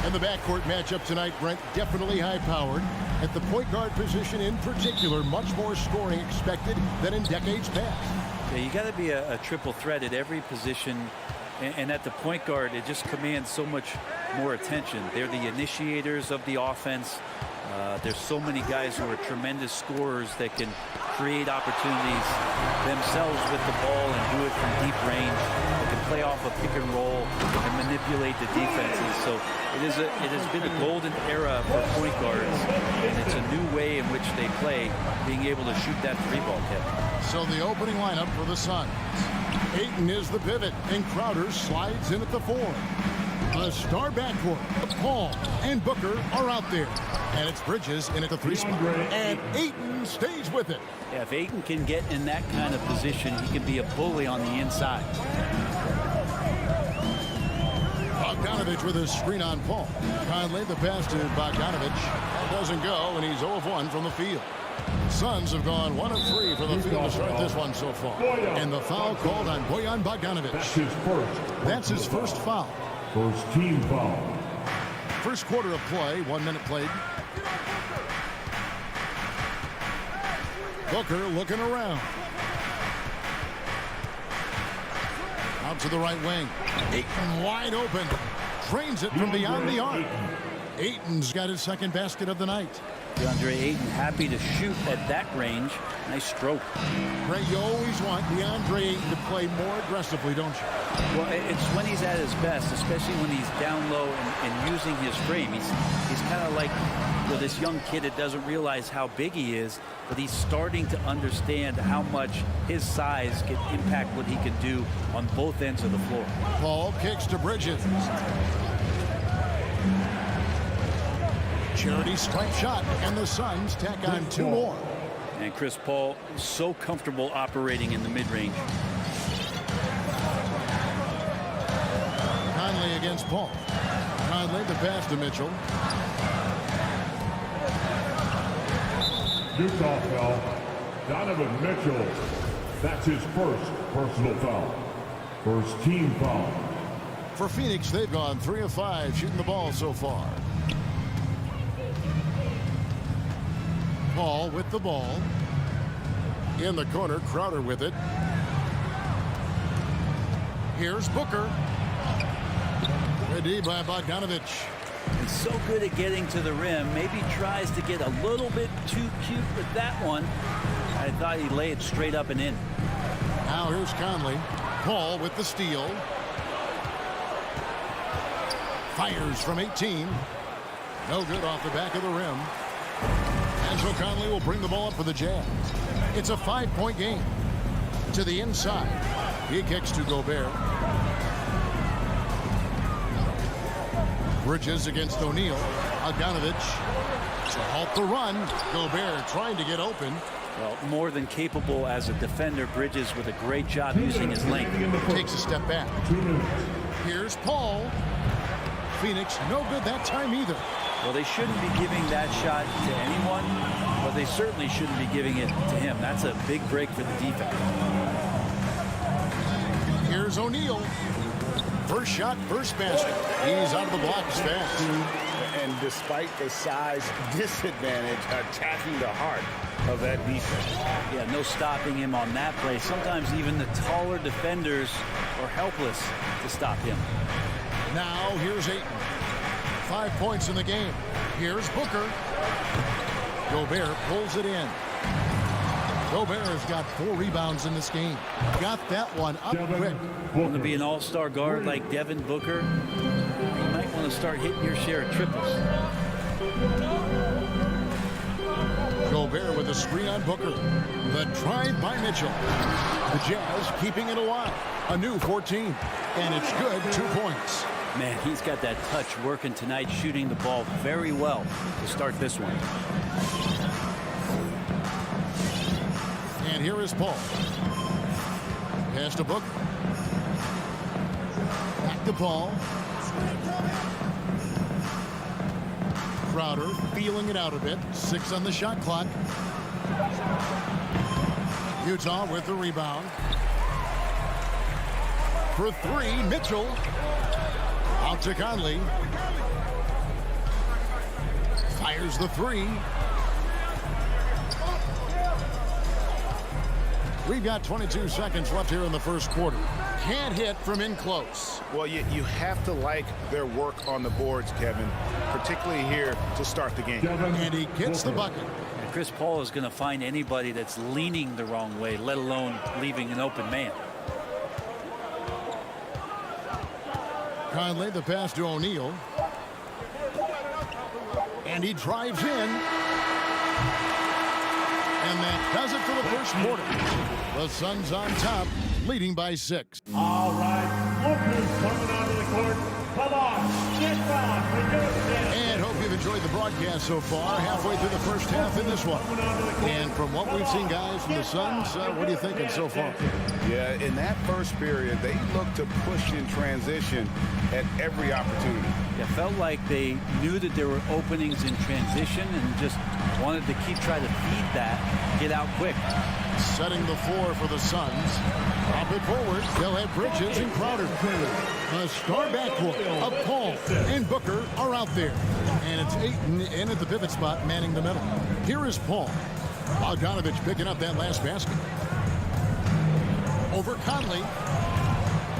And the backcourt matchup tonight, Brent, definitely high-powered. At the point guard position in particular, much more scoring expected than in decades past. Yeah, you got to be a triple threat at every position. And at the point guard, it just commands so much more attention. They're the initiators of the offense. There's so many guys who are tremendous scorers that can create opportunities themselves with the ball and do it from deep range. They can play off a pick and roll and manipulate the defenses. So it has been a golden era for point guards, and it's a new way in which they play, being able to shoot that three-ball tip. So the opening lineup for the Suns. Ayton is the pivot, and Crowder slides in at the 4. A star backcourt. Paul and Booker are out there. And it's Bridges in at the 3 spot. And Ayton stays with it. Yeah, if Ayton can get in that kind of position, he can be a bully on the inside. Bogdanovich with a screen on Paul. Conley, the pass to Bogdanovich. Doesn't go, and he's 0 of 1 from the field. Suns have gone 1 of 3 from the field to start this one so far. And the foul called on Bojan Bogdanovich. That's his first foul. First team foul. First quarter of play, 1 minute played. Booker looking around. Out to the right wing. Ayton wide open. Drains it from beyond the arc. Ayton's got his second basket of the night. DeAndre Ayton happy to shoot at that range. Nice stroke. Ray, you always want DeAndre Ayton to play more aggressively, don't you? Well, it's when he's at his best, especially when he's down low and using his frame. He's kind of like this young kid that doesn't realize how big he is, but he's starting to understand how much his size can impact what he can do on both ends of the floor. Paul kicks to Bridges. Charity stripe shot, and the Suns tack on 2 more. And Chris Paul so comfortable operating in the mid-range. Conley against Paul. Conley the pass to Mitchell. Utah foul. Donovan Mitchell. That's his first personal foul. First team foul. For Phoenix, they've gone 3 of 5 shooting the ball so far. Paul with the ball. In the corner, Crowder with it. Here's Booker. Ready by Bogdanovich. He's so good at getting to the rim. Maybe tries to get a little bit too cute with that one. I thought he'd lay it straight up and in. Now here's Conley. Paul with the steal. Fires from 18. No good off the back of the rim. And so Conley will bring the ball up for the Jazz. It's a 5-point game. To the inside. He kicks to Gobert. Bridges against O'Neal. Bogdanovich to halt the run. Gobert trying to get open. Well, more than capable as a defender. Bridges with a great job using his length. Takes a step back. Here's Paul. Phoenix no good that time either. Well, they shouldn't be giving that shot to anyone, but they certainly shouldn't be giving it to him. That's a big break for the defense. Here's O'Neal. First shot, first basket. He's out of the blocks fast. And despite the size disadvantage, attacking the heart of that defense. Yeah, no stopping him on that play. Sometimes even the taller defenders are helpless to stop him. Now here's Ayton. 5 points in the game. Here's Booker. Gobert pulls it in. Gobert has got 4 rebounds in this game. Got that one up quick. Want to be an all-star guard like Devin Booker? You might want to start hitting your share of triples. Gobert with a screen on Booker. The drive by Mitchell. The Jazz keeping it alive. A new 14. And it's good. 2 points. Man, he's got that touch working tonight, shooting the ball very well to start this one. And here is Paul. Pass to Booker. Back to Paul. Crowder feeling it out a bit. 6 on the shot clock. Utah with the rebound. For 3, Mitchell. Out to Conley. Fires the three. We've got 22 seconds left here in the first quarter. Can't hit from in close. Well, you have to like their work on the boards, Kevin, particularly here to start the game. And he gets the bucket. And Chris Paul is going to find anybody that's leaning the wrong way, let alone leaving an open man. Conley, the pass to O'Neal. And he drives in. And that does it for the first quarter. The Suns on top, leading by 6. All right, Booker's coming onto the court. Come on, get down. We're doing this. And hope you've enjoyed the broadcast so far. Halfway through the first half in this one. And from what we've seen, guys, from the Suns, what are you thinking so far? Yeah, in that first period, they looked to push in transition at every opportunity. It felt like they knew that there were openings in transition and just wanted to keep trying to feed that, get out quick. Setting the floor for the Suns. Drop it forward. They'll have Bridges and Crowder. A star backcourt of Paul and Booker are out there. And it's Ayton in at the pivot spot, manning the middle. Here is Paul. Bogdanovich picking up that last basket. Over Conley.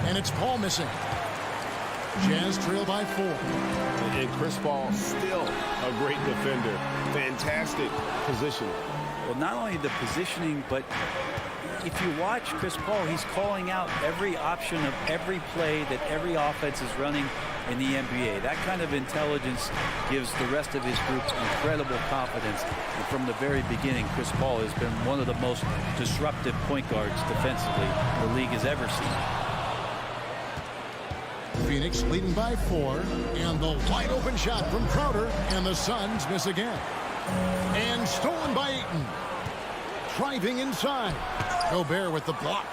And it's Paul missing. Jazz trail by 4. And Chris Paul still a great defender. Fantastic position. Well, not only the positioning, but if you watch Chris Paul, he's calling out every option of every play that every offense is running in the NBA. That kind of intelligence gives the rest of his group incredible confidence. And from the very beginning, Chris Paul has been one of the most disruptive point guards defensively the league has ever seen. Phoenix leading by 4. And the wide open shot from Crowder. And the Suns miss again. And stolen by Ayton. Driving inside. Gobert with the block.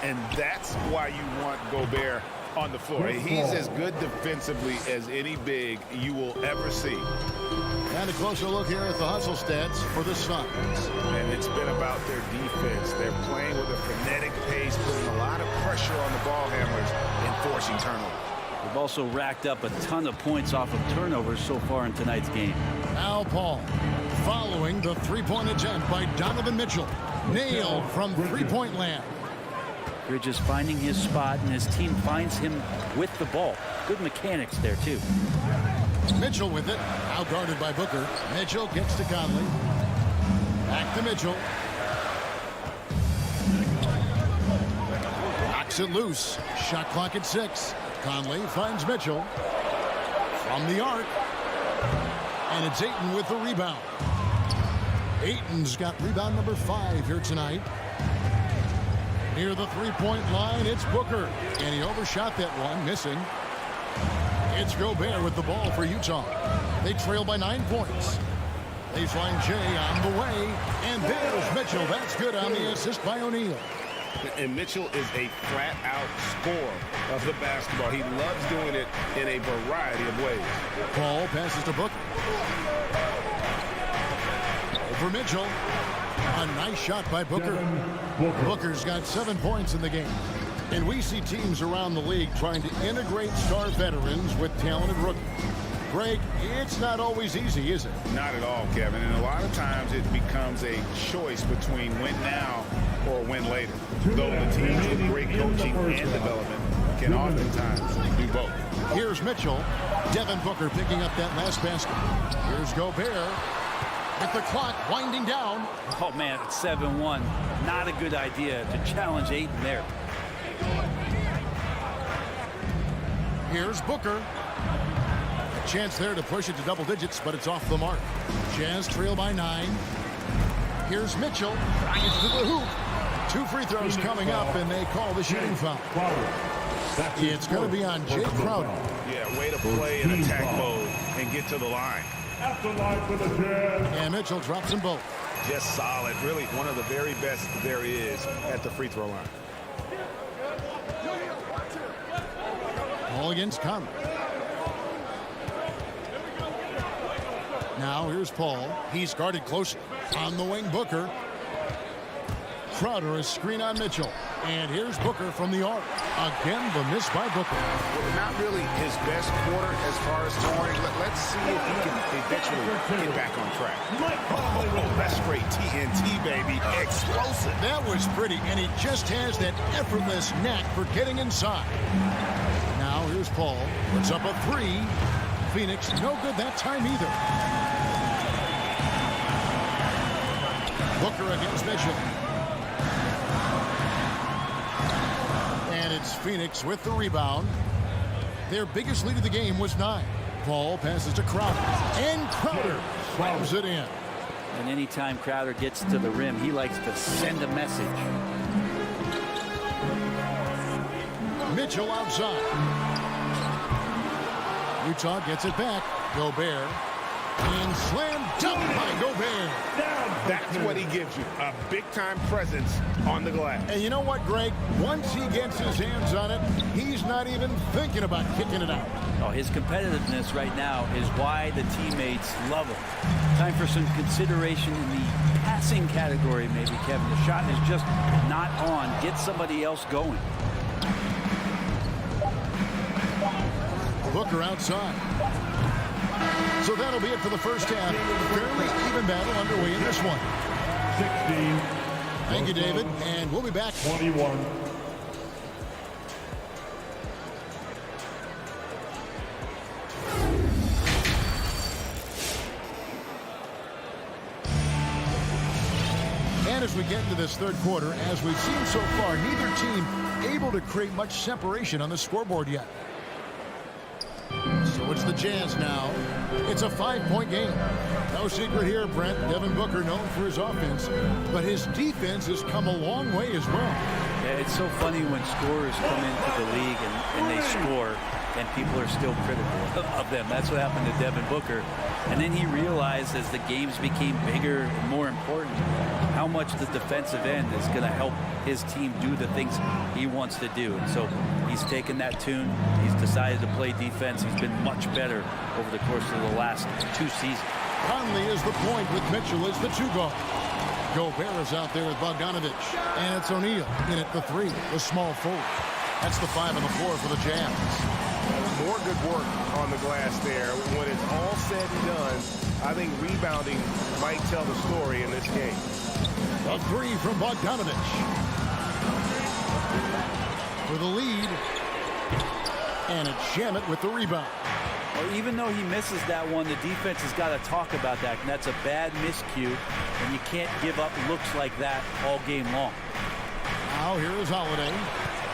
And that's why you want Gobert on the floor. He's as good defensively as any big you will ever see. And a closer look here at the hustle stats for the Suns. And it's been about their defense. They're playing with a frenetic pace, putting a lot of pressure on the ball handlers and forcing turnovers. They've also racked up a ton of points off of turnovers so far in tonight's game. Now Paul, following the three-point attempt by Donovan Mitchell. Nailed from three-point land. Bridges finding his spot, and his team finds him with the ball. Good mechanics there, too. Mitchell with it. Out guarded by Booker. Mitchell gets to Conley. Back to Mitchell. Knocks it loose. Shot clock at 6. Conley finds Mitchell. From the arc. And it's Ayton with the rebound. Ayton's got rebound number 5 here tonight. Near the three-point line, it's Booker. And he overshot that one, missing. It's Gobert with the ball for Utah. They trail by 9 points. Baseline J on the way. And there's Mitchell. That's good on the assist by O'Neal. And Mitchell is a flat-out scorer of the basketball. He loves doing it in a variety of ways. Paul passes to Booker. Over Mitchell. A nice shot by Booker. Booker's got 7 points in the game. And we see teams around the league trying to integrate star veterans with talented rookies. Greg, it's not always easy, is it? Not at all, Kevin. And a lot of times it becomes a choice between win now or win later. Though the teams with great coaching and development can oftentimes do both. Here's Mitchell. Devin Booker picking up that last basket. Here's Gobert. With the clock winding down. Oh, man, it's 7-1. Not a good idea to challenge Ayton there. Here's Booker. A chance there to push it to double digits, but it's off the mark. Jazz trail by 9. Here's Mitchell. Gets to the hoop. 2 free throws coming up, and they call the shooting foul. It's going to be on Jay Crowder. Yeah, way to play in attack mode and get to the line. And Mitchell drops them both. Just solid. Really one of the very best there is at the free throw line. All against Conley. Now here's Paul. He's guarded closely. On the wing, Booker. Crowder a screen on Mitchell. And here's Booker from the arc. Again, the miss by Booker. Well, not really his best quarter as far as scoring. Let's see if he can eventually get back on track. Oh, that's straight TNT, baby. Explosive. That was pretty, and he just has that effortless knack for getting inside. Now here's Paul. Puts up a three. Phoenix, no good that time either. Booker against Mitchell. And it's Phoenix with the rebound. Their biggest lead of the game was 9. Paul passes to Crowder. And Crowder slams it in. And anytime Crowder gets to the rim, he likes to send a message. Mitchell outside. Utah gets it back. Gobert. And slam dunk by Gobert. That's what he gives you, a big-time presence on the glass. And you know what, Greg? Once he gets his hands on it, he's not even thinking about kicking it out. Oh, his competitiveness right now is why the teammates love him. Time for some consideration in the passing category, maybe, Kevin. The shot is just not on. Get somebody else going. Booker outside. So that'll be it for the first half. Fairly even battle underway in this one. 16. Thank you, David. And we'll be back. 21. And as we get into this third quarter, as we've seen so far, neither team able to create much separation on the scoreboard yet. So it's the Jazz now. It's a 5-point game. No secret here, Brent. Devin Booker known for his offense, but his defense has come a long way as well. Yeah, it's so funny when scorers come into the league and they score and people are still critical of them. That's what happened to Devin Booker. And then he realized as the games became bigger and more important how much the defensive end is going to help his team do the things he wants to do. And so he's taken that tune. He's decided to play defense. He's been much better over the course of the last 2 seasons. Conley is the point with Mitchell as the 2-guard. Gobert is out there with Bogdanovich. And it's O'Neal in at the 3, the small forward. That's the 5 on the floor for the Jazz. More good work on the glass there. When it's all said and done, I think rebounding might tell the story in this game. A 3 from Bogdanovich. For the lead. And it's Shamet with the rebound. Well, even though he misses that one, the defense has got to talk about that. And that's a bad miscue. And you can't give up looks like that all game long. Now here is Holiday.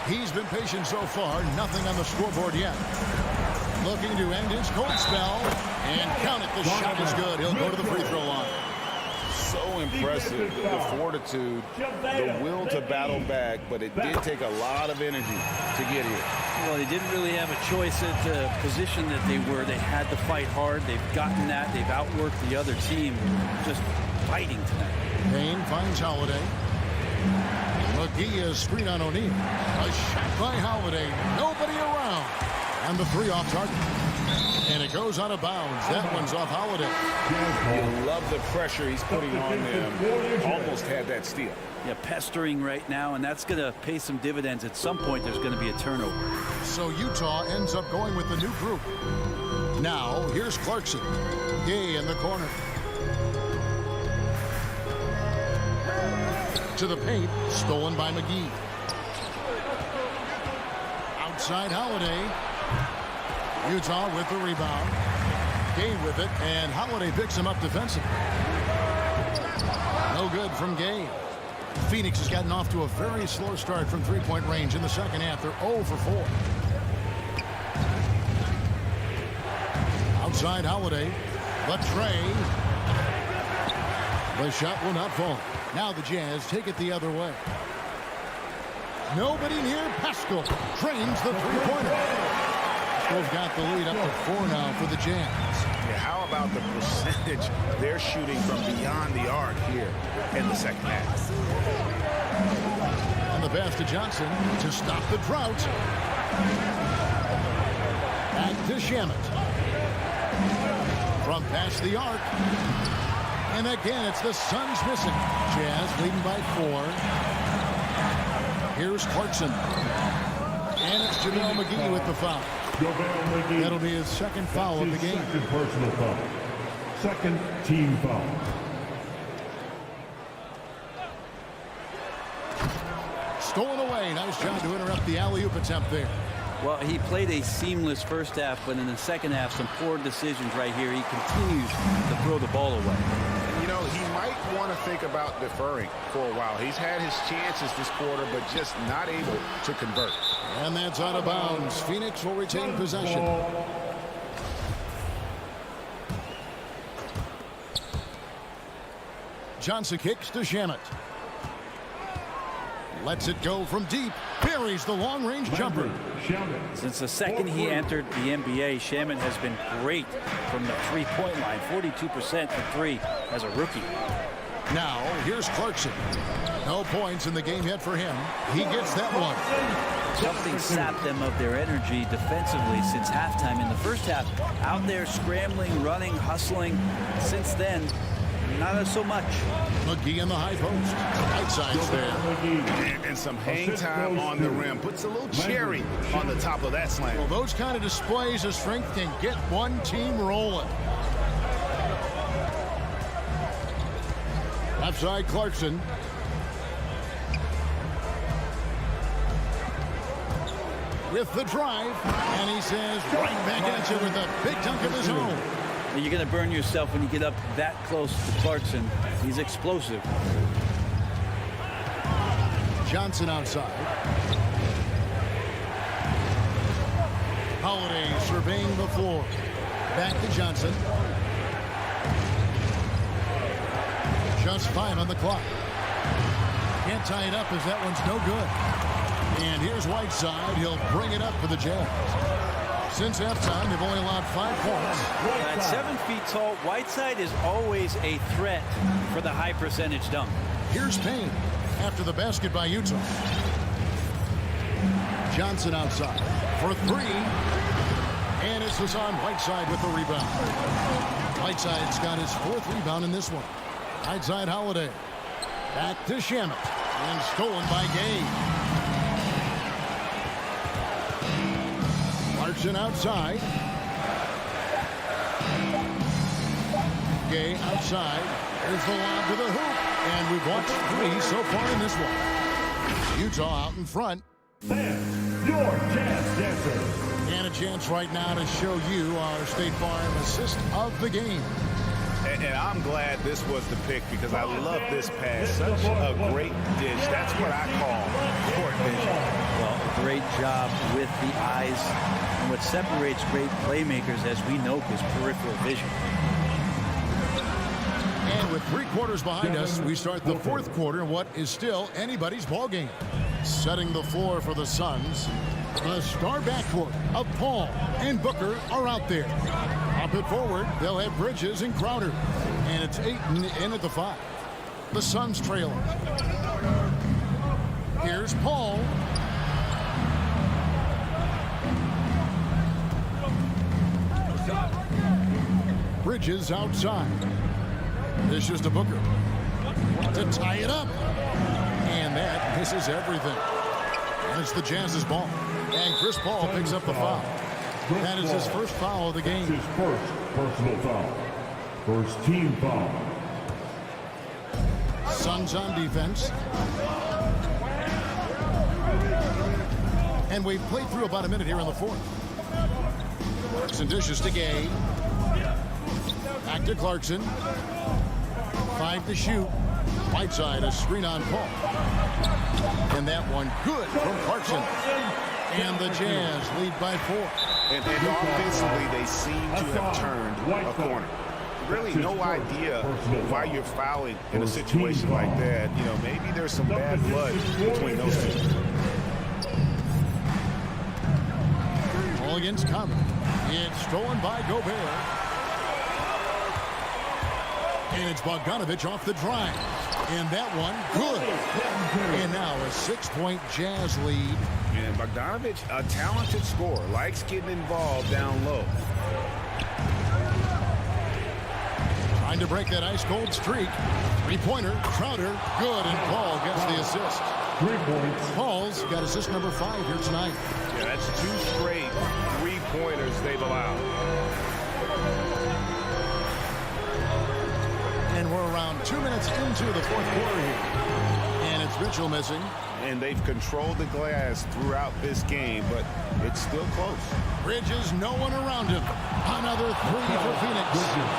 He's been patient so far. Nothing on the scoreboard yet. Looking to end his cold spell. And count it. The shot is good. He'll go to the free throw line. So impressive, the fortitude, the will to battle back, but it did take a lot of energy to get here. Well, they didn't really have a choice at the position that they were. They had to fight hard. They've gotten that. They've outworked the other team, just fighting tonight. Payne finds Holiday. McGee is screen on O'Neal. A shot by Holiday. Nobody around. And the 3 off target. And it goes out of bounds. That one's off Holiday. You love the pressure he's putting on them. Almost had that steal. Yeah, pestering right now, and that's going to pay some dividends. At some point, there's going to be a turnover. So Utah ends up going with the new group. Now, here's Clarkson. Gay in the corner. To the paint. Stolen by McGee. Outside Holiday. Utah with the rebound. Gay with it, and Holiday picks him up defensively. No good from Gay. Phoenix has gotten off to a very slow start from three-point range in the second half. They're 0 for 4. Outside Holiday. Latray. The shot will not fall. Now the Jazz take it the other way. Nobody near Pascal. Drains the three-pointer. Pascal's got the lead up to 4 now for the Jazz. Yeah, how about the percentage they're shooting from beyond the arc here in the second half? And the pass to Johnson to stop the drought. Back to Shamet. From past the arc. And again, it's the Suns missing. Jazz leading by 4. Here's Clarkson. And it's JaVale McGee with the foul. That'll be his second foul of the game. Second personal foul. Second team foul. Stolen away. Nice job to interrupt the alley-oop attempt there. Well, he played a seamless first half, but in the second half, some poor decisions right here. He continues to throw the ball away. You know, he might want to think about deferring for a while. He's had his chances this quarter, but just not able to convert. And that's out of bounds. Phoenix will retain possession. Johnson kicks to Shamet. Lets it go from deep. Buries the long-range jumper. Since the second he entered the NBA, Shamet has been great from the three-point line. 42% for three as a rookie. Now, here's Clarkson. No points in the game yet for him. He gets that one. Something sapped them of their energy defensively since halftime. In the first half, out there scrambling, running, hustling. Since then, not so much. McGee in the high post. Whiteside's there. And some hang time on the rim. Puts a little cherry on the top of that slam. Well, those kind of displays of strength can get one team rolling. Left side, Clarkson. With the drive. And he says right back at you with a big dunk of his own. You're going to burn yourself when you get up that close to Clarkson. He's explosive. Johnson outside. Holiday surveying the floor. Back to Johnson. Just 5 on the clock. Can't tie it up as that one's no good. And here's Whiteside. He'll bring it up for the Jazz. Since halftime, they've only allowed 5 points. At 7 feet tall, Whiteside is always a threat for the high percentage dunk. Here's Payne after the basket by Utah. Johnson outside for 3. And it's Hassan Whiteside with the rebound. Whiteside's got his 4th rebound in this one. Outside Holiday. Back to Shamet. And stolen by Gay. Clarkson outside. Gay outside. There's the lob to the hoop. And we've watched 3 so far in this one. Utah out in front. That's your Jazz Dancer. And a chance right now to show you our State Farm assist of the game. And I'm glad this was the pick because I love this pass. Such a great dish. That's what I call court vision. Well, a great job with the eyes. And what separates great playmakers, as we know, is peripheral vision. And with 3 quarters behind us, we start the 4th quarter in what is still anybody's ball game. Setting the floor for the Suns. The star backcourt of Paul and Booker are out there. Up it forward, they'll have Bridges and Crowder. And it's Ayton in at the 5. The Suns trailing. Here's Paul. Bridges outside. This is to Booker. To tie it up. And that misses everything. And it's the Jazz's ball. And Chris Paul picks up the foul. That is his first foul of the game. His first personal foul. First team foul. Suns on defense. And we've played through about a minute here in the 4th. Clarkson dishes to Gay. Back to Clarkson. 5 to shoot. Whiteside, a screen on Paul. And that one good from Clarkson. And the Jazz lead by 4. And offensively, they seem to have turned a corner. Really no idea why you're fouling in a situation like that. You know, maybe there's some bad blood between those two. Ball against Conley. It's stolen by Gobert. And it's Bogdanovich off the drive. And that one, good. And now a 6-point Jazz lead. And Bogdanovich, a talented scorer, likes getting involved down low. Trying to break that ice-cold streak. 3-pointer, Crowder, good, and Paul gets the assist. 3 points. Paul's got assist number 5 here tonight. Yeah, that's 2 straight three-pointers they've allowed. And we're around 2 minutes into the fourth quarter here. And it's Mitchell missing. And they've controlled the glass throughout this game, but it's still close. Bridges, no one around him. Another 3 for Phoenix.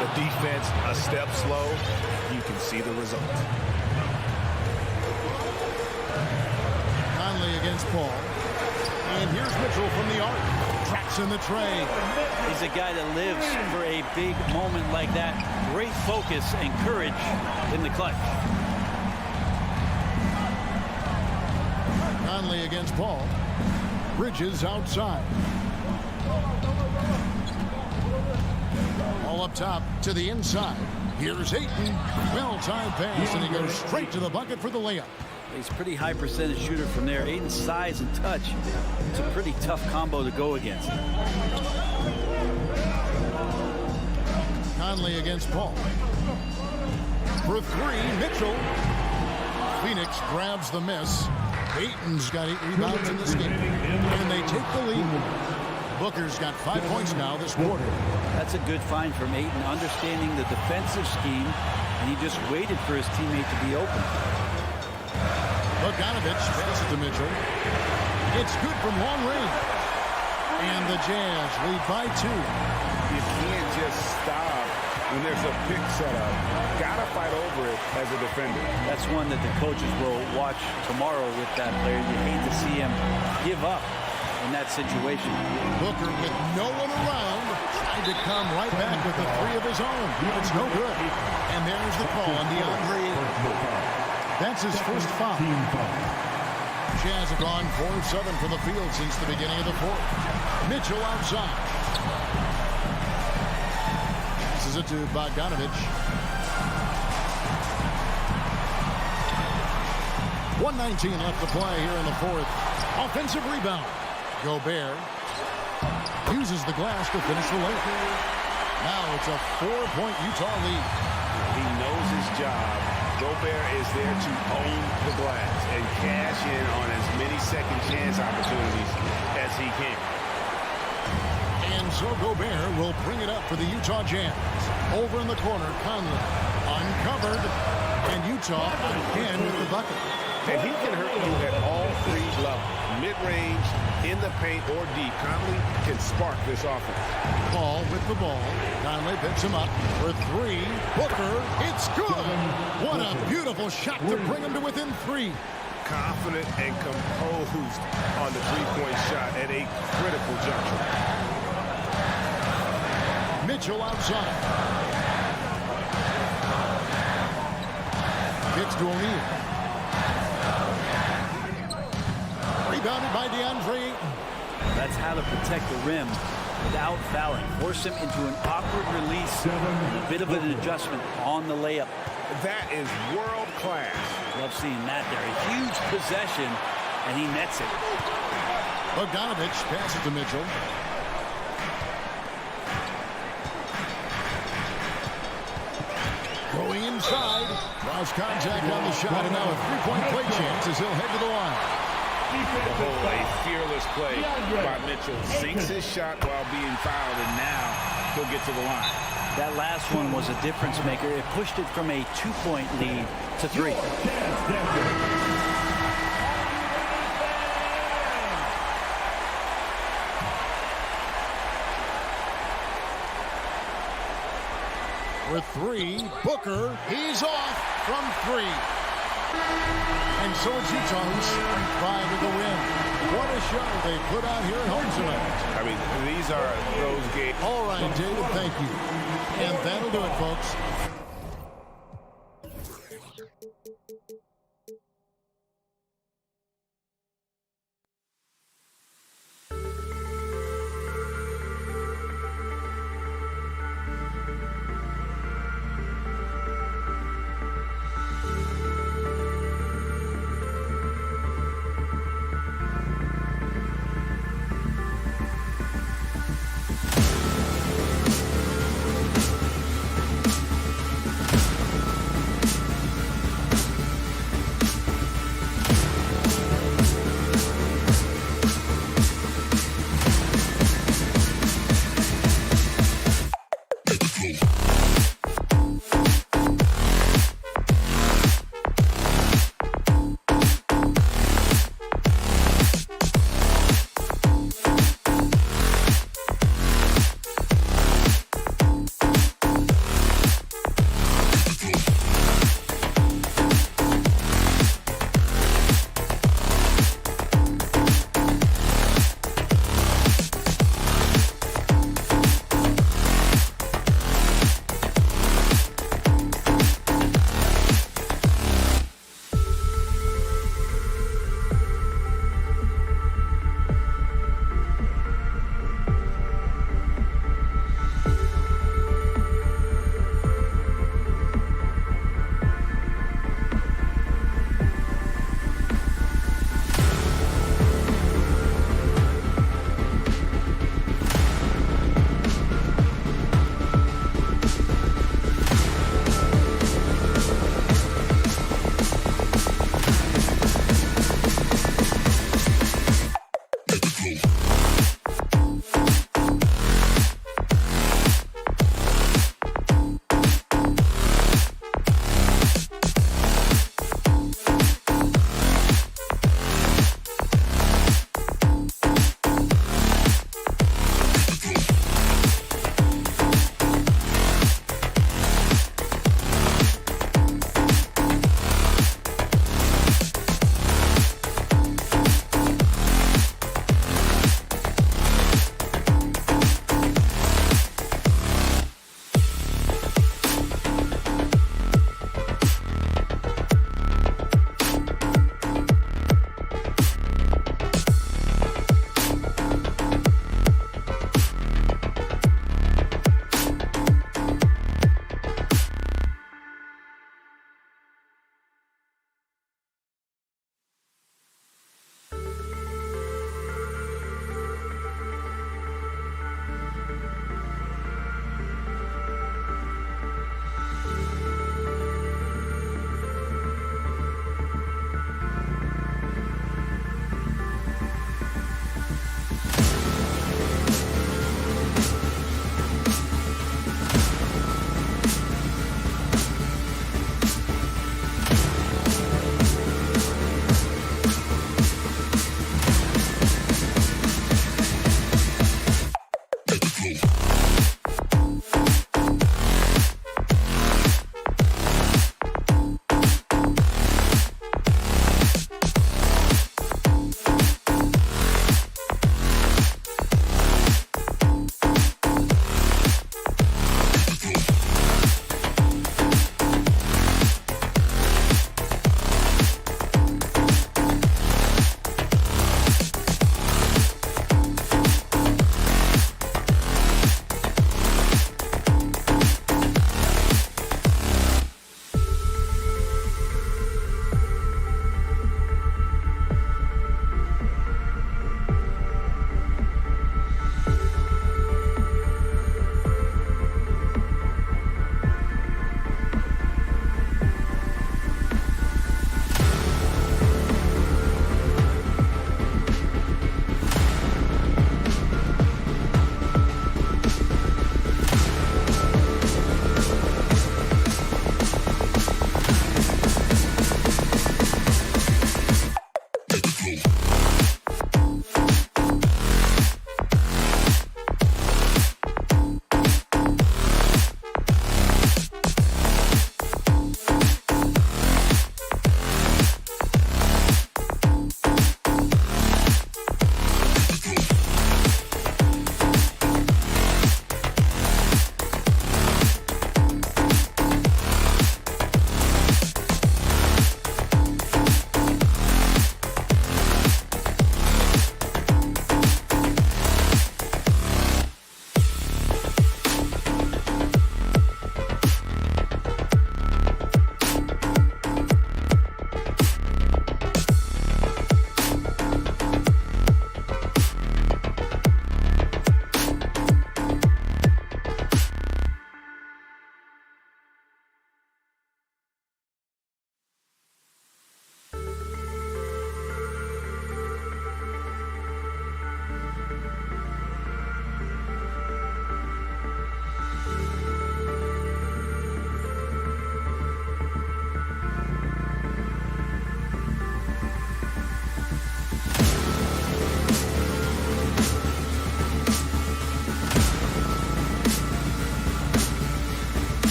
The defense a step slow. You can see the result. Conley against Paul. And here's Mitchell from the arc. Tracks in the tray. He's a guy that lives for a big moment like that. Great focus and courage in the clutch. Conley against Paul. Bridges outside. All up top to the inside. Here's Ayton. Well-timed pass, and he goes straight to the bucket for the layup. He's a pretty high percentage shooter from there. Ayton's size and touch. It's a pretty tough combo to go against. Conley against Paul. For 3, Mitchell. Phoenix grabs the miss. Ayton's got 8 rebounds in this game. And they take the lead. Booker's got 5 points now this quarter. That's a good find from Ayton, understanding the defensive scheme, and he just waited for his teammate to be open. Bogdanovich passes to Mitchell. It's good from long range. And the Jazz lead by 2. You can't just stop when there's a pick set up. Gotta fight over it as a defender. That's one that the coaches will watch tomorrow with that player. You hate to see him give up in that situation. Booker with no one around tried to come right back with the 3 of his own. It's no good. And there's the call on DeAndre. That's his first foul. Jazz have gone 4-7 from the field since the beginning of the fourth. Mitchell outside. This is it to Bogdanovich. 1:19 left to play here in the fourth. Offensive rebound. Gobert uses the glass to finish the layup. Now it's a 4-point Utah lead. He knows his job. Gobert is there to own the glass and cash in on as many second chance opportunities as he can. And so Gobert will bring it up for the Utah Jazz. Over in the corner, Conley uncovered, and Utah again with the bucket. And he can hurt you at all 3 levels. Mid-range, in the paint, or deep. Conley can spark this offense. Paul with the ball. Conley picks him up for 3. Booker, it's good. What a beautiful shot to bring him to within 3. Confident and composed on the 3-point shot at a critical juncture. Mitchell outside. Kicks to O'Neal. Rebounded by DeAndre. That's how to protect the rim without fouling. Force him into an awkward release. A bit of an adjustment on the layup. That is world class. Love seeing that there. A huge possession, and he nets it. Bogdanovich passes to Mitchell. Going inside. Draws contact on the shot, and now a 3-point play chance as he'll head to the line. Oh, a fearless play by Mitchell. Sinks his shot while being fouled, and now he'll get to the line. That last one was a difference maker. It pushed it from a 2-point lead to 3. With 3, Booker, he's off from 3. And so it's Utah who's 5 with the win. What a show they put out here at home tonight. I mean, these are those games. All right, David, thank you. And that'll do it, folks.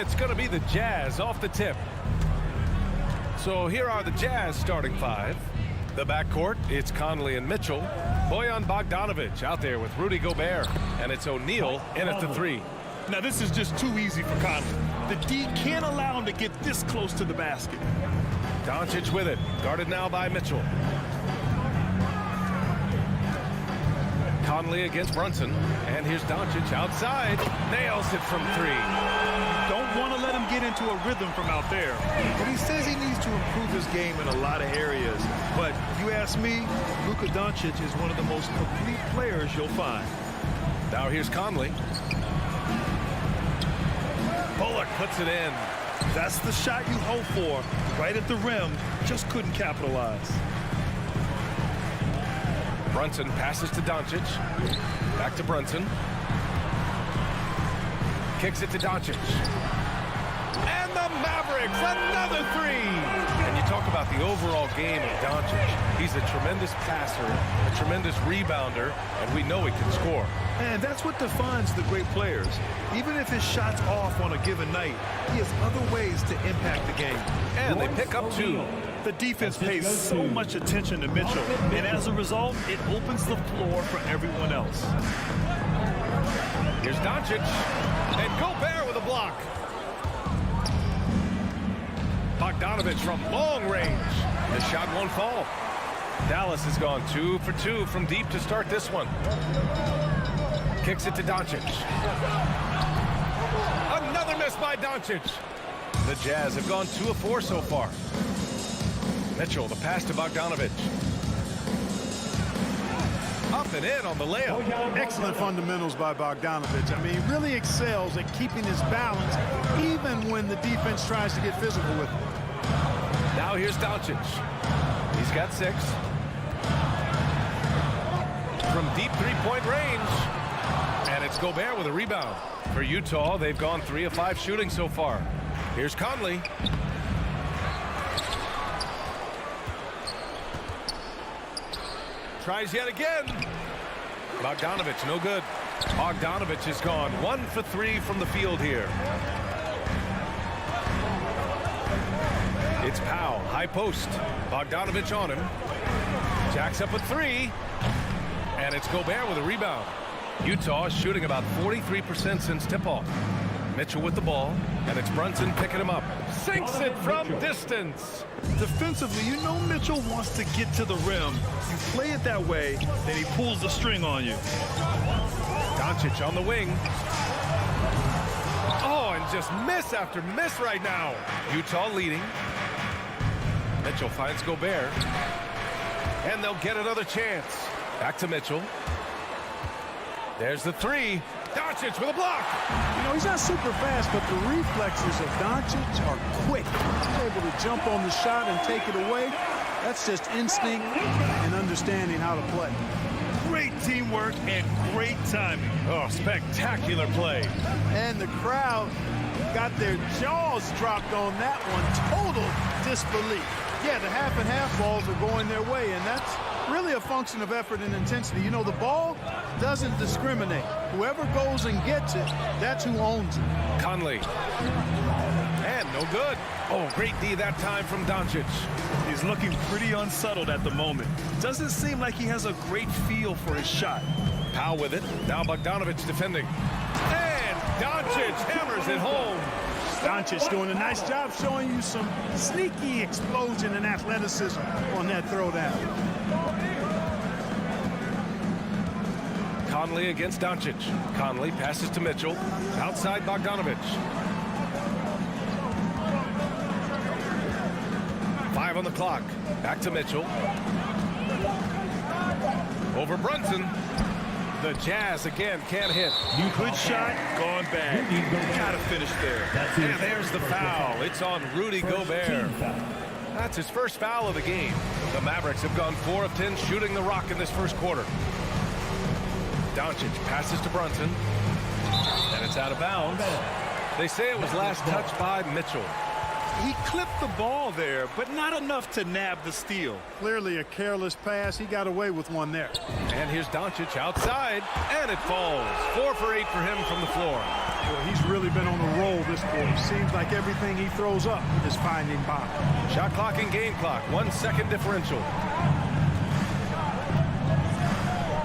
it's going to be the Jazz off the tip. So here are the Jazz starting five. The backcourt, it's Conley and Mitchell. Bojan Bogdanovic out there with Rudy Gobert. And it's O'Neal in at the three. Now this is just too easy for Conley. The D can't allow him to get this close to the basket. Doncic with it, guarded now by Mitchell. Conley against Brunson, and here's Doncic outside. Nails it from three. Don't want to let him get into a rhythm from out there. But he says he needs to improve his game in a lot of areas. But if you ask me, Luka Doncic is one of the most complete players you'll find. Now here's Conley. Bullock puts it in. That's the shot you hope for. Right at the rim, just couldn't capitalize. Brunson passes to Doncic. Back to Brunson. Kicks it to Doncic. And the Mavericks, another three. And you talk about the overall game of Doncic. He's a tremendous passer, a tremendous rebounder, and we know he can score. And that's what defines the great players. Even if his shot's off on a given night, he has other ways to impact the game. And they pick up two. The defense pays so much attention to Mitchell, and as a result, it opens the floor for everyone else. Here's Doncic, and Gobert with a block. Bogdanovic from long range. The shot won't fall. Dallas has gone 2 for 2 from deep to start this one. Kicks it to Doncic. Another miss by Doncic. The Jazz have gone 2 of 4 so far. Mitchell, the pass to Bogdanovic. Up and in on the layup. Excellent fundamentals by Bogdanovic. I mean, he really excels at keeping his balance even when the defense tries to get physical with him. Now here's Doncic. He's got 6. From deep three-point range. And it's Gobert with a rebound. For Utah, they've gone 3 of 5 shooting so far. Here's Conley. Tries yet again. Bogdanovic, no good. Bogdanovic has gone 1 for 3 from the field here. It's Powell, high post. Bogdanovic on him. Jacks up a 3. And it's Gobert with a rebound. Utah is shooting about 43% since tip-off. Mitchell with the ball, and it's Brunson picking him up. Sinks it from distance. Defensively, you know Mitchell wants to get to the rim. You play it that way, then he pulls the string on you. Doncic on the wing. Oh, and just miss after miss right now. Utah leading. Mitchell finds Gobert. And they'll get another chance. Back to Mitchell. There's the 3. Doncic with a block. You know, he's not super fast, but the reflexes of Doncic are quick. He's able to jump on the shot and take it away. That's just instinct and understanding how to play. Great teamwork and great timing. Oh, spectacular play. And the crowd got their jaws dropped on that one. Total disbelief. Yeah, the half and half balls are going their way, and that's really a function of effort and intensity. You know, the ball doesn't discriminate. Whoever goes and gets it, that's who owns it. Conley. And no good. Oh, great D that time from Doncic. He's looking pretty unsettled at the moment. Doesn't seem like he has a great feel for his shot. Powell with it. Now Bogdanovic defending. And Doncic hammers it home. Doncic doing a nice job showing you some sneaky explosion and athleticism on that throwdown. Conley against Doncic. Conley passes to Mitchell. Outside Bogdanovic. 5 on the clock. Back to Mitchell. Over Brunson. The Jazz again can't hit. Good shot, gone bad. Gotta finish there. And there's the foul. It's on Rudy Gobert. That's his first foul of the game. The Mavericks have gone 4 of 10 shooting the rock in this first quarter. Doncic passes to Brunson. And it's out of bounds. They say it was last touched by Mitchell. He clipped the ball there, but not enough to nab the steal. Clearly a careless pass. He got away with one there. And here's Doncic outside, and it falls. 4 for 8 for him from the floor. Well, he's really been on a roll this quarter. Seems like everything he throws up is finding bottom. Shot clock and game clock, 1 second differential.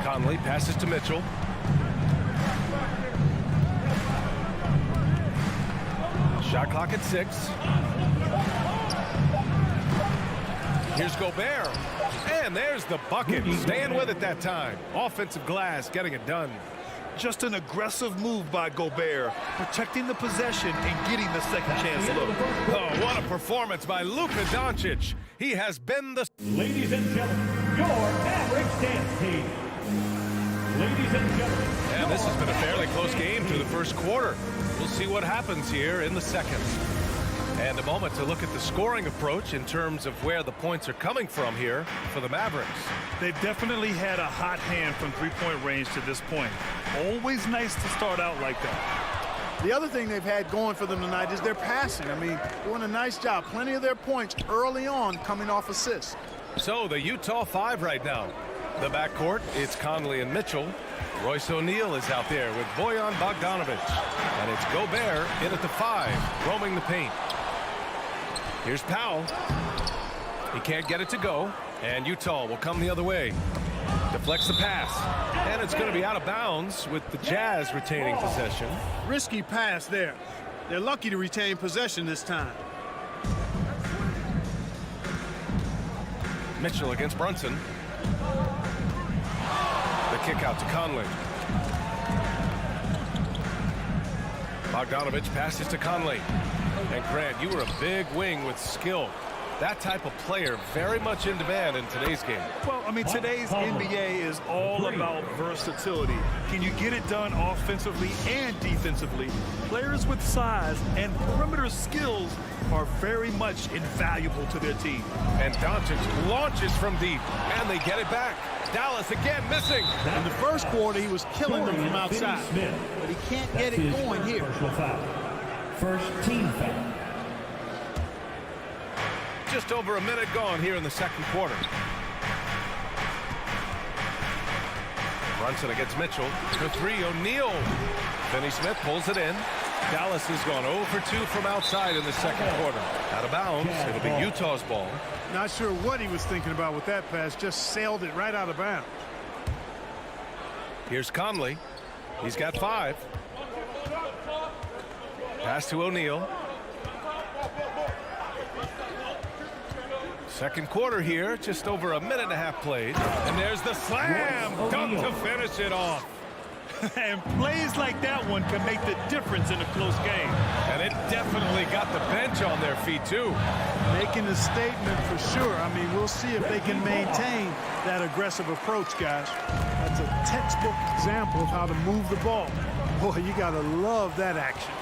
Conley passes to Mitchell. Shot clock at 6. Here's Gobert. And there's the bucket. Staying with it that time. Offensive glass getting it done. Just an aggressive move by Gobert, protecting the possession and getting the second chance look. Oh, what a performance by Luka Doncic. He has been the... Ladies and gentlemen, your average dance team. Ladies and gentlemen. And this has been a fairly close game through the first quarter. We'll see what happens here in the second. And a moment to look at the scoring approach in terms of where the points are coming from here for the Mavericks. They've definitely had a hot hand from three-point range to this point. Always nice to start out like that. The other thing they've had going for them tonight is their passing. I mean, doing a nice job. Plenty of their points early on coming off assists. So the Utah 5 right now. The backcourt, it's Conley and Mitchell. Royce O'Neal is out there with Bojan Bogdanovic. And it's Gobert in at the 5, roaming the paint. Here's Powell. He can't get it to go. And Utah will come the other way. Deflects the pass. And it's going to be out of bounds with the Jazz retaining possession. Risky pass there. They're lucky to retain possession this time. Mitchell against Brunson. The kick out to Conley. Bogdanovic passes to Conley. And Grant, you were a big wing with skill. That type of player very much in demand in today's game. Well, I mean, today's NBA is all about versatility. Can you get it done offensively and defensively? Players with size and perimeter skills are very much invaluable to their team. And Doncic launches from deep, and they get it back. Dallas again missing. In the first quarter, he was killing them from outside. But he can't get it going here. First team foul. Just over a minute gone here in the second quarter. Brunson against Mitchell. For 3, O'Neal. Finney-Smith pulls it in. Dallas has gone 0 for 2 from outside in the second quarter. Out of bounds. It'll be Utah's ball. Not sure what he was thinking about with that pass. Just sailed it right out of bounds. Here's Conley. He's got 5. Pass to O'Neal. Second quarter here, just over a minute and a half played. And there's the slam dunk to finish it off. And plays like that one can make the difference in a close game. And it definitely got the bench on their feet, too. Making a statement for sure. I mean, we'll see if they can maintain that aggressive approach, guys. That's a textbook example of how to move the ball. Boy, you got to love that action.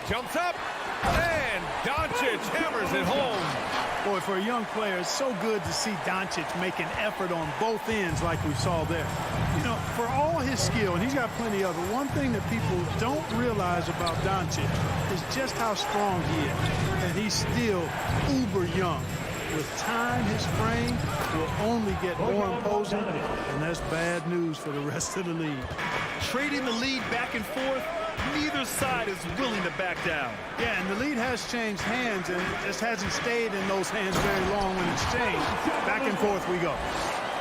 Jumps up, and Doncic hammers it home. Boy, for a young player, it's so good to see Doncic make an effort on both ends like we saw there. You know, for all his skill, and he's got plenty of it, one thing that people don't realize about Doncic is just how strong he is. And he's still uber young. With time, his frame will only get more imposing, and that's bad news for the rest of the league. Trading the lead back and forth, neither side is willing to back down. Yeah, and the lead has changed hands, and it just hasn't stayed in those hands very long when it's changed. Back and forth we go.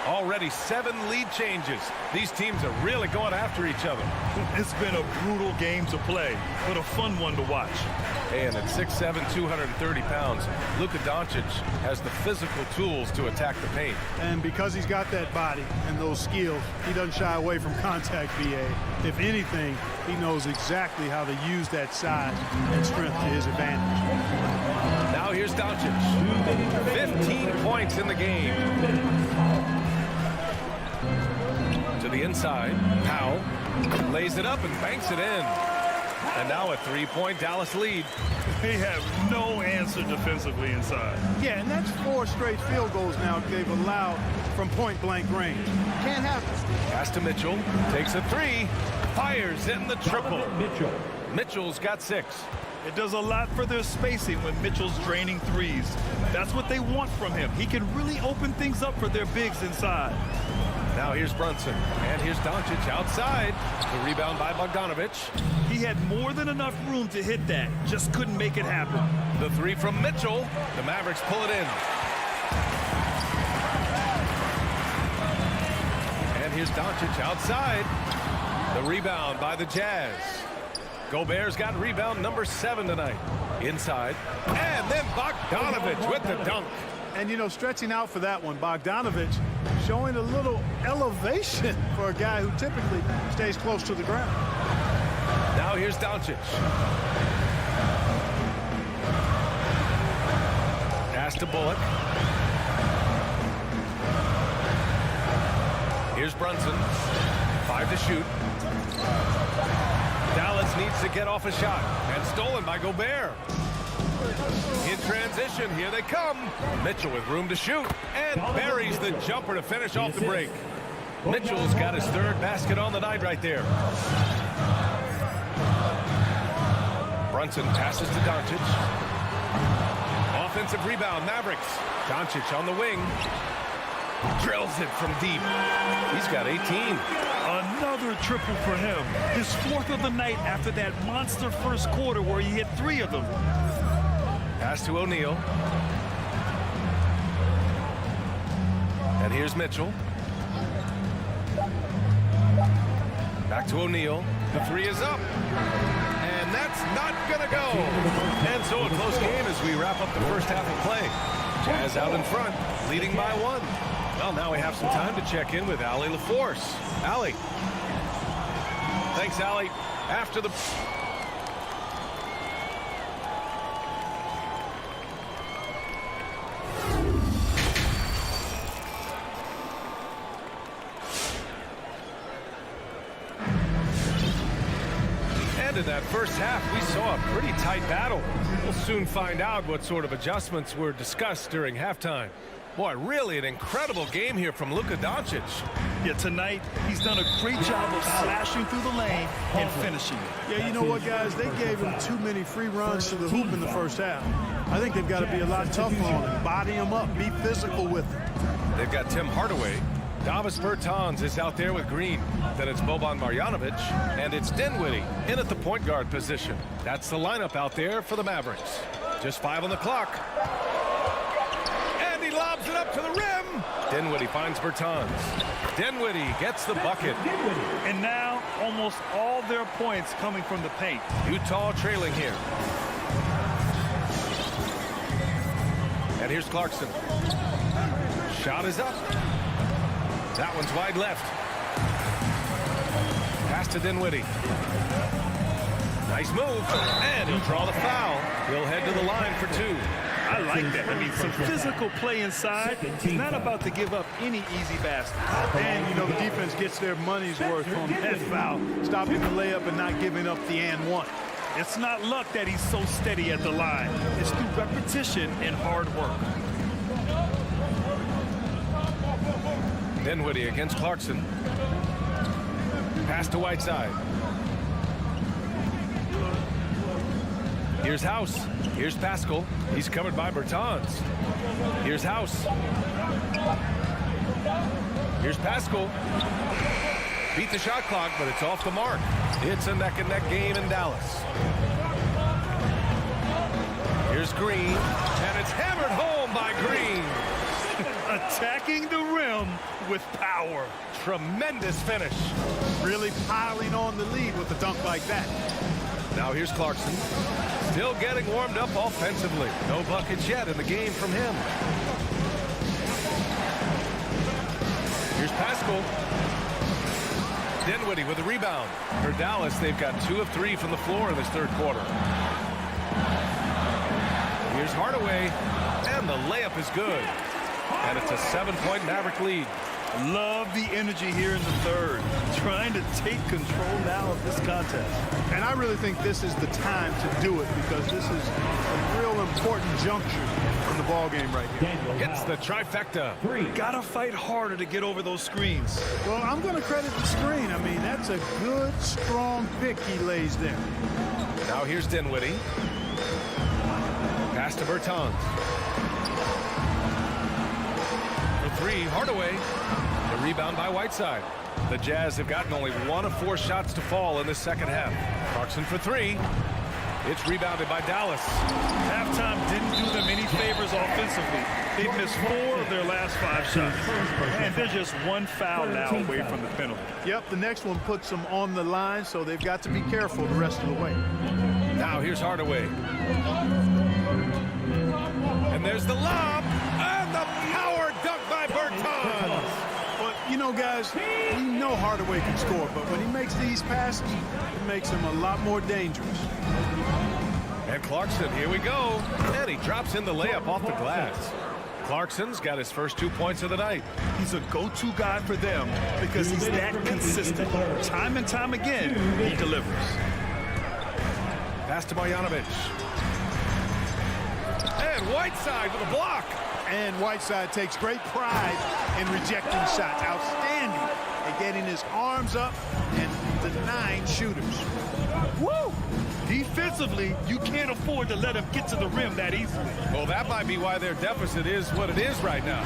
Already 7 lead changes. These teams are really going after each other. It's been a brutal game to play, but a fun one to watch. And at 6'7", 230 pounds, Luka Doncic has the physical tools to attack the paint. And because he's got that body and those skills, he doesn't shy away from contact, BA. If anything, he knows exactly how to use that size and strength to his advantage. Now here's Doncic. 15 points in the game. To the inside, Powell lays it up and banks it in. And now a 3-point Dallas lead. They have no answer defensively inside. Yeah, and that's 4 straight field goals now they've allowed from point-blank range. Can't happen. Pass to Mitchell. Takes a 3. Fires in the triple. Mitchell's got 6. It does a lot for their spacing when Mitchell's draining threes. That's what they want from him. He can really open things up for their bigs inside. Now here's Brunson, and here's Doncic outside. The rebound by Bogdanovich. He had more than enough room to hit that, just couldn't make it happen. The three from Mitchell. The Mavericks pull it in. And here's Doncic outside. The rebound by the Jazz. Gobert's got rebound number 7 tonight. Inside. And then Bogdanovich with the dunk. And, you know, stretching out for that one, Bogdanovich showing a little elevation for a guy who typically stays close to the ground. Now here's Doncic. Pass to Bullock. Here's Brunson. 5 to shoot. Dallas needs to get off a shot. And stolen by Gobert. In transition, here they come. Mitchell with room to shoot. And buries the jumper to finish off the break. Mitchell's got his 3rd basket on the night right there. Brunson passes to Doncic. Offensive rebound, Mavericks. Doncic on the wing. Drills it from deep. He's got 18. Another triple for him. His 4th of the night after that monster first quarter where he hit 3 of them. Pass to O'Neal. And here's Mitchell. Back to O'Neal. The 3 is up. And that's not going to go. And so a close game as we wrap up the first half of play. Jazz out in front, leading by 1. Well, now we have some time to check in with Allie LaForce. Allie. Thanks, Allie. After the... And in that first half, we saw a pretty tight battle. We'll soon find out what sort of adjustments were discussed during halftime. Boy, really an incredible game here from Luka Doncic. Yeah, tonight he's done a great job of slashing through the lane and finishing. Yeah, you know what, guys? They gave him too many free runs to the hoop in the first half. I think they've got to be a lot tougher on him. Body him up. Be physical with him. They've got Tim Hardaway. Davis Bertans is out there with Green. Then it's Boban Marjanovic. And it's Dinwiddie in at the point guard position. That's the lineup out there for the Mavericks. Just 5 on the clock. And he lobs it up to the rim. Dinwiddie finds Bertans. Dinwiddie gets the bucket. And now almost all their points coming from the paint. Utah trailing here. And here's Clarkson. Shot is up. That one's wide left. Pass to Dinwiddie. Nice move. And he'll draw the foul. He'll head to the line for 2. I like that. I mean, some physical play inside. He's not about to give up any easy basket. And, you know, the defense gets their money's worth on that foul, stopping the layup and not giving up the and one. It's not luck that he's so steady at the line. It's through repetition and hard work. Dinwiddie against Clarkson. Pass to Whiteside. Here's House. Here's Pascal. He's covered by Bertans. Here's House. Here's Pascal. Beat the shot clock, but it's off the mark. It's a neck-and-neck game in Dallas. Here's Green, and it's hammered home by Green. Attacking the rim with power. Tremendous finish. Really piling on the lead with a dunk like that. Now here's Clarkson. Still getting warmed up offensively. No buckets yet in the game from him. Here's Pascal. Dinwiddie with the rebound. For Dallas, they've got 2 of 3 from the floor in this third quarter. Here's Hardaway. And the layup is good. And it's a 7-point Maverick lead. Love the energy here in the third. Trying to take control now of this contest. And I really think this is the time to do it because this is a real important juncture in the ball game right here. Hits the trifecta. Gotta fight harder to get over those screens. Well, I'm going to credit the screen. I mean, that's a good, strong pick he lays there. Now here's Dinwiddie. Pass to Bertans. For three, Hardaway. The rebound by Whiteside. The Jazz have gotten only 1 of 4 shots to fall in the second half. Clarkson for three. It's rebounded by Dallas. Halftime didn't do them any favors offensively. They've missed 4 of their last 5 shots. And they're just 1 foul now away from the penalty. Yep, the next one puts them on the line, so they've got to be careful the rest of the way. Now here's Hardaway. And there's the lob. And the power dunk by Bertans. But, you know, guys, we know Hardaway can score, but when he makes these passes, it makes him a lot more dangerous. And Clarkson, here we go. And he drops in the layup off the glass. Clarkson's got his first 2 points of the night. He's a go-to guy for them because he's that consistent. Time and time again, he delivers. Pass to Marjanovic. And Whiteside with a block. And Whiteside takes great pride in rejecting shots. Outstanding at getting his arms up and denying shooters. Woo! Defensively, you can't afford to let him get to the rim that easily. Well, that might be why their deficit is what it is right now.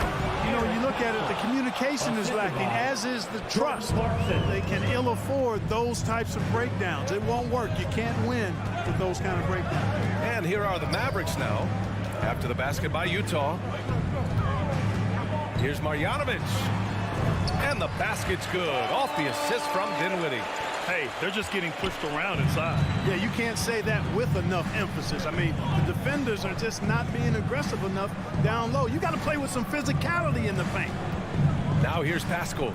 You know, you look at it, the communication is lacking, as is the trust. They can ill afford those types of breakdowns. It won't work. You can't win with those kind of breakdowns. And here are the Mavericks now. After the basket by Utah. Here's Marjanovic. And the basket's good. Off the assist from Dinwiddie. Hey, they're just getting pushed around inside. Yeah, you can't say that with enough emphasis. I mean, the defenders are just not being aggressive enough down low. You got to play with some physicality in the paint. Now here's Pascal.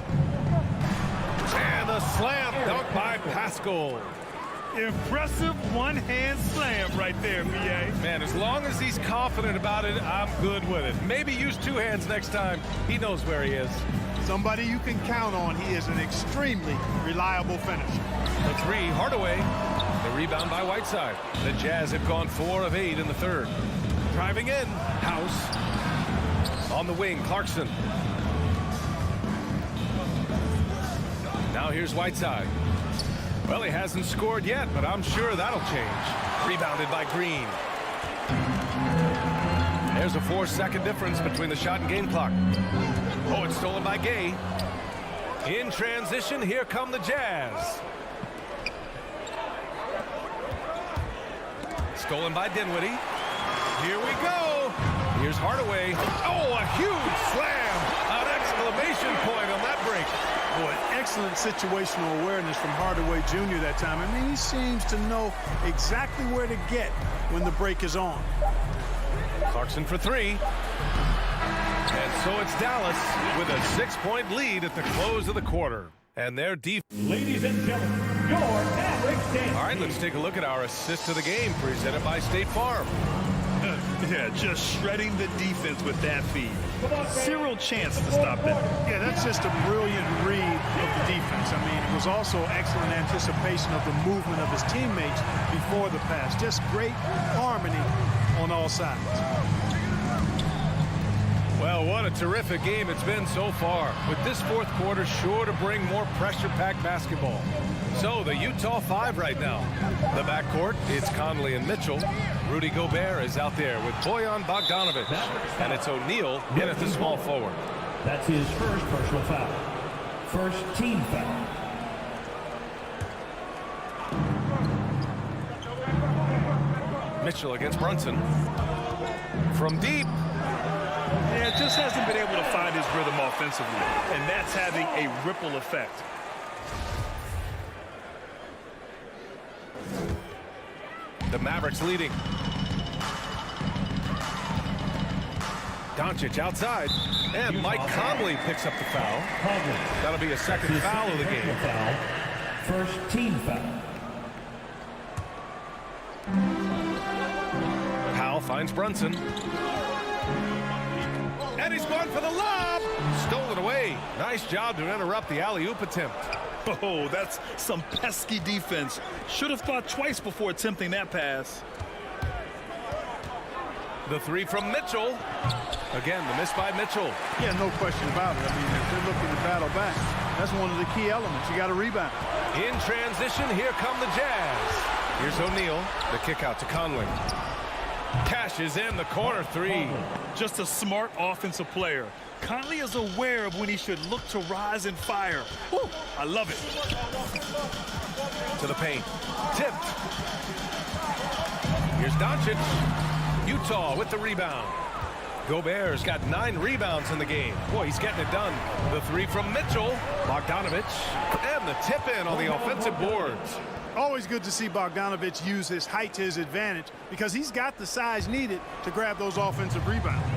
And a slam dunk by Pascal. Impressive one-hand slam right there, B.A. Man, as long as he's confident about it, I'm good with it. Maybe use 2 hands next time. He knows where he is. Somebody you can count on. He is an extremely reliable finisher. The three, Hardaway. The rebound by Whiteside. The Jazz have gone 4 of 8 in the third. Driving in, House. On the wing, Clarkson. Now here's Whiteside. Well, he hasn't scored yet, but I'm sure that'll change. Rebounded by Green. There's a 4-second difference between the shot and game clock. Oh, it's stolen by Gay. In transition, here come the Jazz. Stolen by Dinwiddie. Here we go. Here's Hardaway. Oh, a huge slam. An exclamation point on that break. Boy, excellent situational awareness from Hardaway Jr. that time. I mean, he seems to know exactly where to get when the break is on. Clarkson for 3. And so it's Dallas with a 6-point lead at the close of the quarter. And their defense. Ladies and gentlemen, your Mavericks. All right, let's take a look at our assist to the game presented by State Farm. Yeah, just shredding the defense with that feed. Zero chance to stop that. Yeah, that's just a brilliant read of the defense. I mean, it was also excellent anticipation of the movement of his teammates before the pass. Just great harmony on all sides. Well, what a terrific game it's been so far. With this fourth quarter sure to bring more pressure-packed basketball. So the Utah 5 right now. The backcourt, it's Conley and Mitchell. Rudy Gobert is out there with Bojan Bogdanovic. And it's O'Neal in at the small forward. That's his first personal foul. First team foul. Mitchell against Brunson. From deep. Yeah, just hasn't been able to find his rhythm offensively. And that's having a ripple effect. The Mavericks leading. Doncic outside. And Mike Conley picks up the foul. That'll be a second foul of the game. First team foul. Powell finds Brunson. And he's going for the lob. Stolen away. Nice job to interrupt the alley-oop attempt. Oh, that's some pesky defense. Should have thought twice before attempting that pass. The three from Mitchell. Again, the miss by Mitchell. Yeah, no question about it. I mean, if they're looking to battle back, that's one of the key elements. You got to rebound. In transition, here come the Jazz. Here's O'Neal. The kick out to Conley. Cashes in the corner three. Just a smart offensive player. Conley is aware of when he should look to rise and fire. Woo, I love it. To the paint. Tipped. Here's Doncic. Utah with the rebound. Gobert's got 9 rebounds in the game. Boy, he's getting it done. The three from Mitchell. Bogdanovich. And the tip in on the offensive boards. Always good to see Bogdanovich use his height to his advantage because he's got the size needed to grab those offensive rebounds.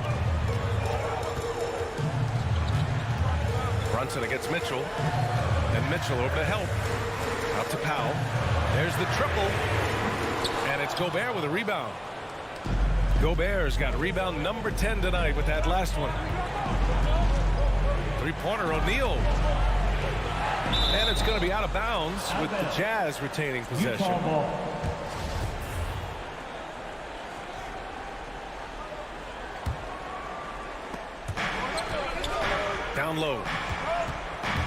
Brunson against Mitchell. And Mitchell over to help. Out to Powell. There's the triple. And it's Gobert with a rebound. Gobert's got rebound number 10 tonight with that last one. Three-pointer O'Neal. And it's going to be out of bounds with the Jazz retaining possession. Down low.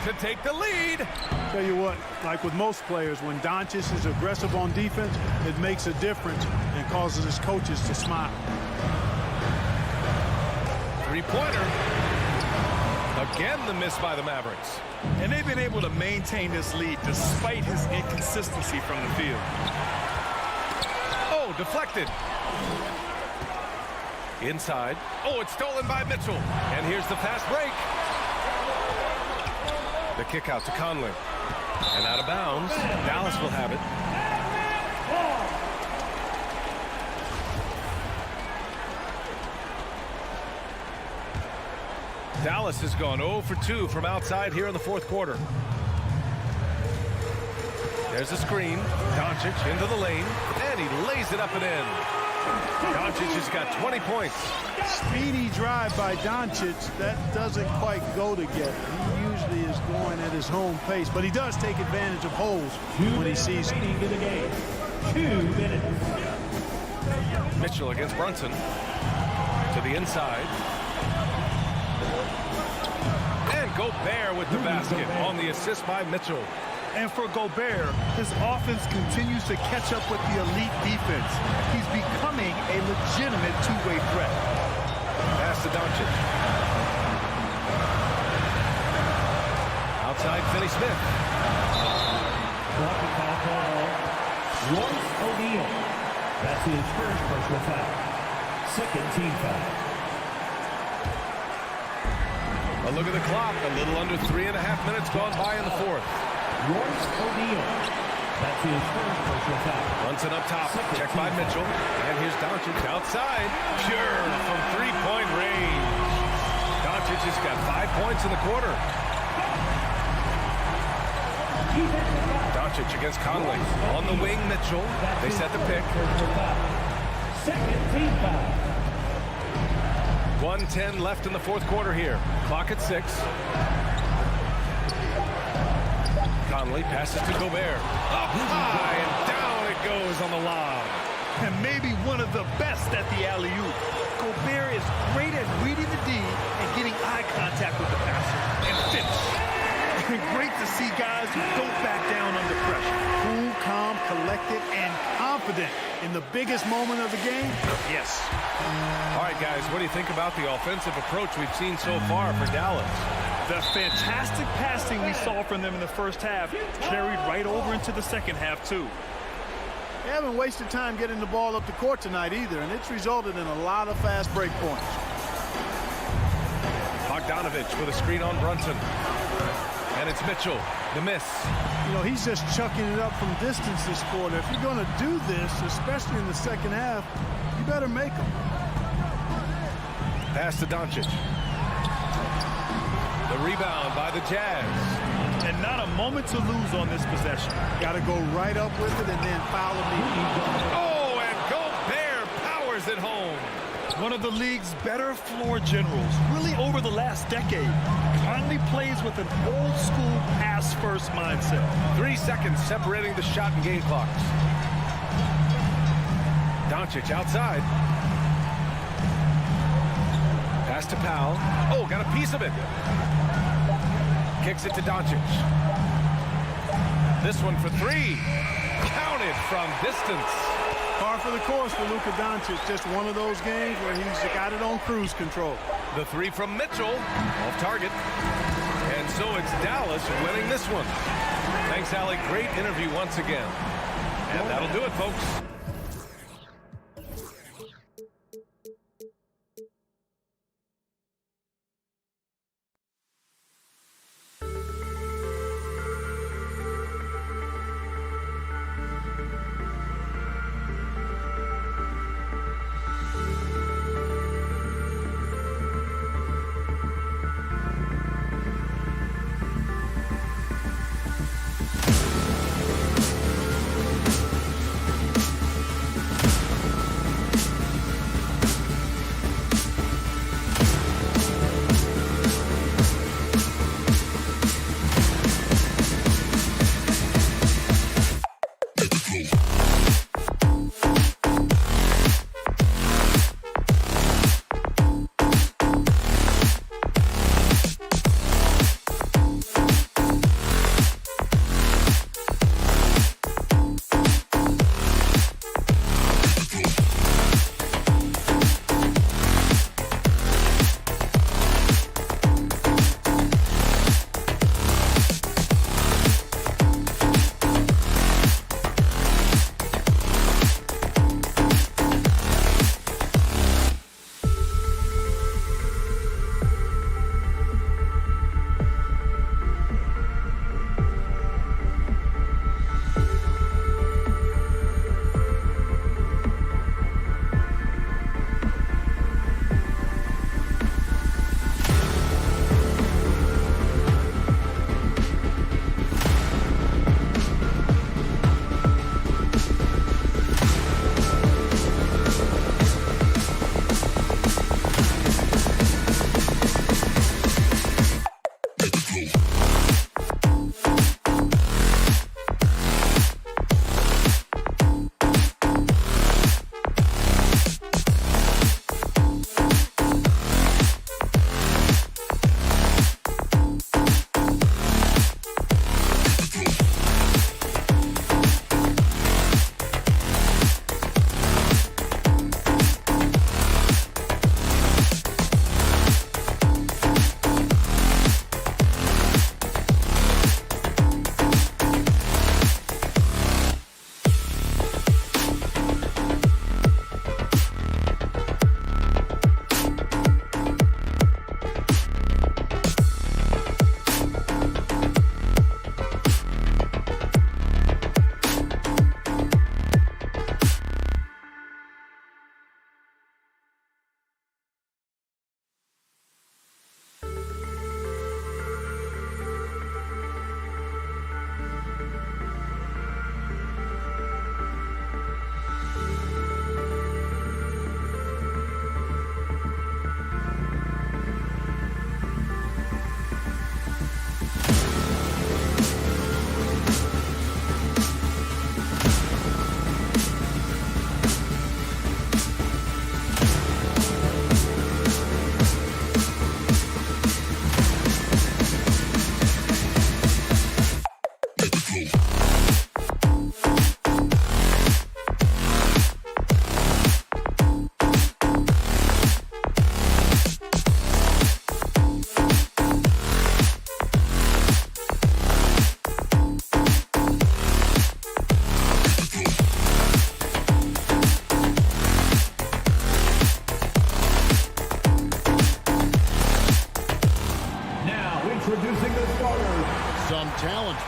To take the lead. Tell you what, like with most players, when Doncic is aggressive on defense, it makes a difference and causes his coaches to smile. Three-pointer. Again, the miss by the Mavericks. And they've been able to maintain this lead despite his inconsistency from the field. Oh, deflected. Inside. Oh, it's stolen by Mitchell. And here's the fast break. The kick out to Conley. And out of bounds. Dallas will have it. Dallas has gone 0 for 2 from outside here in the fourth quarter. There's a screen. Doncic into the lane. And he lays it up and in. Doncic has got 20 points. Speedy drive by Doncic. That doesn't quite go together. He usually is going at his home pace, but he does take advantage of holes when he sees them. 2 minutes. Mitchell against Brunson. To the inside. And Gobert with the basket on the assist by Mitchell. And for Gobert, his offense continues to catch up with the elite defense. He's becoming a legitimate two-way threat. Pass to Doncic. Outside, Finney-Smith. Blocking foul call. Royce O'Neal. That's his first personal foul. Second team foul. A look at the clock. A little under 3.5 minutes gone by in the fourth. Royce O'Neal. That's his first personal foul. Brunson up top. Checked by Mitchell. And here's Doncic outside. Pure from three-point range. Doncic has got 5 points in the quarter. Doncic against Conley. On the wing, Mitchell. They set the pick. Second team foul. 1:10 left in the fourth quarter here. Clock at 6. Conley passes to Gobert. Up high and down it goes on the lob. And maybe one of the best at the alley-oop. Gobert is great at reading the D and getting eye contact with the passer and finish. And great to see guys who don't back down under pressure. Cool, calm, collected, and confident in the biggest moment of the game. Yes. All right, guys, what do you think about the offensive approach we've seen so far for Dallas? The fantastic passing we saw from them in the first half carried right over into the second half, too. They haven't wasted time getting the ball up the court tonight either, and it's resulted in a lot of fast break points. Bogdanovich with a screen on Brunson. And it's Mitchell, the miss. You know, he's just chucking it up from distance this quarter. If you're going to do this, especially in the second half, you better make them. Pass to Doncic. The rebound by the Jazz. And not a moment to lose on this possession. Got to go right up with it and then foul immediately. Oh, and Gobert powers it home. One of the league's better floor generals, really over the last decade. Conley plays with an old-school pass-first mindset. 3 seconds separating the shot and game clocks. Doncic outside. Pass to Powell. Oh, got a piece of it. Kicks it to Doncic. This one for 3. Counted from distance. Par for the course for Luka Doncic. Just one of those games where he's got it on cruise control. The three from Mitchell, off target. And so it's Dallas winning this one. Thanks, Alec. Great interview once again. And that'll do it, folks.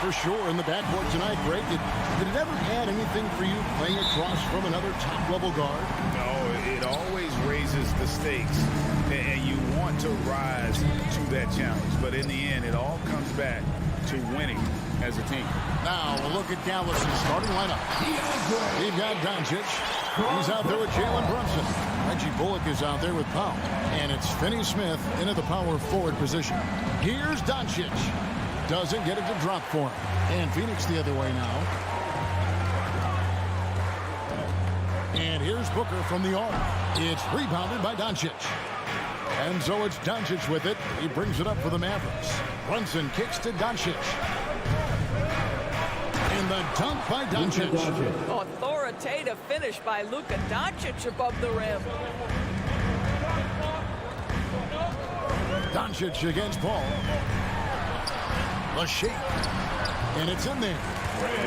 for sure in the backcourt tonight, Greg. Did it ever add anything for you playing across from another top-level guard? No, it always raises the stakes, and you want to rise to that challenge. But in the end, it all comes back to winning as a team. Now we'll look at Dallas' starting lineup. We've got Doncic. He's out there with Jalen Brunson. Reggie Bullock is out there with Powell. And it's Finney Smith in at the power forward position. Here's Doncic. Doesn't get it to drop for him. And Phoenix the other way now. And here's Booker from the arc. It's rebounded by Doncic. And so it's Doncic with it. He brings it up for the Mavericks. Brunson kicks to Doncic. In a dunk by Doncic. Authoritative finish by Luka Doncic above the rim. Doncic against Paul. The shake. And it's in there.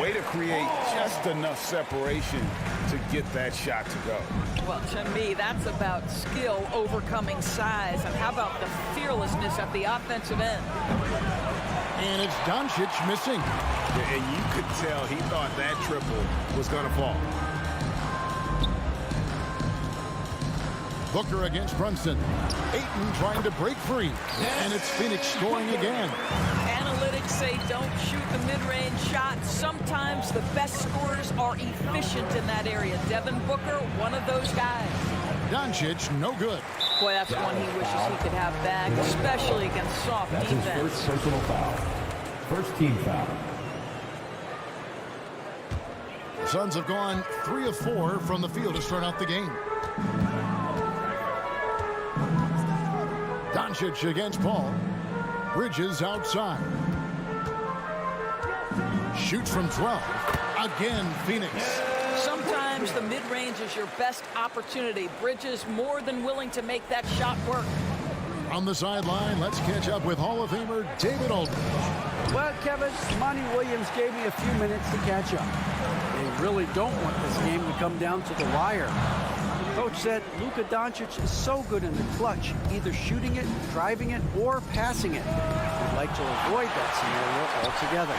Way to create just enough separation to get that shot to go. Well, to me, that's about skill overcoming size. And how about the fearlessness at the offensive end? And it's Doncic missing. Yeah, and you could tell he thought that triple was going to fall. Booker against Brunson. Ayton trying to break free. And it's Phoenix scoring again. Analytics say don't shoot the mid-range shot. Sometimes the best scorers are efficient in that area. Devin Booker, one of those guys. Doncic, no good. Boy, that's one he wishes he could have back, especially against soft defense. That's his first personal foul. First team foul. The Suns have gone 3 of 4 from the field to start out the game. Doncic against Paul. Bridges outside. Shoots from 12. Again, Phoenix. Sometimes the mid-range is your best opportunity. Bridges more than willing to make that shot work. On the sideline, let's catch up with Hall of Famer David Aldridge. Well, Kevin, Monty Williams gave me a few minutes to catch up. They really don't want this game to come down to the wire. Coach said Luka Doncic is so good in the clutch, either shooting it, driving it, or passing it. We'd like to avoid that scenario altogether.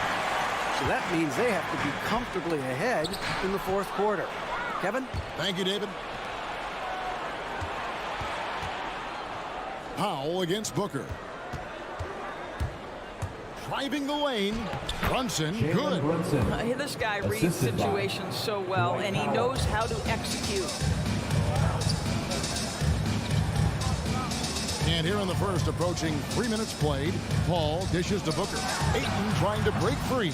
So that means they have to be comfortably ahead in the fourth quarter. Kevin? Thank you, David. Powell against Booker. Driving the lane. Brunson, good. This guy reads situations so well, and he knows how to execute. And here in the first, approaching 3 minutes played, Paul dishes to Booker. Ayton trying to break free.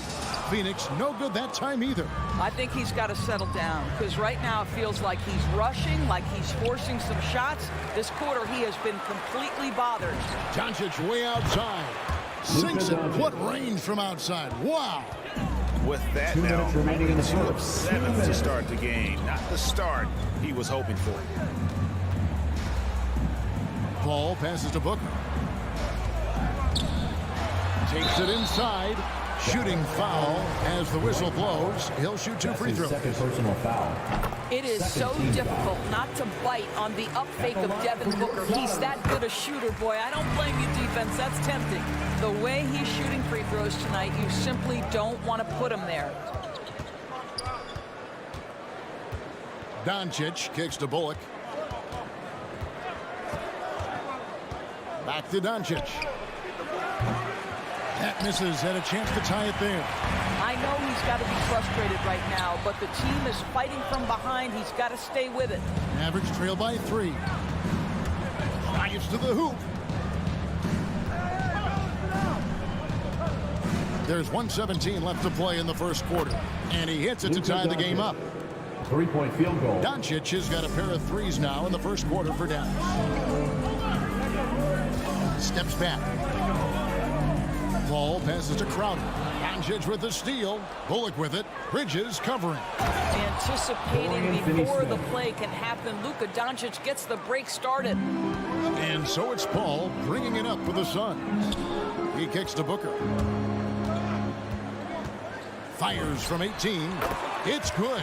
Phoenix, no good that time either. I think he's got to settle down, because right now it feels like he's rushing, like he's forcing some shots. This quarter, he has been completely bothered. Doncic way outside. Sinks it. What range from outside. Wow. With that now, only 2 of 7 to start the game. Not the start he was hoping for. Paul passes to Booker. Takes it inside. Shooting foul as the whistle blows. He'll shoot 2 free throws. Second personal foul. It is so difficult not to bite on the up fake of Devin Booker. He's that good a shooter, boy. I don't blame you, defense. That's tempting. The way he's shooting free throws tonight, you simply don't want to put him there. Doncic kicks to Bullock. Back to Doncic. That misses. Had a chance to tie it there. I know he's got to be frustrated right now, but the team is fighting from behind. He's got to stay with it. Mavericks trail by 3. Drives to the hoop. There's 1:17 left to play in the first quarter. And he hits it to tie the game up. 3-point field goal. Doncic has got a pair of threes now in the first quarter for Dallas. Steps back. Paul passes to Crowder. Doncic with the steal. Bullock with it. Bridges covering. Anticipating before the play can happen, Luka Doncic gets the break started. And so it's Paul bringing it up for the Suns. He kicks to Booker. Fires from 18. It's good.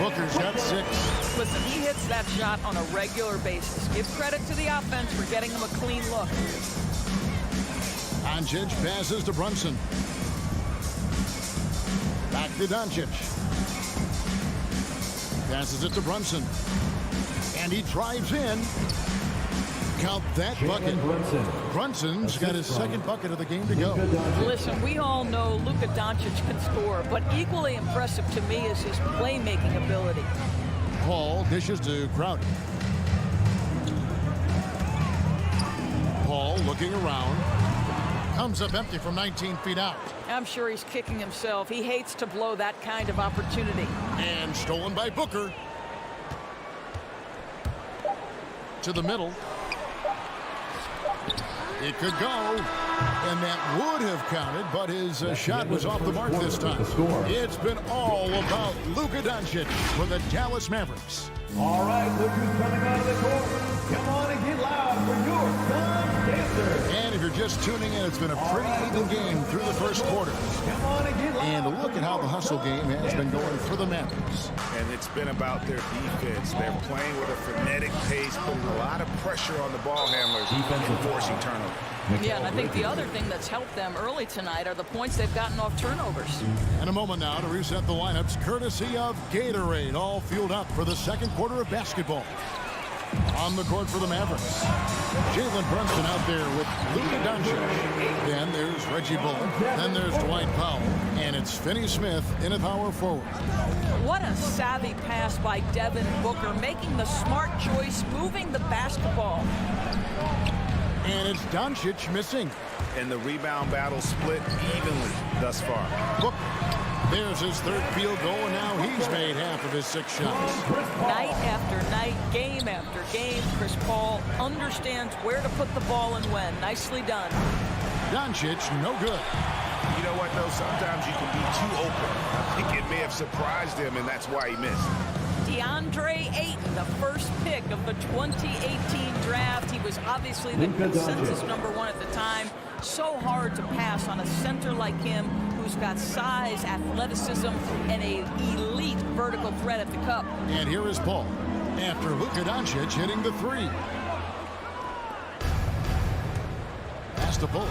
Booker's got 6. Listen, he hits that shot on a regular basis. Give credit to the offense for getting him a clean look. Doncic passes to Brunson. Back to Doncic. Passes it to Brunson. And he drives in. Count that bucket. Brunson's got his second bucket of the game to go. Listen, we all know Luka Doncic can score, but equally impressive to me is his playmaking ability. Paul dishes to Crowder. Paul looking around. Comes up empty from 19 feet out. I'm sure he's kicking himself. He hates to blow that kind of opportunity. And stolen by Booker. To the middle. It could go. And that would have counted, but his shot was off the mark this time. It's been all about Luka Doncic for the Dallas Mavericks. All right, look who's coming out of the court. Come on and get loud for your Sun Dancers. And if you're just tuning in, it's been a pretty even game through the first quarter. Come on and get loud. And look at how the hustle game has been going for the Mavericks. And it's been about their defense. They're playing with a frenetic pace, putting a lot of pressure on the ball handlers and forcing turnovers. Yeah, and I think the other thing that's helped them early tonight are the points they've gotten off turnovers. In a moment now to reset the lineups, courtesy of Gatorade, all fueled up for the second quarter of basketball. On the court for the Mavericks, Jalen Brunson out there with Luka Doncic. Then there's Reggie Bullock. Then there's Dwight Powell. And it's Finney Smith in at power forward. What a savvy pass by Devin Booker, making the smart choice, moving the basketball. And it's Doncic missing. And the rebound battle split evenly thus far. Booker. There's his third field goal, and now he's made half of his 6 shots. Night after night, game after game, Chris Paul understands where to put the ball and when. Nicely done. Doncic, no good. You know what, though? Sometimes you can be too open. I think it may have surprised him, and that's why he missed. DeAndre Ayton, the first pick of the 2018 draft. He was obviously the consensus #1 at the time. So hard to pass on a center like him who's got size, athleticism, and an elite vertical threat at the cup. And here is Paul after Luka Doncic hitting the 3. Pass to Bullock.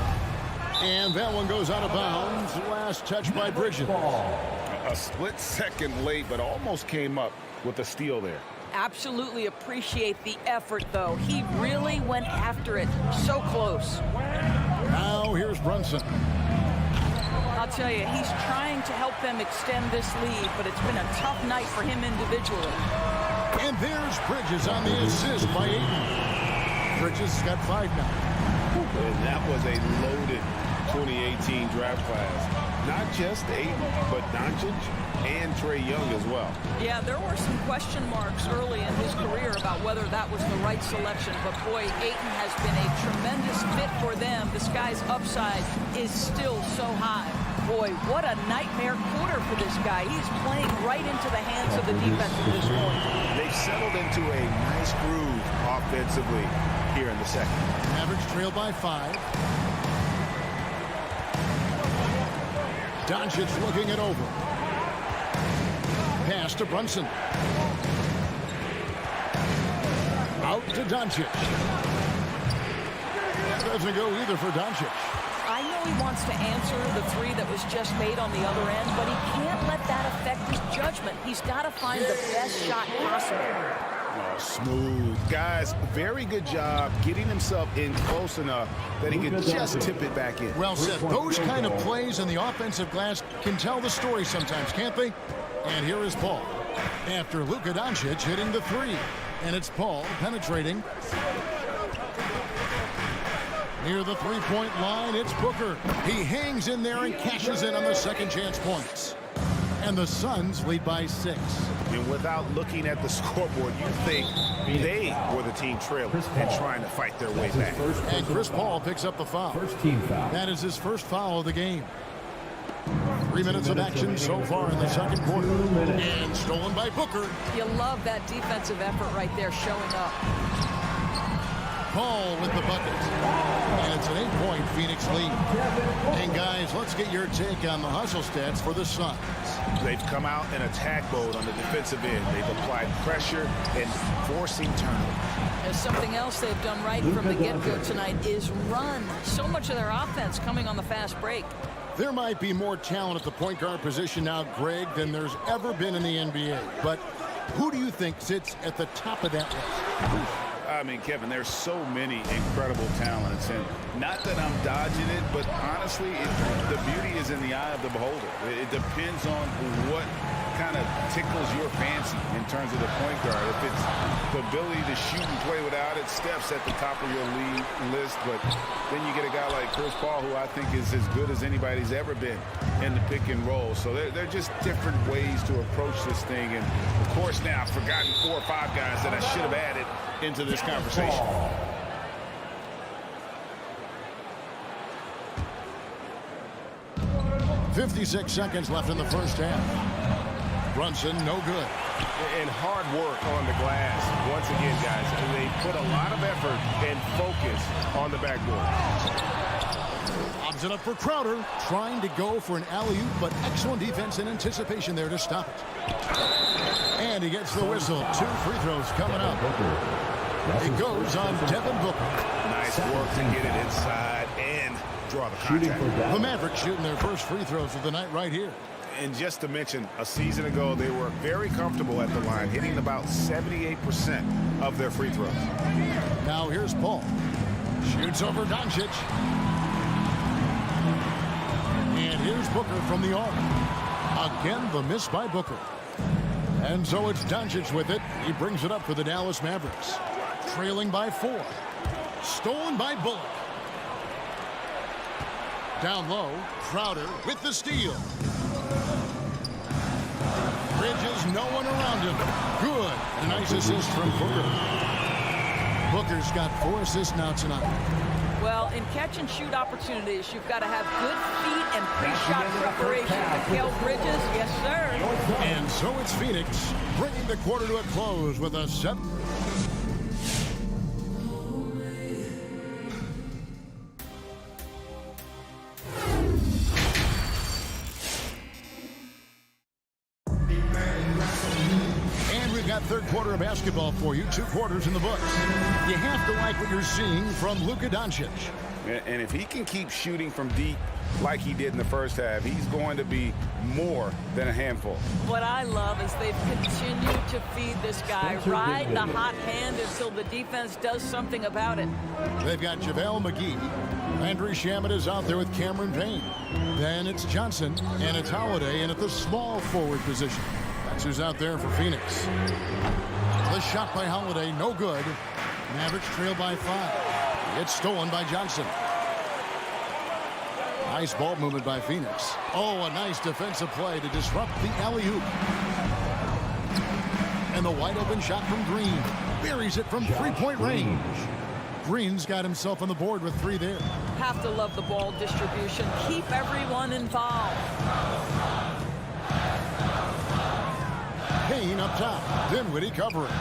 And that one goes out of bounds. Last touch by Bridges. A split second late, but almost came up with a steal there. Absolutely appreciate the effort, though. He really went after it. So close. Now here's Brunson. I'll tell you, he's trying to help them extend this lead, but it's been a tough night for him individually. And there's Bridges on the assist by Ayton. Bridges has got 5 now. And that was a loaded 2018 draft class. Not just Ayton, but Doncic and Trae Young as well. Yeah, there were some question marks early in his career about whether that was the right selection, but boy, Ayton has been a tremendous fit for them. This guy's upside is still so high. Boy, what a nightmare quarter for this guy. He's playing right into the hands of the defense at this point. They've settled into a nice groove offensively here in the second. Mavericks trail by 5. Doncic looking it over. Pass to Brunson. Out to Doncic. That doesn't go either for Doncic. I know he wants to answer the 3 that was just made on the other end, but he can't let that affect his judgment. He's got to find the best shot possible. Oh, smooth. Guys, very good job getting himself in close enough that he could just tip it back in. Well said. Those kind of plays in the offensive glass can tell the story sometimes, can't they? And here is Paul after Luka Doncic hitting the 3. And it's Paul penetrating. Near the 3-point line, it's Booker. He hangs in there and cashes in on the second chance points. And the Suns lead by 6. And without looking at the scoreboard, you think they were the team trailing and trying to fight their way back. And Chris Paul picks up the foul. First team foul. That is his first foul of the game. 3 minutes of action so far in the second quarter. And stolen by Booker. You love that defensive effort right there showing up. Paul with the bucket. And it's an 8-point Phoenix lead. And guys, let's get your take on the hustle stats for the Suns. They've come out in attack mode on the defensive end. They've applied pressure and forcing turnovers. There's something else they've done right from the get-go tonight is run. So much of their offense coming on the fast break. There might be more talent at the point guard position now, Greg, than there's ever been in the NBA. But who do you think sits at the top of that list? I mean, Kevin, there's so many incredible talents, and not that I'm dodging it, but honestly, the beauty is in the eye of the beholder. It depends on what kind of tickles your fancy in terms of the point guard. If it's the ability to shoot and play without it, Steph's at the top of your league list, but then you get a guy like Chris Paul, who I think is as good as anybody's ever been in the pick and roll. So they're just different ways to approach this thing, and of course now I've forgotten 4 or 5 guys that I should have added into this conversation. 56 seconds left in the first half. Brunson, no good. And hard work on the glass. Once again, guys, they put a lot of effort and focus on the backboard. Lobs it up for Crowder, trying to go for an alley-oop, but excellent defense and anticipation there to stop it. And he gets the whistle. 2 free throws coming up. It goes on Devin Booker. Nice work to get it inside and draw the contact. The Mavericks shooting their first free throws of the night right here. And just to mention, a season ago, they were very comfortable at the line, hitting about 78% of their free throws. Now here's Paul. Shoots over Doncic. And here's Booker from the arc. Again, the miss by Booker. And so it's Doncic with it. He brings it up for the Dallas Mavericks. Trailing by 4. Stolen by Bullock. Down low, Crowder with the steal. Bridges, no one around him. Good. A nice assist from Booker. Booker's got 4 assists now tonight. Well, in catch-and-shoot opportunities, you've got to have good feet and pre-shot preparation. Mikal Bridges, yes, sir. And so it's Phoenix bringing the quarter to a close with a 7. Third quarter of basketball for you. 2 quarters in the books. You have to like what you're seeing from Luka Doncic. And if he can keep shooting from deep like he did in the first half, he's going to be more than a handful. What I love is they've continued to feed this guy, ride the hot hand until the defense does something about it. They've got JaVale McGee. Landry Shamet is out there with Cameron Payne. Then it's Johnson, and it's Holiday, and at the small forward position. That's who's out there for Phoenix. The shot by Holiday, no good. Mavericks trail by 5. It's stolen by Johnson. Nice ball movement by Phoenix. Oh, a nice defensive play to disrupt the alley-oop. And the wide open shot from Green. Buries it from 3-point range. Green's got himself on the board with 3 there. Have to love the ball distribution. Keep everyone involved. Payne up top. Dinwiddie covering.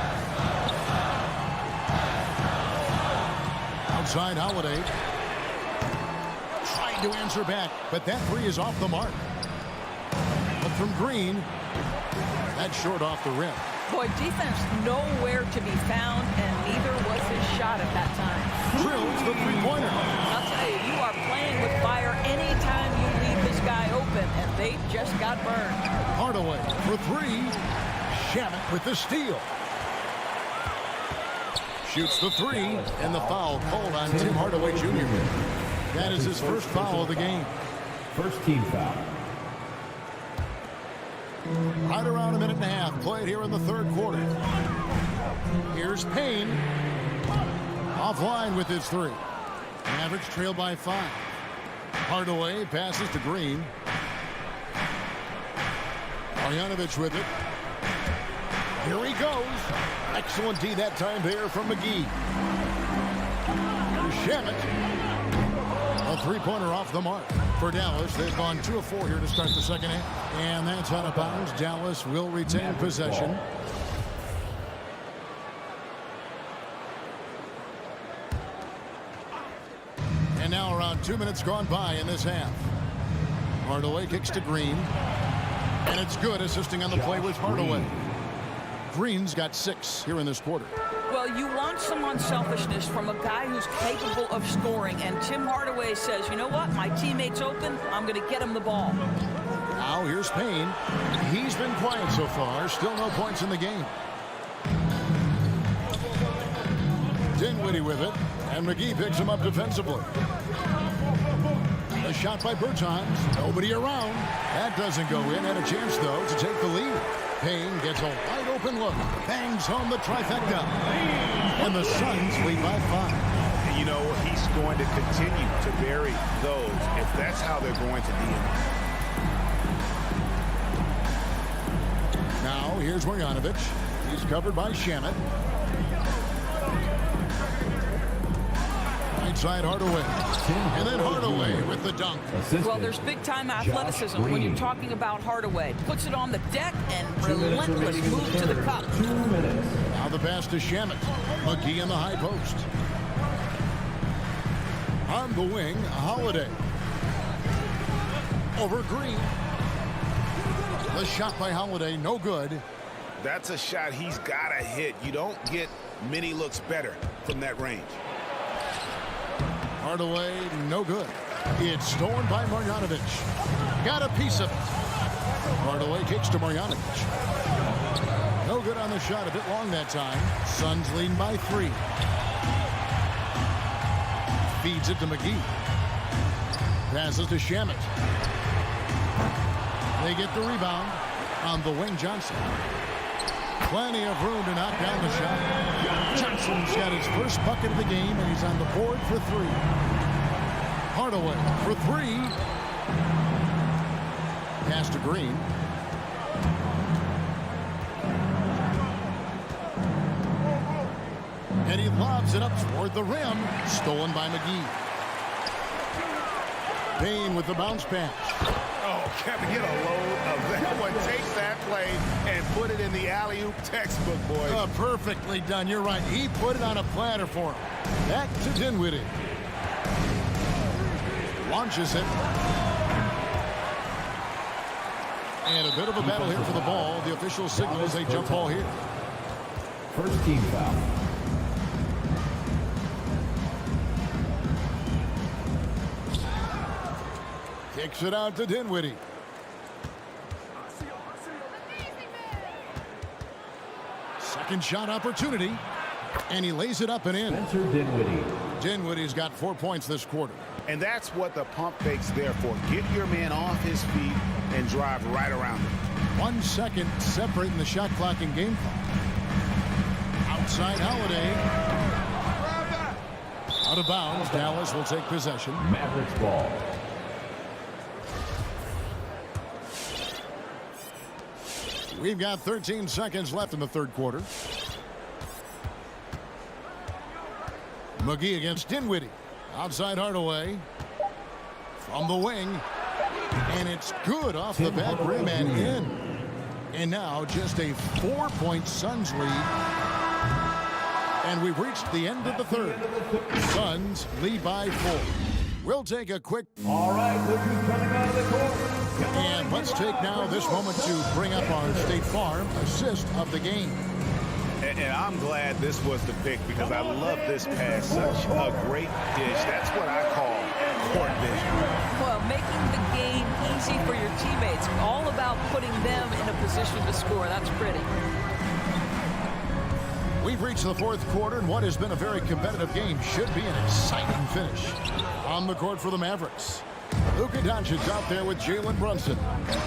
Outside Holiday. Trying to answer back, but that 3 is off the mark. But from Green, that's short off the rim. Boy, defense nowhere to be found, and neither was his shot at that time. Drills the 3-pointer. I'll tell you, you are playing with fire anytime you leave this guy open, and they just got burned. Hardaway for 3. Shamet with the steal. Shoots the 3, and the foul called on Tim Hardaway Jr. That is his first foul of the game. First team foul. Right around a minute and a half played here in the third quarter. Here's Payne. Offline with his 3. Mavericks trail by 5. Hardaway passes to Green. Marjanovic with it. Here he goes. Excellent D that time there from McGee. Here's Shamet. A 3-pointer off the mark for Dallas. They've gone 2 of 4 here to start the second half. And that's out of bounds. Dallas will retain possession. And now around 2 minutes gone by in this half. Hardaway kicks to Green. And it's good. Assisting on the play was Hardaway. Green's got 6 here in this quarter. Well, you want some unselfishness from a guy who's capable of scoring. And Tim Hardaway says, you know what? My teammate's open. I'm going to get him the ball. Now here's Payne. He's been quiet so far. Still no points in the game. Dinwiddie with it. And McGee picks him up defensively. A shot by Bertans. Nobody around. That doesn't go in. Had a chance, though, to take the lead. Payne gets a wide open look. Bangs home the trifecta. And the Suns lead by 5. And you know, he's going to continue to bury those if that's how they're going to deal. Now here's Marjanovic. He's covered by Shamet. Right Outside Hardaway. And then Hardaway with the dunk. Well, there's big-time athleticism when you're talking about Hardaway. Puts it on the deck and relentless move to the cup. Now the pass to Shamet. McGee in the high post. On the wing, Holiday. Over Green. The shot by Holiday, no good. That's a shot he's got to hit. You don't get many looks better from that range. Hardaway, no good. It's stolen by Marjanovic. Got a piece of it. Hardaway kicks to Marjanovic. No good on the shot, a bit long that time. Suns leading by 3. Feeds it to McGee. Passes to Shamet. They get the rebound on the wing. Johnson. Plenty of room to knock down the shot. Johnson's got his first bucket of the game, and he's on the board for 3. Hardaway for 3. Pass to Green. And he lobs it up toward the rim. Stolen by McGee. Payne with the bounce pass. Oh, Kevin, get a load of that one. Take that play and put it in the alley-oop textbook, boys. Perfectly done. You're right. He put it on a platter for him. Back to Dinwiddie. Launches it. And a bit of a battle here for the ball. The official signals a jump ball here. First team foul. Kicks it out to Dinwiddie. Second shot opportunity. And he lays it up and in. Spencer Dinwiddie. Dinwiddie's got 4 points this quarter. And that's what the pump fake's there for. Get your man off his feet and drive right around him. 1 second separating the shot clock and game clock. Outside Holiday. Out of bounds. Dallas will take possession. Mavericks ball. We've got 13 seconds left in the third quarter. McGee against Dinwiddie. Outside Hardaway. From the wing. And it's good off the back rim and in. And now just a 4-point Suns lead. And we've reached the end of the third. Suns lead by 4. We'll take a quick... All right, look who's coming out of the court. And let's take now this moment to bring up our State Farm assist of the game. And I'm glad this was the pick because I love this pass. Such a great dish. That's what I call court vision. Well, making the game easy for your teammates. All about putting them in a position to score. That's pretty. We've reached the fourth quarter, and what has been a very competitive game should be an exciting finish. On the court for the Mavericks. Luka Doncic out there with Jalen Brunson.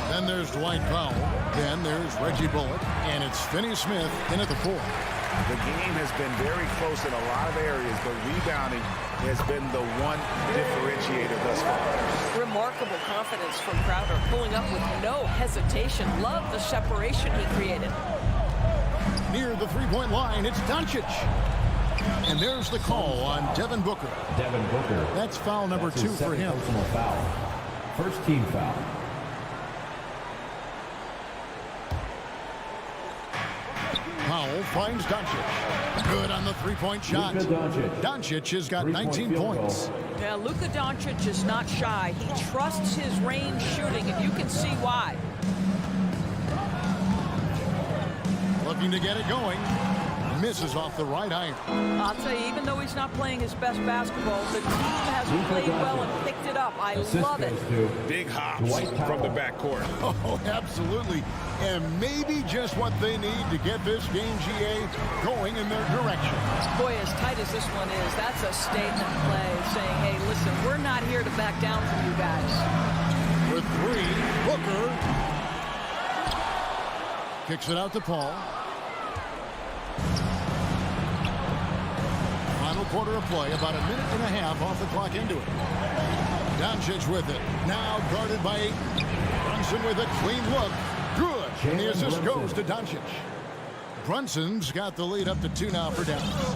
Then there's Dwight Powell. Then there's Reggie Bullock. And it's Finney Smith in at the 4. The game has been very close in a lot of areas, but rebounding has been the one differentiator thus far. Remarkable confidence from Crowder, pulling up with no hesitation. Love the separation he created. Near the three-point line, it's Doncic. And there's the call on Devin Booker. Devin Booker. That's foul number 2 for him. Personal foul. First team foul. Powell finds Doncic. Good on the three-point shot. Doncic has got 19 points. Yeah, Luka Doncic is not shy. He trusts his range shooting, and you can see why. Looking to get it going. Misses off the right iron. I'll tell you, even though he's not playing his best basketball, the team has played well and picked it up. I love it. Big hops from the backcourt. Oh, absolutely. And maybe just what they need to get this game, GA, going in their direction. Boy, as tight as this one is, that's a statement play saying, hey, listen, we're not here to back down from you guys. For 3, Booker. Kicks it out to Paul. Final quarter of play, about a minute and a half off the clock into it. Doncic with it. Now guarded by Ayton. Brunson with a clean look. Good. And the assist goes to Doncic. Brunson's got the lead up to 2 now for Dallas.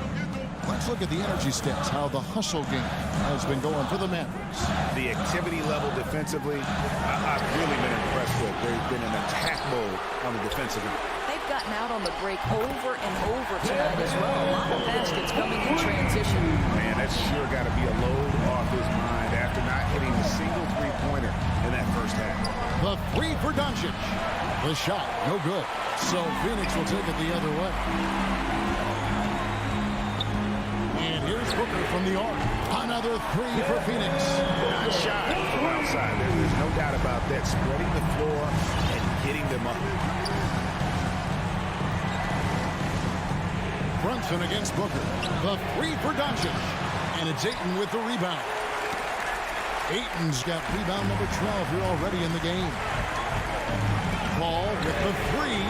Let's look at the energy stats, how the hustle game has been going for the Mavericks. The activity level defensively, I've really been impressed with. There's been an attack mode on the defensive end. They've gotten out on the break over and over tonight as well. A lot of baskets coming in transition. Man, that's sure got to be a load off his mind after not hitting a single three-pointer in that first half. The three for Doncic. The shot, no good. So Phoenix will take it the other way. And here's Booker from the arc. Another three for Phoenix. Nice shot from outside. There's no doubt about that. Spreading the floor and getting them up. Brunson against Booker. The three for Doncic. And it's Ayton with the rebound. Ayton's got rebound number 12 here already in the game. Ball with the three.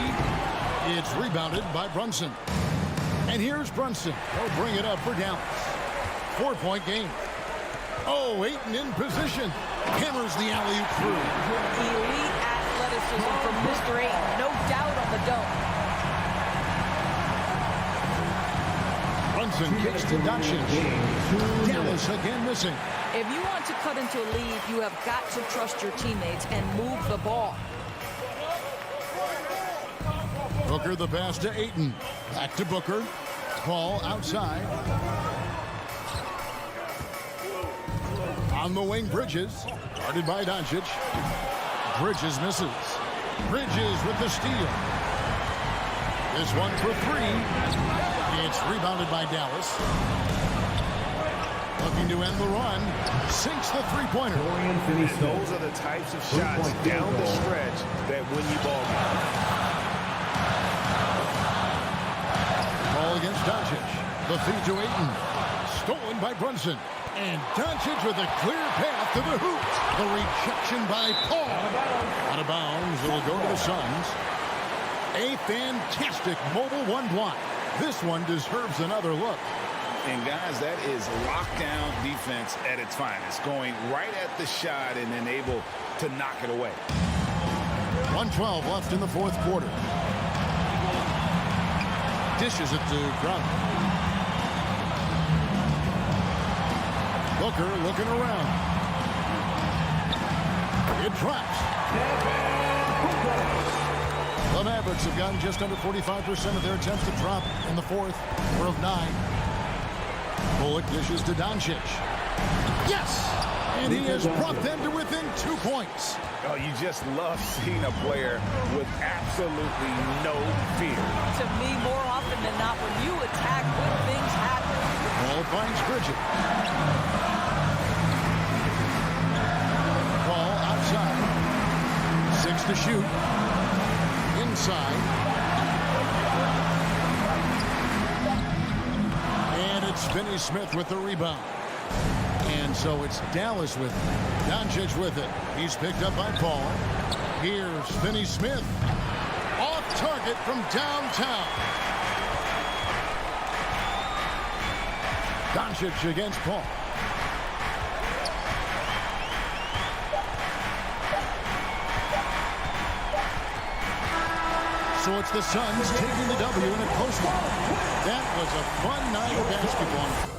It's rebounded by Brunson. And here's Brunson. He'll bring it up for Dallas. 4-point game. Oh, Ayton in position. Hammers the alley-oop through. Elite athleticism from Mr. Ayton. No doubt on the dunk. Brunson kicks to Doncic. Dallas again missing. If you want to cut into a lead, you have got to trust your teammates and move the ball. Booker the pass to Ayton. Back to Booker. Ball outside. On the wing, Bridges. Guarded by Doncic. Bridges misses. Bridges with the steal. This one for three. It's rebounded by Dallas. Looking to end the run. Sinks the three-pointer. Those are the types of shots down the stretch that win you ball games. Ball against Doncic. The feed to Ayton. Stolen by Brunson. And Doncic with a clear path to the hoop. The rejection by Paul. Out of bounds. It will go to the Suns. A fantastic mobile one block. This one deserves another look. And guys, that is lockdown defense at its finest. Going right at the shot and then able to knock it away. 1:12 left in the fourth quarter. Dishes it to Drummond. Booker looking around. It drops. The Mavericks have gotten just under 45% of their attempts to drop in the fourth. 4 of 9. Bullock dishes to Doncic. Yes! And he has brought them to within 2 points. Oh, you just love seeing a player with absolutely no fear. To me, more often than not, when you attack, good things happen. Ball finds Bridges. Ball outside. 6 to shoot. Inside. And it's Finney Smith with the rebound. And so it's Dallas with it. Doncic with it. He's picked up by Paul. Here's Finney Smith. Off target from downtown. Doncic against Paul. So it's the Suns taking the W in a close one. That was a fun night of basketball.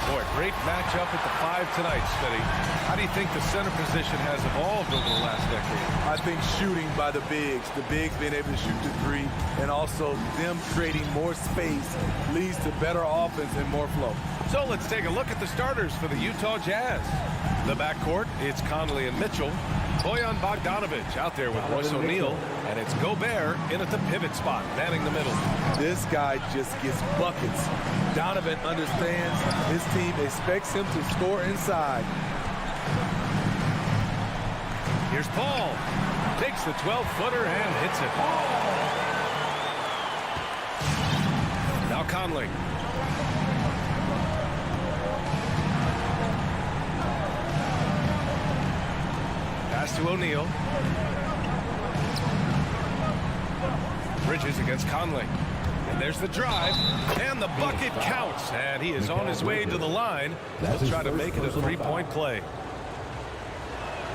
Boy, great matchup at the 5 tonight, Smitty. How do you think the center position has evolved over the last decade? I think shooting by the bigs being able to shoot the 3, and also them creating more space leads to better offense and more flow. So let's take a look at the starters for the Utah Jazz. The backcourt, it's Conley and Mitchell. Bojan Bogdanovic out there with Royce O'Neal, and it's Gobert in at the pivot spot, manning the middle. This guy just gets buckets. Donovan understands his team expects him to score inside. Here's Paul. Takes the 12-footer and hits it. Now Conley. Pass to O'Neal. Bridges against Conley. And there's the drive. And the bucket counts. And he is on his way to the line. He'll try to make it a 3-point play.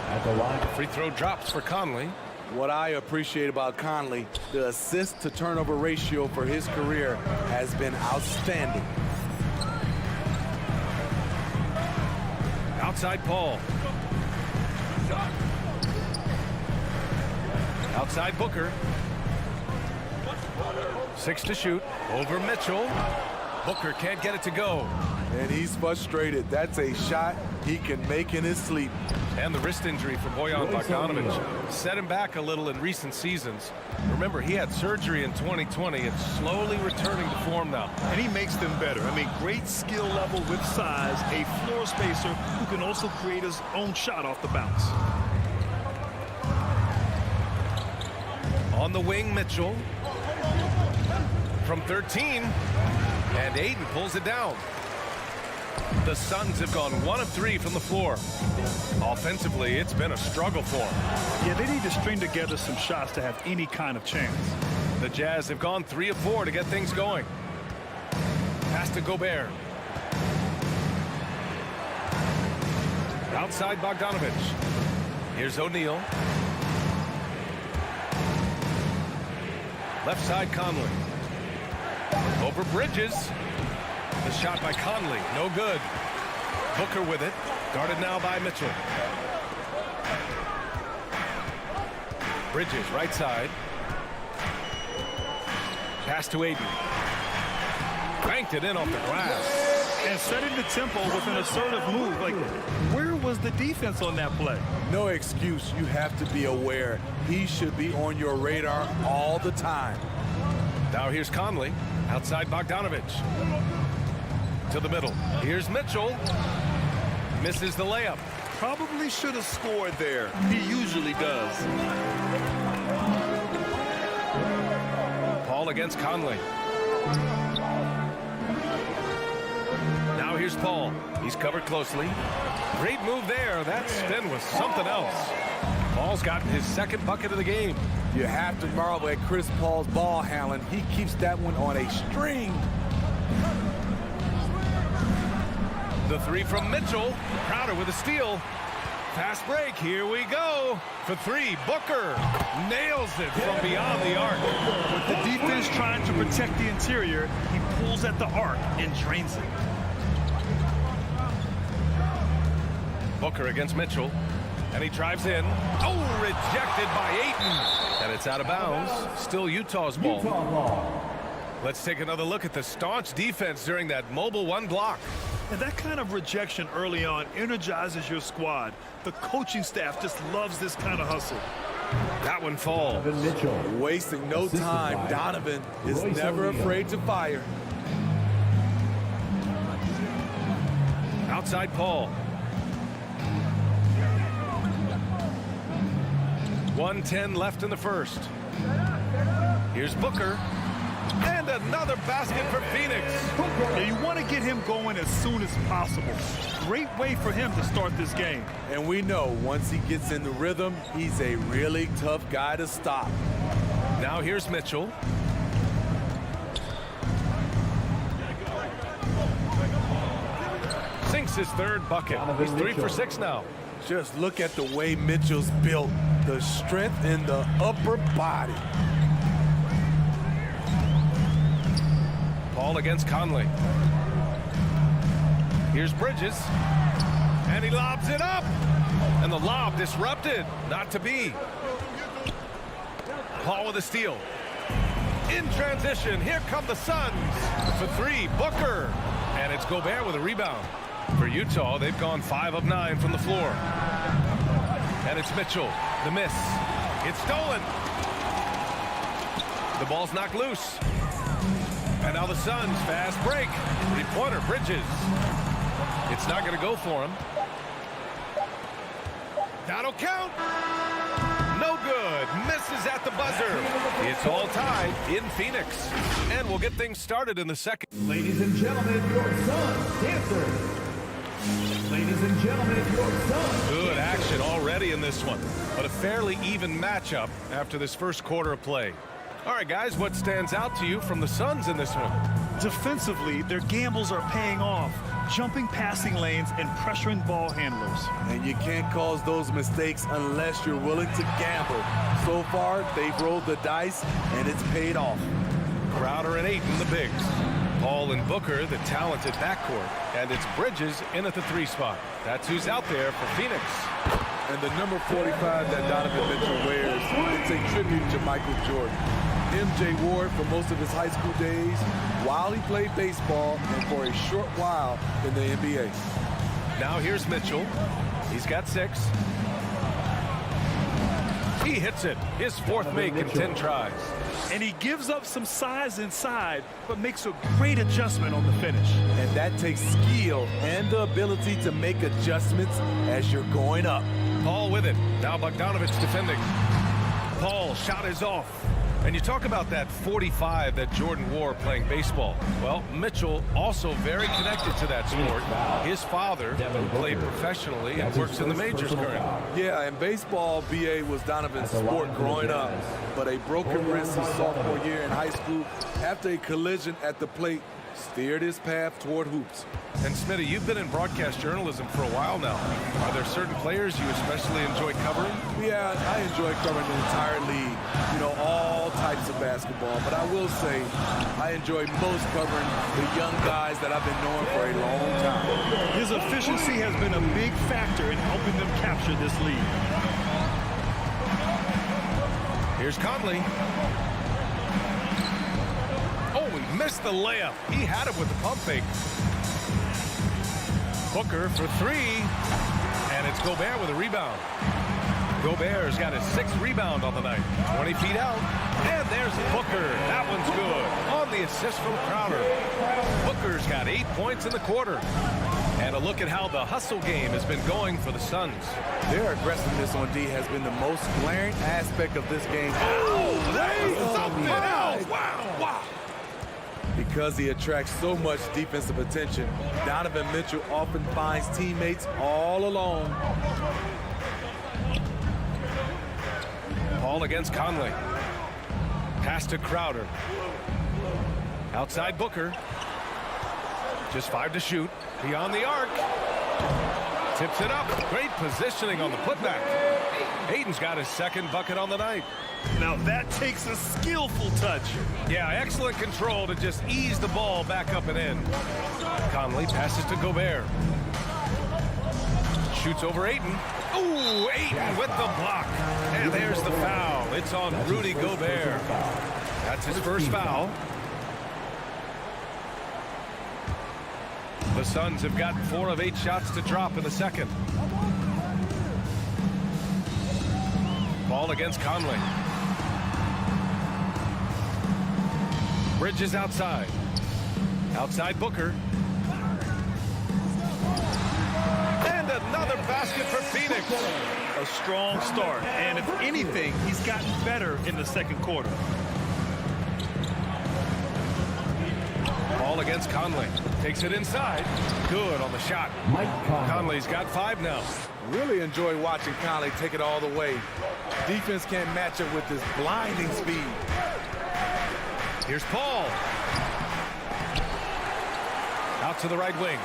At the line. Free throw drops for Conley. What I appreciate about Conley, the assist to turnover ratio for his career has been outstanding. Outside Paul. Outside Booker. 6 to shoot. Over Mitchell. Booker can't get it to go. And he's frustrated. That's a shot he can make in his sleep. And the wrist injury for Bojan Bogdanovic set him back a little in recent seasons. Remember, he had surgery in 2020. It's slowly returning to form now. And he makes them better. I mean, great skill level with size, a floor spacer who can also create his own shot off the bounce. On the wing, Mitchell. From 13. And Ayton pulls it down. The Suns have gone 1 of 3 from the floor. Offensively, it's been a struggle for them. Yeah, they need to string together some shots to have any kind of chance. The Jazz have gone 3 of 4 to get things going. Pass to Gobert. Outside Bogdanovic. Here's O'Neal. Left side Conley. Over Bridges. The shot by Conley, no good. Booker with it, guarded now by Mitchell. Bridges, right side. Pass to Ayton. Banked it in off the glass. And setting the tempo with an assertive move. Like, where was the defense on that play? No excuse. You have to be aware. He should be on your radar all the time. Now here's Conley, outside Bogdanovic. To the middle. Here's Mitchell. Misses the layup. Probably should have scored there. He usually does. Paul against Conley. Now here's Paul. He's covered closely. Great move there. That spin was something else. Paul's gotten his 2nd bucket of the game. You have to marvel at Chris Paul's ball handling. He keeps that one on a string. The 3 from Mitchell. Crowder with a steal. Fast break. Here we go. For 3, Booker nails it from beyond the arc. With the defense trying to protect the interior, he pulls at the arc and drains it. Booker against Mitchell. And he drives in. Oh, rejected by Ayton. And it's out of bounds. Still Utah's ball. Let's take another look at the staunch defense during that mobile 1 block. And that kind of rejection early on energizes your squad. The coaching staff just loves this kind of hustle. That one falls. Wasting no time. Donovan is never afraid to fire. Outside Paul. 1:10 left in the first. Here's Booker. And another basket for Phoenix. Yeah, you want to get him going as soon as possible. Great way for him to start this game. And we know once he gets in the rhythm, he's a really tough guy to stop. Now here's Mitchell. Sinks his 3rd bucket. He's 3 for 6 now. Just look at the way Mitchell's built. The strength in the upper body. Paul against Conley. Here's Bridges. And he lobs it up. And the lob disrupted. Not to be. Paul with a steal. In transition, here come the Suns. For three, Booker. And it's Gobert with a rebound. For Utah, they've gone 5 of 9 from the floor. And it's Mitchell. The miss. It's stolen. The ball's knocked loose. And now the Suns fast break. Three-pointer, Bridges. It's not going to go for him. That'll count. No good. Misses at the buzzer. It's all tied in Phoenix. And we'll get things started in the second. Ladies and gentlemen, your Suns dancers. Ladies and gentlemen, your Suns. Good action already in this one. But a fairly even matchup after this first quarter of play. All right, guys, what stands out to you from the Suns in this one? Defensively, their gambles are paying off. Jumping passing lanes and pressuring ball handlers. And you can't cause those mistakes unless you're willing to gamble. So far, they've rolled the dice, and it's paid off. Crowder and Ayton, the bigs. Paul and Booker, the talented backcourt. And it's Bridges in at the 3 spot. That's who's out there for Phoenix. And the number 45 that Donovan Mitchell wears, it's a tribute to Michael Jordan. MJ wore it for most of his high school days while he played baseball and for a short while in the NBA. Now here's Mitchell. He's got 6. He hits it. His 4th make in 10 tries. And he gives up some size inside, but makes a great adjustment on the finish. And that takes skill and the ability to make adjustments as you're going up. Paul with it. Now Bogdanovich defending. Paul, shot is off. And you talk about that 45 that Jordan wore playing baseball. Well, Mitchell also very connected to that sport. His father played professionally and works in the majors currently. Yeah, and baseball, BA, was Donovan's sport growing up. But a broken wrist his sophomore year in high school after a collision at the plate steered his path toward hoops. And Smitty, you've been in broadcast journalism for a while now. Are there certain players you especially enjoy covering? Yeah, I enjoy covering the entire league. You know, all types of basketball. But I will say, I enjoy most covering the young guys that I've been knowing for a long time. His efficiency has been a big factor in helping them capture this lead. Here's Conley. Oh, he missed the layup. He had it with the pump fake. Booker for 3. And it's Gobert with a rebound. Gobert's got his 6th rebound on the night. 20 feet out. And there's Booker. That one's good. On the assist from Crowder. Booker's got 8 points in the quarter. And a look at how the hustle game has been going for the Suns. Their aggressiveness on D has been the most glaring aspect of this game. Oh, they something else. Wow. Because he attracts so much defensive attention, Donovan Mitchell often finds teammates all alone. Paul against Conley. Pass to Crowder. Outside Booker. Just 5 to shoot. Beyond the arc. Tips it up. Great positioning on the putback. Ayton's got his 2nd bucket on the night. Now that takes a skillful touch. Yeah, excellent control to just ease the ball back up and in. Conley passes to Gobert. Shoots over Ayton. Ooh, Ayton with the block. And there's the foul. It's on Rudy Gobert. That's his first foul. The Suns have gotten 4 of 8 shots to drop in the second. Ball against Conley. Bridges outside. Outside Booker. And another basket for Phoenix. A strong start. And if anything, he's gotten better in the second quarter. Ball against Conley. Takes it inside. Good on the shot. Conley's got 5 now. Really enjoy watching Conley take it all the way. Defense can't match it with his blinding speed. Here's Paul. Out to the right wing.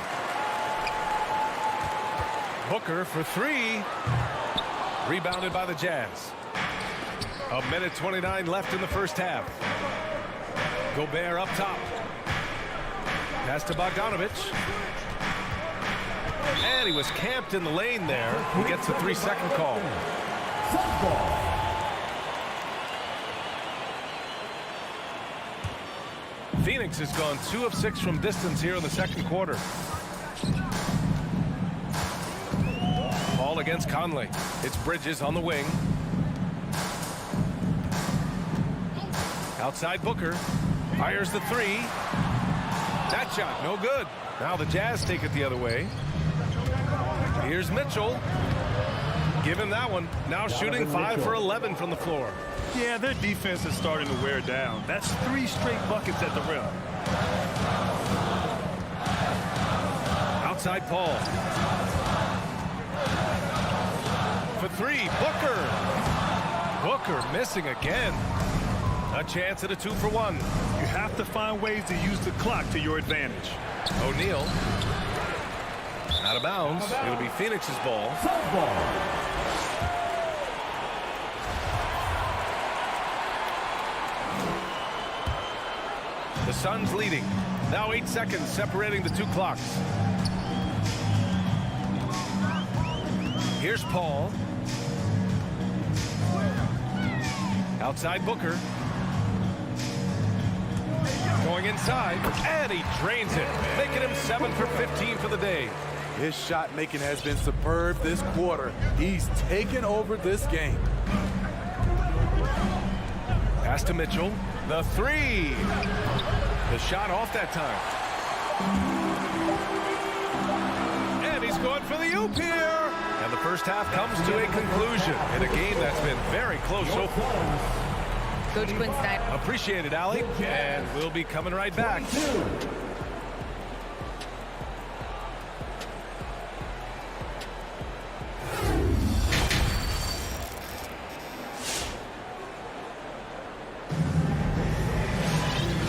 Booker for 3. Rebounded by the Jazz. 1:29 left in the first half. Gobert up top. Pass to Bogdanovich. he was camped in the lane there. He gets a 3-second call. Phoenix has gone 2 of 6 from distance here in the second quarter. Ball against Conley. It's Bridges on the wing. Outside Booker. Fires the 3. That shot, no good. Now the Jazz take it the other way. Here's Mitchell. Give him that one. Now shooting 5 for 11 from the floor. Yeah, their defense is starting to wear down. That's 3 straight buckets at the rim. Outside Paul. For 3, Booker. Booker missing again. A chance at a 2 for 1. You have to find ways to use the clock to your advantage. O'Neal. Out of bounds. It'll be Phoenix's ball. The Suns leading. Now 8 seconds separating the 2 clocks. Here's Paul. Outside Booker. Going inside, and he drains it, making him 7 for 15 for the day. His shot making has been superb this quarter. He's taken over this game. Pass to Mitchell. The 3. The shot off that time. And he's going for the oop here. And the first half comes to a conclusion in a game that's been very close so far. Coach Quinn Snyder. Appreciate it, Allie. And we'll be coming right back.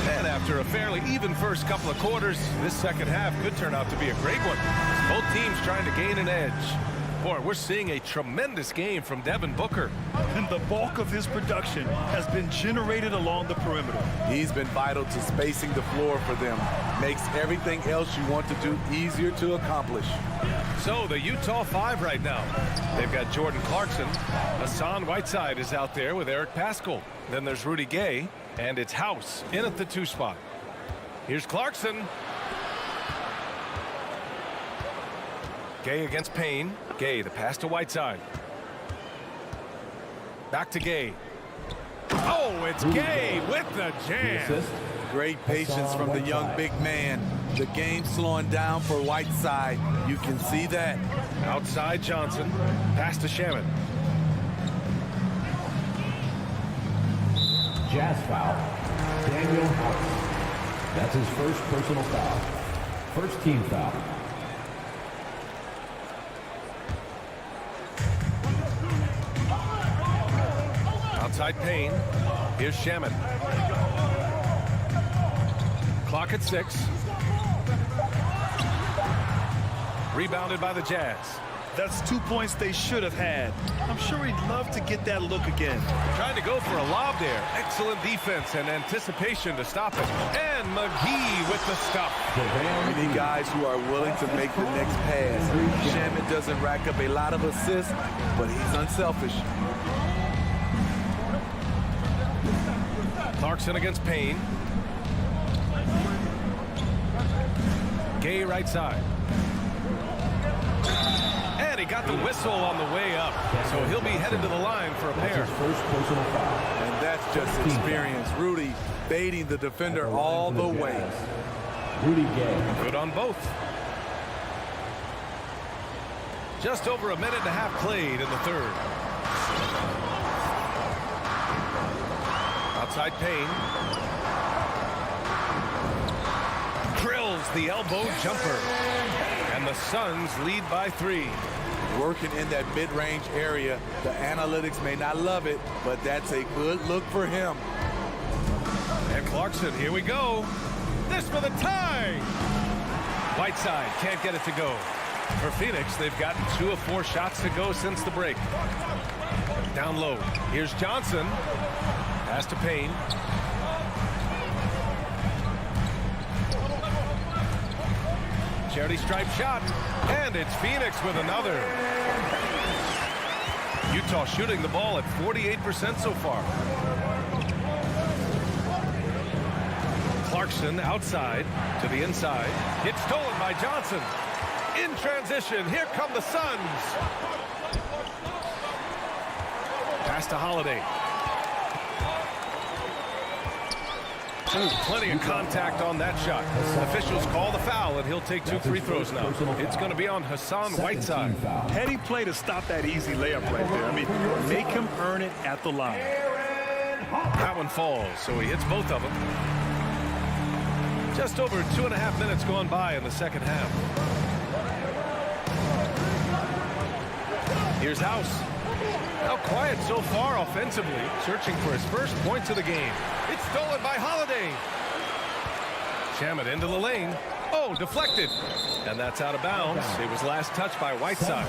And after a fairly even first couple of quarters, this second half could turn out to be a great one. Both teams trying to gain an edge. Boy, we're seeing a tremendous game from Devin Booker. And the bulk of his production has been generated along the perimeter. He's been vital to spacing the floor for them. Makes everything else you want to do easier to accomplish. So the Utah 5 right now. They've got Jordan Clarkson. Hassan Whiteside is out there with Eric Paschall. Then there's Rudy Gay. And it's House in at the 2 spot. Here's Clarkson. Gay against Payne. Gay, the pass to Whiteside. Back to Gay. Oh, it's Gay with the jam. Great patience from the young big man. The game slowing down for Whiteside. You can see that. Outside Johnson. Pass to Shaman. Jazz foul. Daniel House. That's his first personal foul. First team foul. Outside Payne. Here's Shaman. Clock at 6. Rebounded by the Jazz. That's 2 points they should have had. I'm sure he'd love to get that look again. Trying to go for a lob there. Excellent defense and anticipation to stop it. And McGee with the stop. We need guys who are willing to make the next pass. Shaman doesn't rack up a lot of assists, but he's unselfish. Clarkson against Payne. Gay right side. And he got the whistle on the way up. So he'll be headed to the line for a pair. First personal foul. And that's just experience. Rudy baiting the defender all the way. Rudy Gay. Good on both. Just over a minute and a half played in the third. Outside Payne. Drills the elbow jumper. And the Suns lead by 3. Working in that mid-range area. The analytics may not love it, but that's a good look for him. And Clarkson, here we go. This for the tie. Whiteside can't get it to go. For Phoenix, they've gotten 2 of 4 shots to go since the break. Down low. Here's Johnson. Pass to Payne. Charity stripe shot. And it's Phoenix with another. Utah shooting the ball at 48% so far. Clarkson outside to the inside. It's stolen by Johnson. In transition, here come the Suns. Pass to Holiday. Ooh, plenty of contact on that shot. Officials call the foul, and he'll take 2 free throws now. It's going to be on Hassan Whiteside. Heady play to stop that easy layup right there. I mean, make him earn it at the line. That one falls, so he hits both of them. Just over 2.5 minutes gone by in the second half. Here's House. Now quiet so far offensively, searching for his first points of the game. It's stolen by Holiday. Shamet into the lane. Oh, deflected. And that's out of bounds. It was last touched by Whiteside.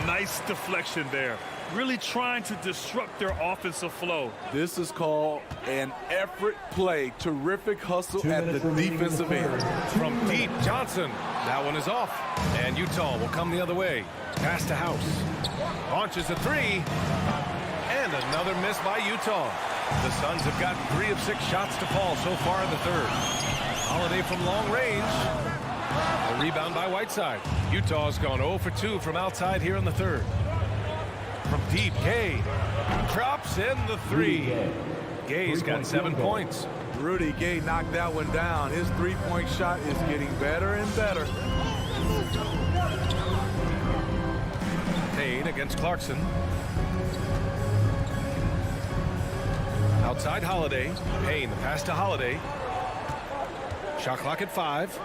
Nice deflection there. Really trying to disrupt their offensive flow. This is called an effort play. Terrific hustle at the defensive end. From deep, Johnson. That one is off. And Utah will come the other way. Pass to House. Launches a three. And another miss by Utah. The Suns have gotten 3 of 6 shots to fall so far in the third. Holiday from long range. A rebound by Whiteside. Utah's gone 0 for 2 from outside here in the third. From deep, Gay drops in the 3. Gay's got 7 points. Rudy Gay knocked that one down. His three-point shot is getting better and better. Payne against Clarkson. Outside Holiday. Payne, the pass to Holiday. Shot clock at 5.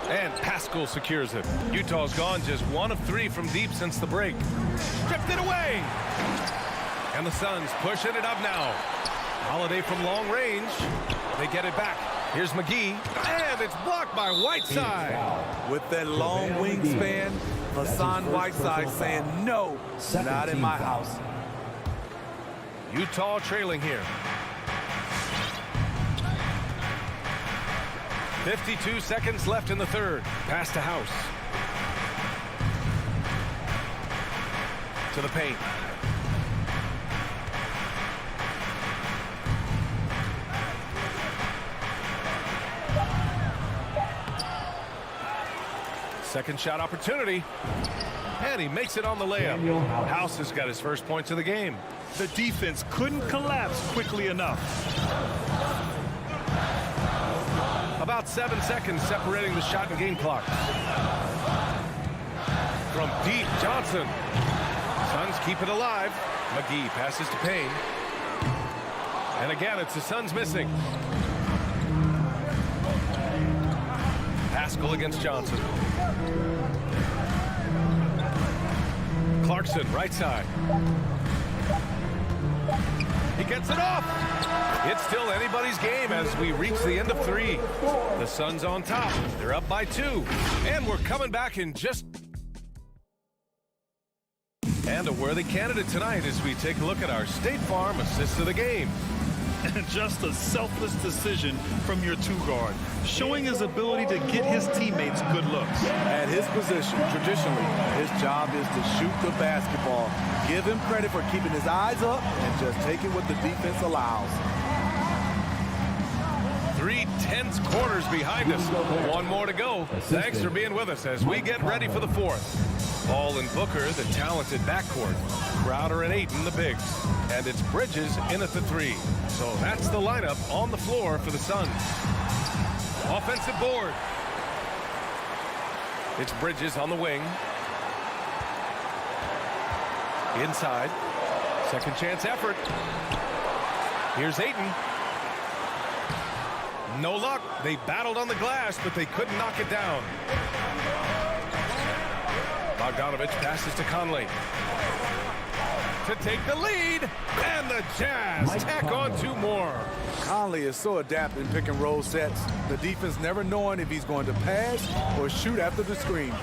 And Pascal secures it. Utah's gone just 1 of 3 from deep since the break. Stripped it away. And the Suns pushing it up now. Holiday from long range. They get it back. Here's McGee. And it's blocked by Whiteside. With that long wingspan, Hassan Whiteside saying, no, not in my house. Utah trailing here. 52 seconds left in the third. Pass to House. To the paint. Second shot opportunity. And he makes it on the layup. House has got his first points of the game. The defense couldn't collapse quickly enough. About 7 seconds separating the shot and game clock. From deep, Johnson. Suns keep it alive. McGee passes to Payne. And again, it's the Suns missing. Pascal against Johnson. Clarkson, right side. He gets it off. It's still anybody's game as we reach the end of 3. The Suns on top. They're up by 2. And we're coming back in just... And a worthy candidate tonight as we take a look at our State Farm assist of the game. And just a selfless decision from your 2-guard, showing his ability to get his teammates good looks. At his position, traditionally, his job is to shoot the basketball. Give him credit for keeping his eyes up and just taking what the defense allows. 3 tense quarters behind us. 1 more to go. Thanks for being with us as we get ready for the 4th. Ball and Booker, the talented backcourt. Crowder and Ayton, the bigs. And it's Bridges in at the 3. So that's the lineup on the floor for the Suns. Offensive board. It's Bridges on the wing. Inside. Second chance effort. Here's Ayton. No luck. They battled on the glass, but they couldn't knock it down. Bogdanovich passes to Conley. To take the lead. And the Jazz tack on 2 more. Conley is so adept in pick and roll sets. The defense never knowing if he's going to pass or shoot after the screen.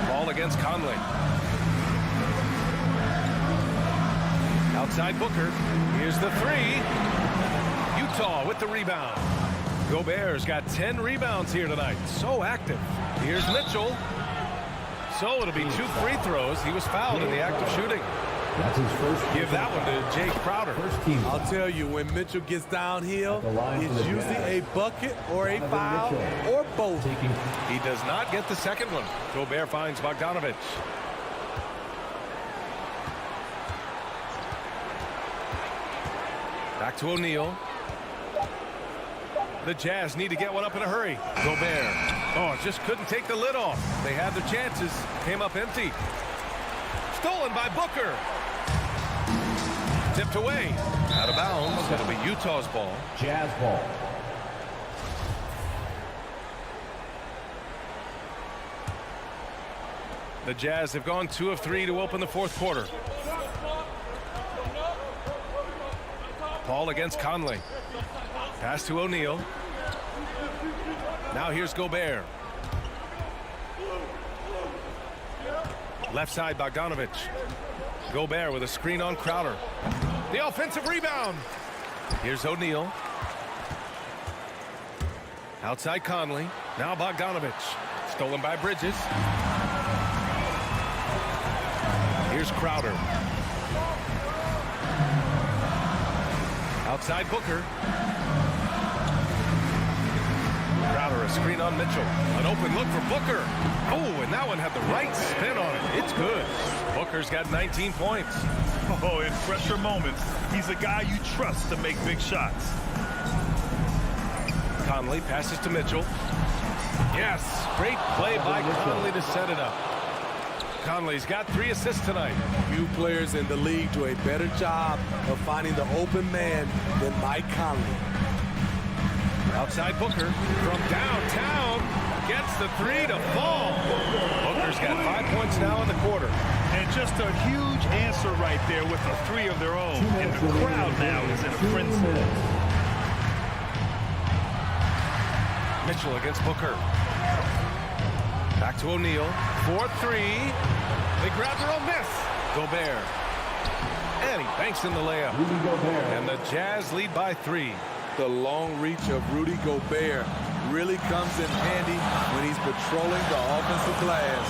Ball against Conley. Outside Booker. Here's the 3. Utah with the rebound. Gobert's got 10 rebounds here tonight. So active. Here's Mitchell. So it'll be 2 free throws. He was fouled in the act of shooting. That's his first. Give that one to Jake Crowder. First team. I'll tell you, when Mitchell gets downhill, it's usually a bucket or a foul or both. He does not get the second one. Gobert finds Bogdanovich. Back to O'Neal. The Jazz need to get one up in a hurry. Gobert. Oh, just couldn't take the lid off. They had their chances. Came up empty. Stolen by Booker. Tipped away. Out of bounds. It'll be Utah's ball. Jazz ball. The Jazz have gone 2 of 3 to open the fourth quarter. Paul against Conley. Pass to O'Neal. Now here's Gobert. Left side Bogdanovich. Gobert with a screen on Crowder. The offensive rebound. Here's O'Neal. Outside Conley. Now Bogdanovich. Stolen by Bridges. Here's Crowder. Outside Booker. Crowder, a screen on Mitchell. An open look for Booker. Oh, and that one had the right spin on it. It's good. Booker's got 19 points. Oh, in pressure moments, he's a guy you trust to make big shots. Conley passes to Mitchell. Yes, great play by Conley to set it up. Conley's got 3 assists tonight. Few players in the league do a better job of finding the open man than Mike Conley. Outside Booker from downtown gets the 3 to fall. Booker's got 5 points now in the quarter. And just a huge answer right there with a 3 of their own. And the crowd now is in a frenzy. Mitchell against Booker. Back to O'Neal. 4-3. They grab their own miss. Gobert. And he banks in the layup. And the Jazz lead by 3. The long reach of Rudy Gobert really comes in handy when he's patrolling the offensive glass.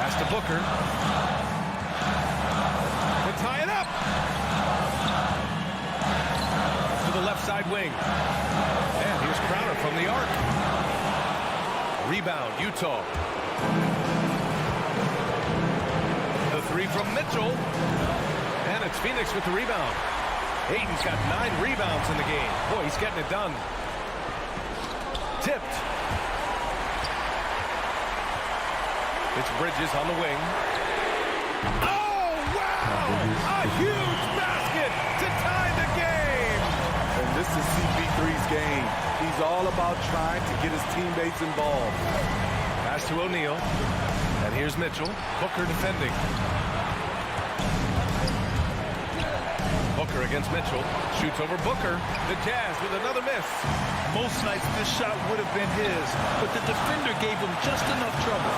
Pass to Booker. To tie it up. To the left side wing. And here's Crowder from the arc. Rebound, Utah. The 3 from Mitchell. And it's Phoenix with the rebound. Hayden's got 9 rebounds in the game. Boy, he's getting it done. Tipped. It's Bridges on the wing. Oh, wow! A huge basket to tie the game! And this is CP3's game. He's all about trying to get his teammates involved. Pass to O'Neal. And here's Mitchell. Booker defending. Booker against Mitchell. Shoots over Booker. The Jazz with another miss. Most nights this shot would have been his, but the defender gave him just enough trouble.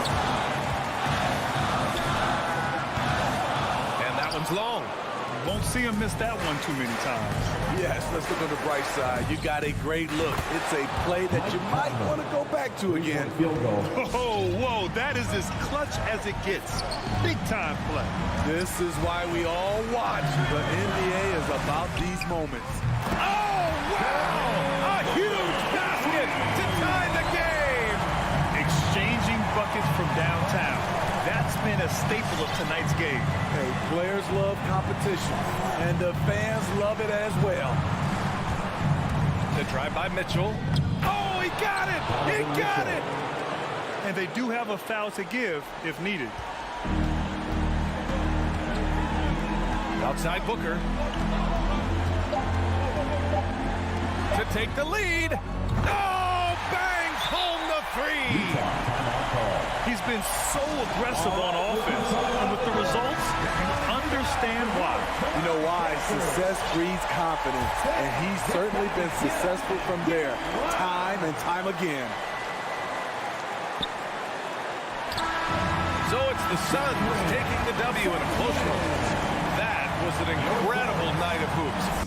And that one's long. Won't see him miss that one too many times. Yes, let's look on the bright side. You got a great look. It's a play that you might want to go back to again. Field goal. Oh, whoa, that is as clutch as it gets. Big time play. This is why we all watch. The NBA is about these moments. Oh, wow! A huge basket to tie the game! Exchanging buckets from downtown. That's been a staple of tonight's game. Hey, players love competition, and the fans love it as well. The drive by Mitchell. Oh, he got it! He got it! And they do have a foul to give if needed. Outside Booker. To take the lead. Oh, bangs home the 3. He's been so aggressive on offense, and with the results, you understand why. You know why? Success breeds confidence, and he's certainly been successful from there, time and time again. So it's the Suns taking the W in a close one. That was an incredible night of hoops.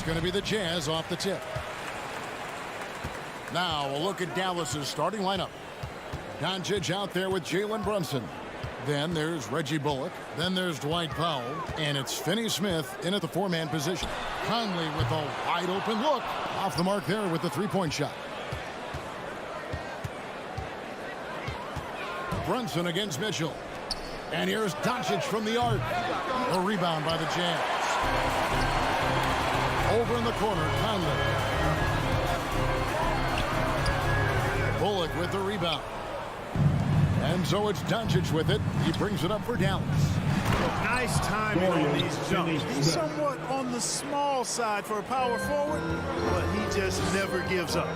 going to be the Jazz off the tip. Now a look at Dallas's starting lineup. Doncic out there with Jalen Brunson. Then there's Reggie Bullock. Then there's Dwight Powell. And it's Finney-Smith in at the four-man position. Conley with a wide-open look. Off the mark there with the three-point shot. Brunson against Mitchell. And here's Doncic from the arc. A rebound by the Jazz. Over in the corner, Conley. Bullock with the rebound. And so it's Doncic with it. He brings it up for Dallas. Nice timing on these jumps. He's somewhat on the small side for a power forward, but he just never gives up.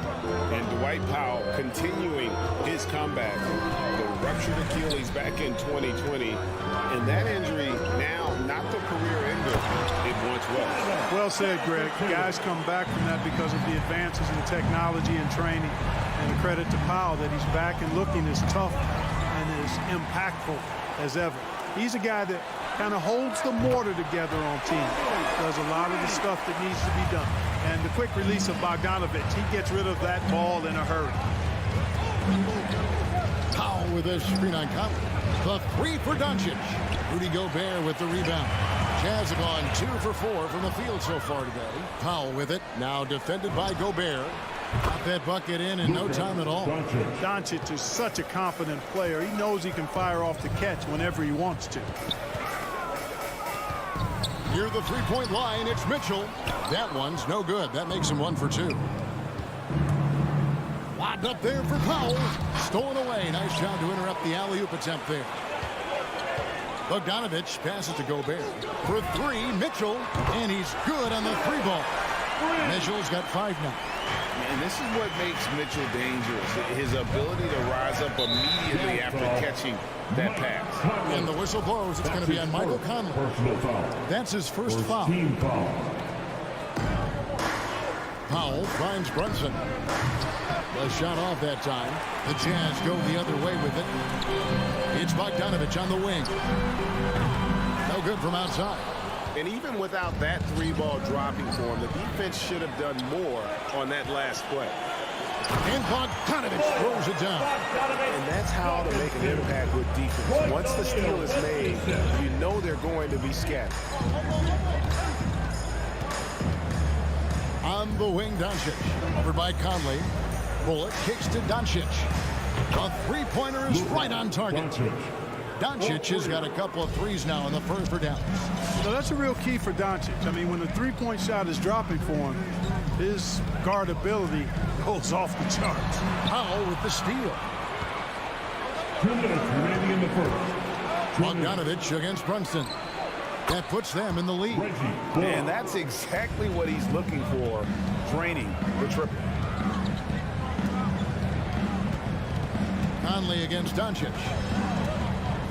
And Dwight Powell continuing his comeback. The ruptured Achilles back in 2020. And that injury now not the career ender it once was. Well said, Greg. Guys come back from that because of the advances in technology and training. And a credit to Powell that he's back and looking as tough and as impactful as ever. He's a guy that kind of holds the mortar together on teams. Does a lot of the stuff that needs to be done. And the quick release of Bogdanovich, he gets rid of that ball in a hurry. Powell with a screen on Conley. The three for Doncic. Rudy Gobert with the rebound. Jazz have gone 2 for 4 from the field so far today. Powell with it. Now defended by Gobert. Got that bucket in no time at all. Doncic is such a confident player. He knows he can fire off the catch whenever he wants to. Near the three-point line, it's Mitchell. That one's no good. That makes him 1 for 2. Lobbed up there for Powell. Stolen away. Nice job to interrupt the alley-oop attempt there. Bogdanovich passes to Gobert. For 3, Mitchell. And he's good on the 3-ball. Mitchell's got 5 now. And this is what makes Mitchell dangerous. His ability to rise up immediately after catching that pass. And the whistle blows. It's going to be on Michael Conley. That's his first foul. Powell finds Brunson. The shot off that time. The Jazz go the other way with it. It's Bogdanovich on the wing. No good from outside. And even without that 3-ball dropping for him, the defense should have done more on that last play. And Bogdanovich throws it down. And that's how to make an impact with defense. Once the steal is made, you know they're going to be scattered. On the wing, Doncic. Over by Conley. Bullock kicks to Doncic. A three-pointer is right on target. Doncic has got a couple of threes now in the first for Dallas. So that's a real key for Doncic. I mean, when the three-point shot is dropping for him, his guard ability goes off the charts. Powell with the steal. 2 minutes remaining in the first. Bogdanovich against Brunson. That puts them in the lead. And that's exactly what he's looking for, draining the triple. Conley against Doncic.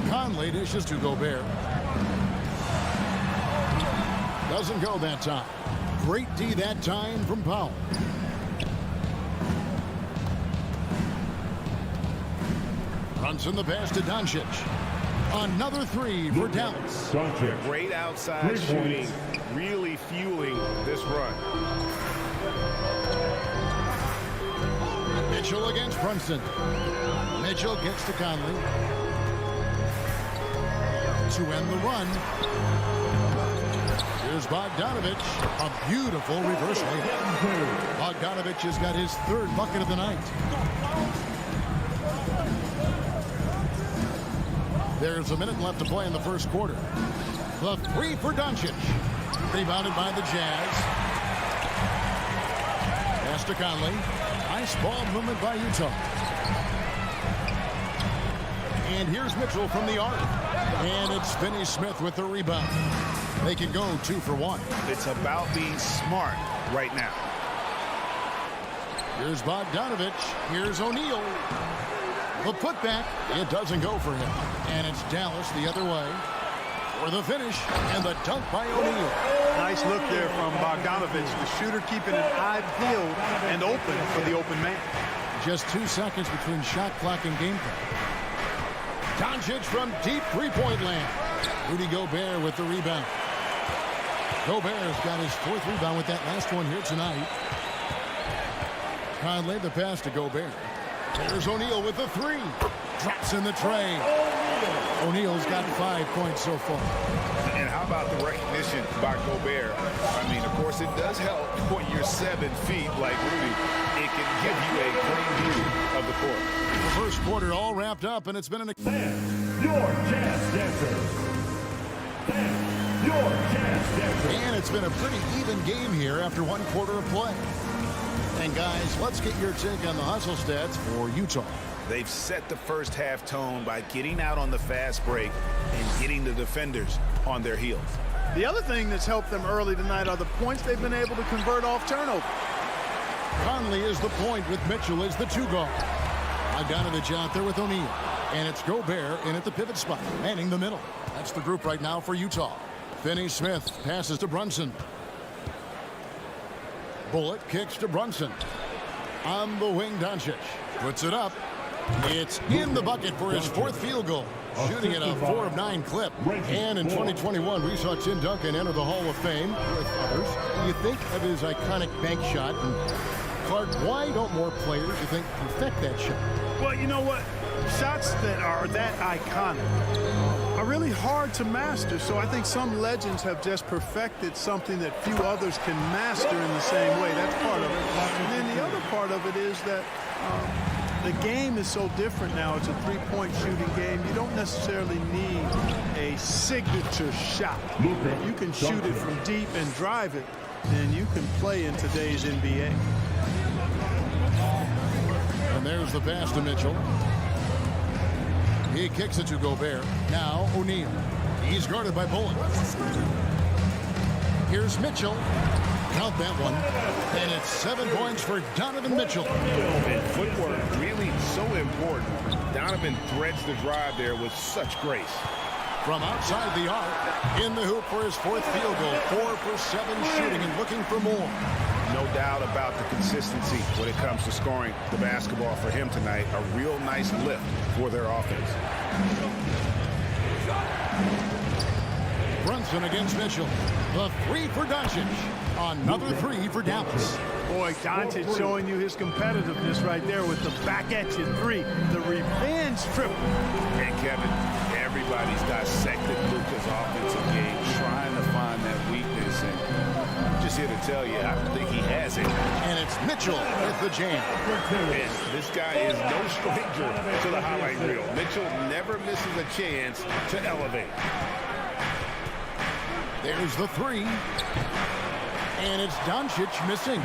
Conley dishes to Gobert. Doesn't go that time. Great D that time from Powell. Brunson the pass to Doncic. Another 3 for Dallas. Great outside shooting, really fueling this run. Mitchell against Brunson. Mitchell gets to Conley. To end the run. Here's Bogdanovich. A beautiful reverse layup. Bogdanovich has got his 3rd bucket of the night. There's a minute left to play in the first quarter. The 3 for Doncic. Rebounded by the Jazz. Pass to Conley. Nice ball movement by Utah. And here's Mitchell from the arc. And it's Finney-Smith with the rebound. They can go 2 for 1. It's about being smart right now. Here's Bogdanovich. Here's O'Neal. The putback. It doesn't go for him. And it's Dallas the other way. For the finish. And the dunk by O'Neal. Nice look there from Bogdanovich. The shooter keeping an eye peeled and open for the open man. Just 2 seconds between shot clock and game clock. Doncic from deep three-point land. Rudy Gobert with the rebound. Gobert's got his 4th rebound with that last one here tonight. Conley the pass to Gobert. There's O'Neal with the 3. Drops in the tray. O'Neal's got 5 points so far. And how about the recognition by Gobert? I mean, of course, it does help when you're 7 feet like Rudy. It can give you a clean view of the court. The first quarter all wrapped up, and it's been an... Stand your chance dancers. Stand your chance dancers. And it's been a pretty even game here after 1 quarter of play. And guys, let's get your take on the hustle stats for Utah. They've set the first half tone by getting out on the fast break and getting the defenders on their heels. The other thing that's helped them early tonight are the points they've been able to convert off turnover. Conley is the point with Mitchell as the 2 guard. Bogdanovich out there with O'Neal. And it's Gobert in at the pivot spot, manning the middle. That's the group right now for Utah. Finney-Smith passes to Brunson. Bullock kicks to Brunson. On the wing, Doncic puts it up. It's in the bucket for his 4th field goal. Shooting at a 4 of 9 clip. And in 2021, we saw Tim Duncan enter the Hall of Fame with others. You think of his iconic bank shot. And Clark, why don't more players, you think, perfect that shot? Well, you know what? Shots that are that iconic are really hard to master. So I think some legends have just perfected something that few others can master in the same way. That's part of it. And then the other part of it is that the game is so different now. It's a 3-point shooting game. You don't necessarily need a signature shot. If you can shoot it from deep and drive it, then you can play in today's NBA. And there's the pass to Mitchell. He kicks it to Gobert. Now O'Neal. He's guarded by Bullock. Here's Mitchell. Count that one. And it's 7 points for Donovan Mitchell. And footwork really so important. Donovan threads the drive there with such grace. From outside the arc, in the hoop for his 4th field goal. 4 for 7 shooting and looking for more. No doubt about the consistency when it comes to scoring the basketball for him tonight. A real nice lift for their offense. Brunson against Mitchell. The 3 for Doncic. Another 3 for Dallas. Boy, Doncic showing you his competitiveness right there with the back at you 3. The revenge triple. And Kevin, everybody's dissected Luka's offensive game, trying to find that weakness. And I'm just here to tell you, I don't think he has it. And it's Mitchell with the jam. And this guy is no stranger to the highlight reel. Mitchell never misses a chance to elevate. There's the 3. And it's Doncic missing.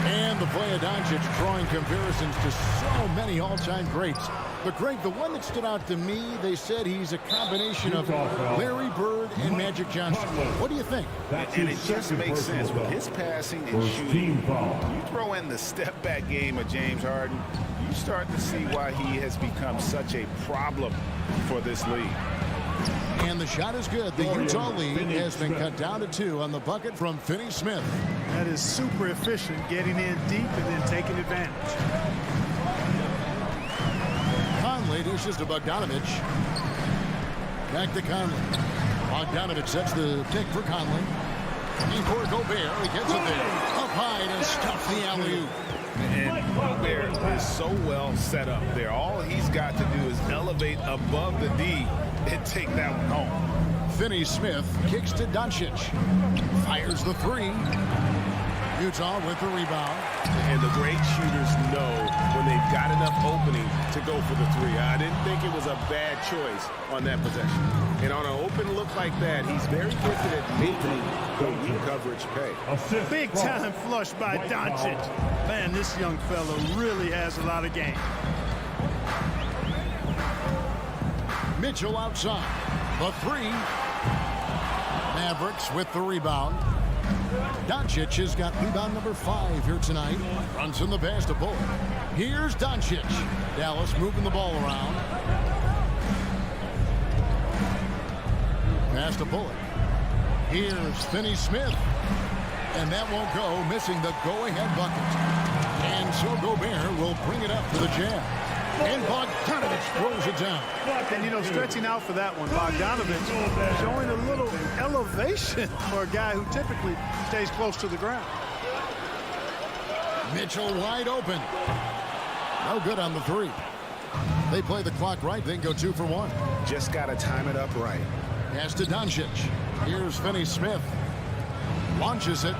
And the play of Doncic drawing comparisons to so many all-time greats. But Greg, the one that stood out to me, they said he's a combination of Larry Bird and Magic Johnson. What do you think? And it just makes sense with his passing and shooting. You throw in the step-back game of James Harden, you start to see why he has become such a problem for this league. And the shot is good. The Utah lead has been cut down to 2 on the bucket from Finney-Smith. That is super efficient, getting in deep and then taking advantage. Conley dishes to Bogdanovich. Back to Conley. Bogdanovich sets the pick for Conley. Before Gobert, he gets it there. Up high to stuff the alley-oop. And Gobert is so well set up there. All he's got to do is elevate above the D and take that one home. Finney-Smith kicks to Doncic. Fires the 3. Utah with the rebound. And the great shooters know when they've got enough opening to go for the 3. I didn't think it was a bad choice on that possession. And on an open look like that, he's very gifted at making the weak coverage pay. Big time flush by Doncic. Man, this young fella really has a lot of game. Mitchell outside. The 3. Mavericks with the rebound. Doncic has got rebound number 5 here tonight. Runs in the pass to Bullock. Here's Doncic. Dallas moving the ball around. Pass to Bullock. Here's Finney-Smith. And that won't go, missing the go-ahead bucket. And so Gobert will bring it up for the jam. And Bogdanovich throws it down. And, you know, stretching out for that one, Bogdanovich showing a little elevation elevation for a guy who typically stays close to the ground. Mitchell wide open. No good on the three. They play the clock right, then go 2 for 1. Just got to time it up right. Pass to Doncic. Here's Finney-Smith. Launches it.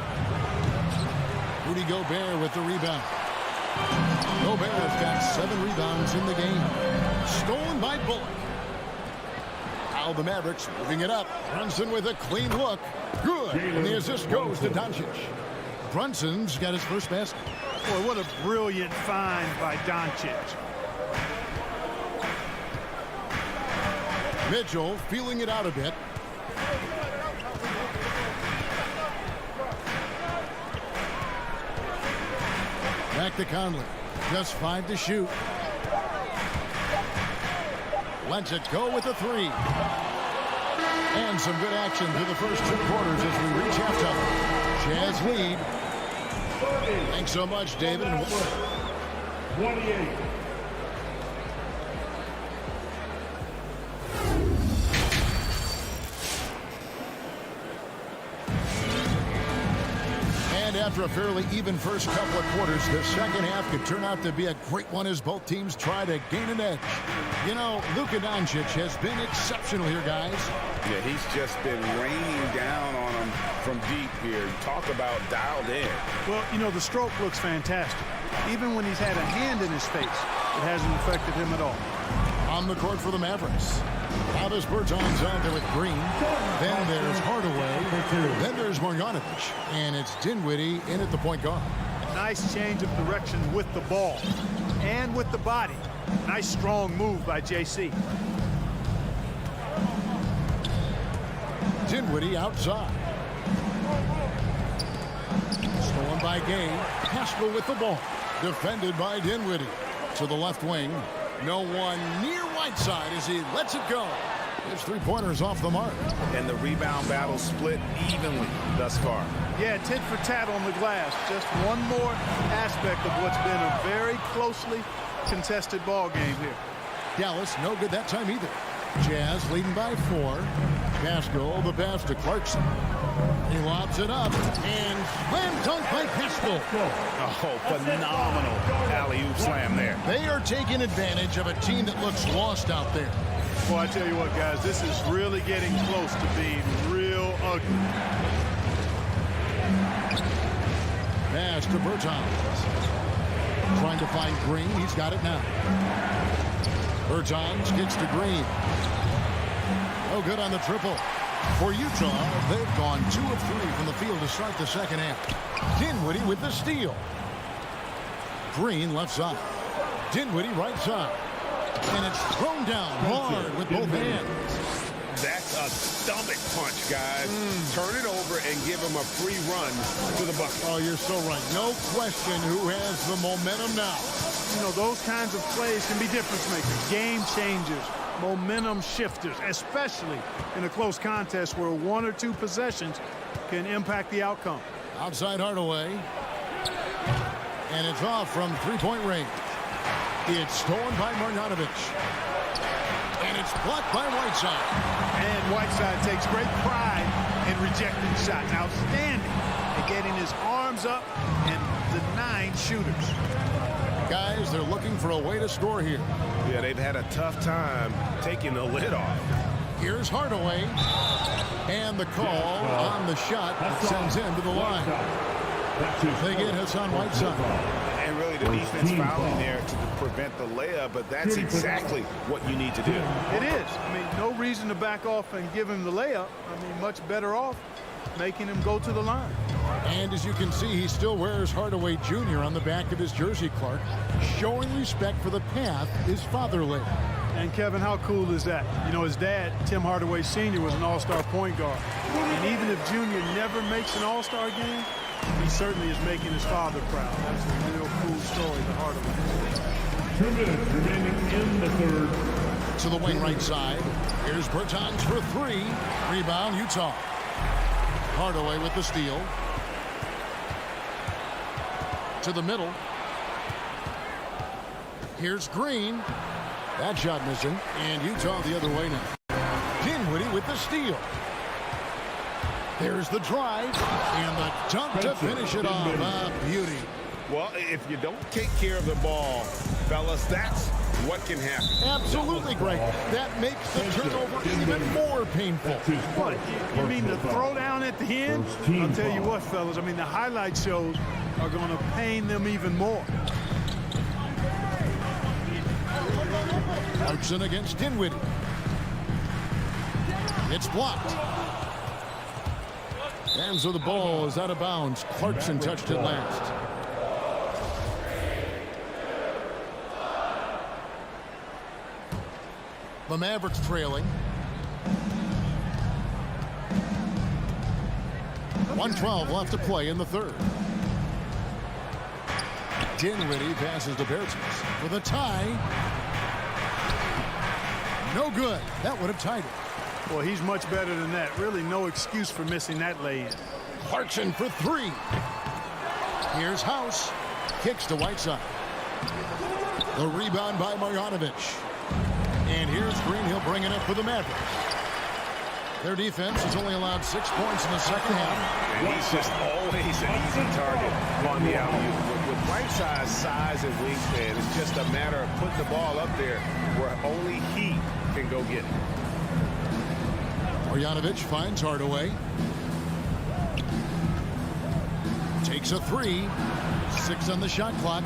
Rudy Gobert with the rebound. Gobert has got 7 rebounds in the game. Stolen by Bullock. Now the Mavericks moving it up. Brunson with a clean look. Good. And the assist goes to Doncic. Brunson's got his first basket. Boy, what a brilliant find by Doncic. Mitchell feeling it out a bit. Back to Conley. Just 5 to shoot. Lets it go with a 3. And some good action through the first 2 quarters as we reach halftime. Jazz lead. Thanks so much, David. 28. And after a fairly even first couple of quarters, the second half could turn out to be a great one as both teams try to gain an edge. You know, Luka Doncic has been exceptional here, guys. Yeah, he's just been raining down on them from deep here. Talk about dialed in. Well, you know, the stroke looks fantastic. Even when he's had a hand in his face, it hasn't affected him at all. On the court for the Mavericks. Now this Bertans out there with Green. Then there's Hardaway. Then there's Marjanovic. And it's Dinwiddie in at the point guard. Nice change of direction with the ball and with the body. Nice strong move by JC. Dinwiddie outside. Stolen by Gay. Haskell with the ball. Defended by Dinwiddie. To the left wing. No one near Whiteside as he lets it go. His 3-pointers off the mark. And the rebound battle split evenly thus far. Yeah, tit for tat on the glass. Just one more aspect of what's been a very closely contested ball game here. Dallas no good that time either. Jazz leading by 4. Haskell the pass to Clarkson. He lobs it up and slam dunk by Haskell. Oh, phenomenal alley-oop slam there. They are taking advantage of a team that looks lost out there. Well, I tell you what, guys, this is really getting close to being real ugly. Pass to Bertans. Trying to find Green. He's got it now. Bertans gets to Green. No good on the triple. For Utah, they've gone 2 of 3 from the field to start the second half. Dinwiddie with the steal. Green left side. Dinwiddie right side. And it's thrown down hard with both hands. That's a stomach punch, guys. Turn it over and give him a free run to the bucket. Oh, you're so right. No question who has the momentum now. You know, those kinds of plays can be difference makers, game changers, momentum shifters, especially in a close contest where 1 or 2 possessions can impact the outcome. Outside Hardaway. And it's off from 3-point range. It's stolen by Marjanovic. And it's blocked by Whiteside. And Whiteside takes great pride in rejecting shots. Outstanding at getting his arms up and denying shooters. Guys, they're looking for a way to score here. Yeah, they've had a tough time taking the lid off. Here's Hardaway. And the call on the shot that sends him to the line. They get Hassan Whiteside. And really the defense fouling there to prevent the layup, but that's exactly what you need to do. It is. I mean, no reason to back off and give him the layup. I mean, much better off making him go to the line. And as you can see, he still wears Hardaway Jr. on the back of his jersey, Clark, showing respect for the path his father laid. And Kevin, how cool is that? You know, his dad, Tim Hardaway Sr., was an all-star point guard. And even if Junior never makes an all-star game, he certainly is making his father proud. That's a real cool story to Hardaway. 2 minutes remaining in the third. To the wing right side. Here's Bertans for 3. Rebound, Utah. Hardaway with the steal. To the middle. Here's Green. That shot missing. And Utah the other way now. Dinwiddie with the steal. There's the drive and the dunk to finish it off. A beauty. Well, if you don't take care of the ball, fellas, that's what can happen. Absolutely great. That makes the turnover even more painful. What, you mean the throw down at the end? I'll tell you what, fellas, I mean, the highlight shows are going to pain them even more. Clarkson against Dinwiddie. It's blocked. And so the ball is out of bounds. Clarkson touched it last. The Mavericks trailing. 1:12 left to play in the third. Dinwiddie passes to Bertens for the tie. No good. That would have tied it. Well, he's much better than that. Really no excuse for missing that lay-in. Clarkson for three. Here's House. Kicks to Whiteside. The rebound by Marjanovic. And here's Green. He'll bring it up for the Mavericks. Their defense has only allowed 6 points in the second half. And he's just always an easy target on the alley-oop. With Whiteside's size and wingspan, it's just a matter of putting the ball up there where only he can go get it. Marjanovic finds Hardaway. Takes a three. 6 on the shot clock.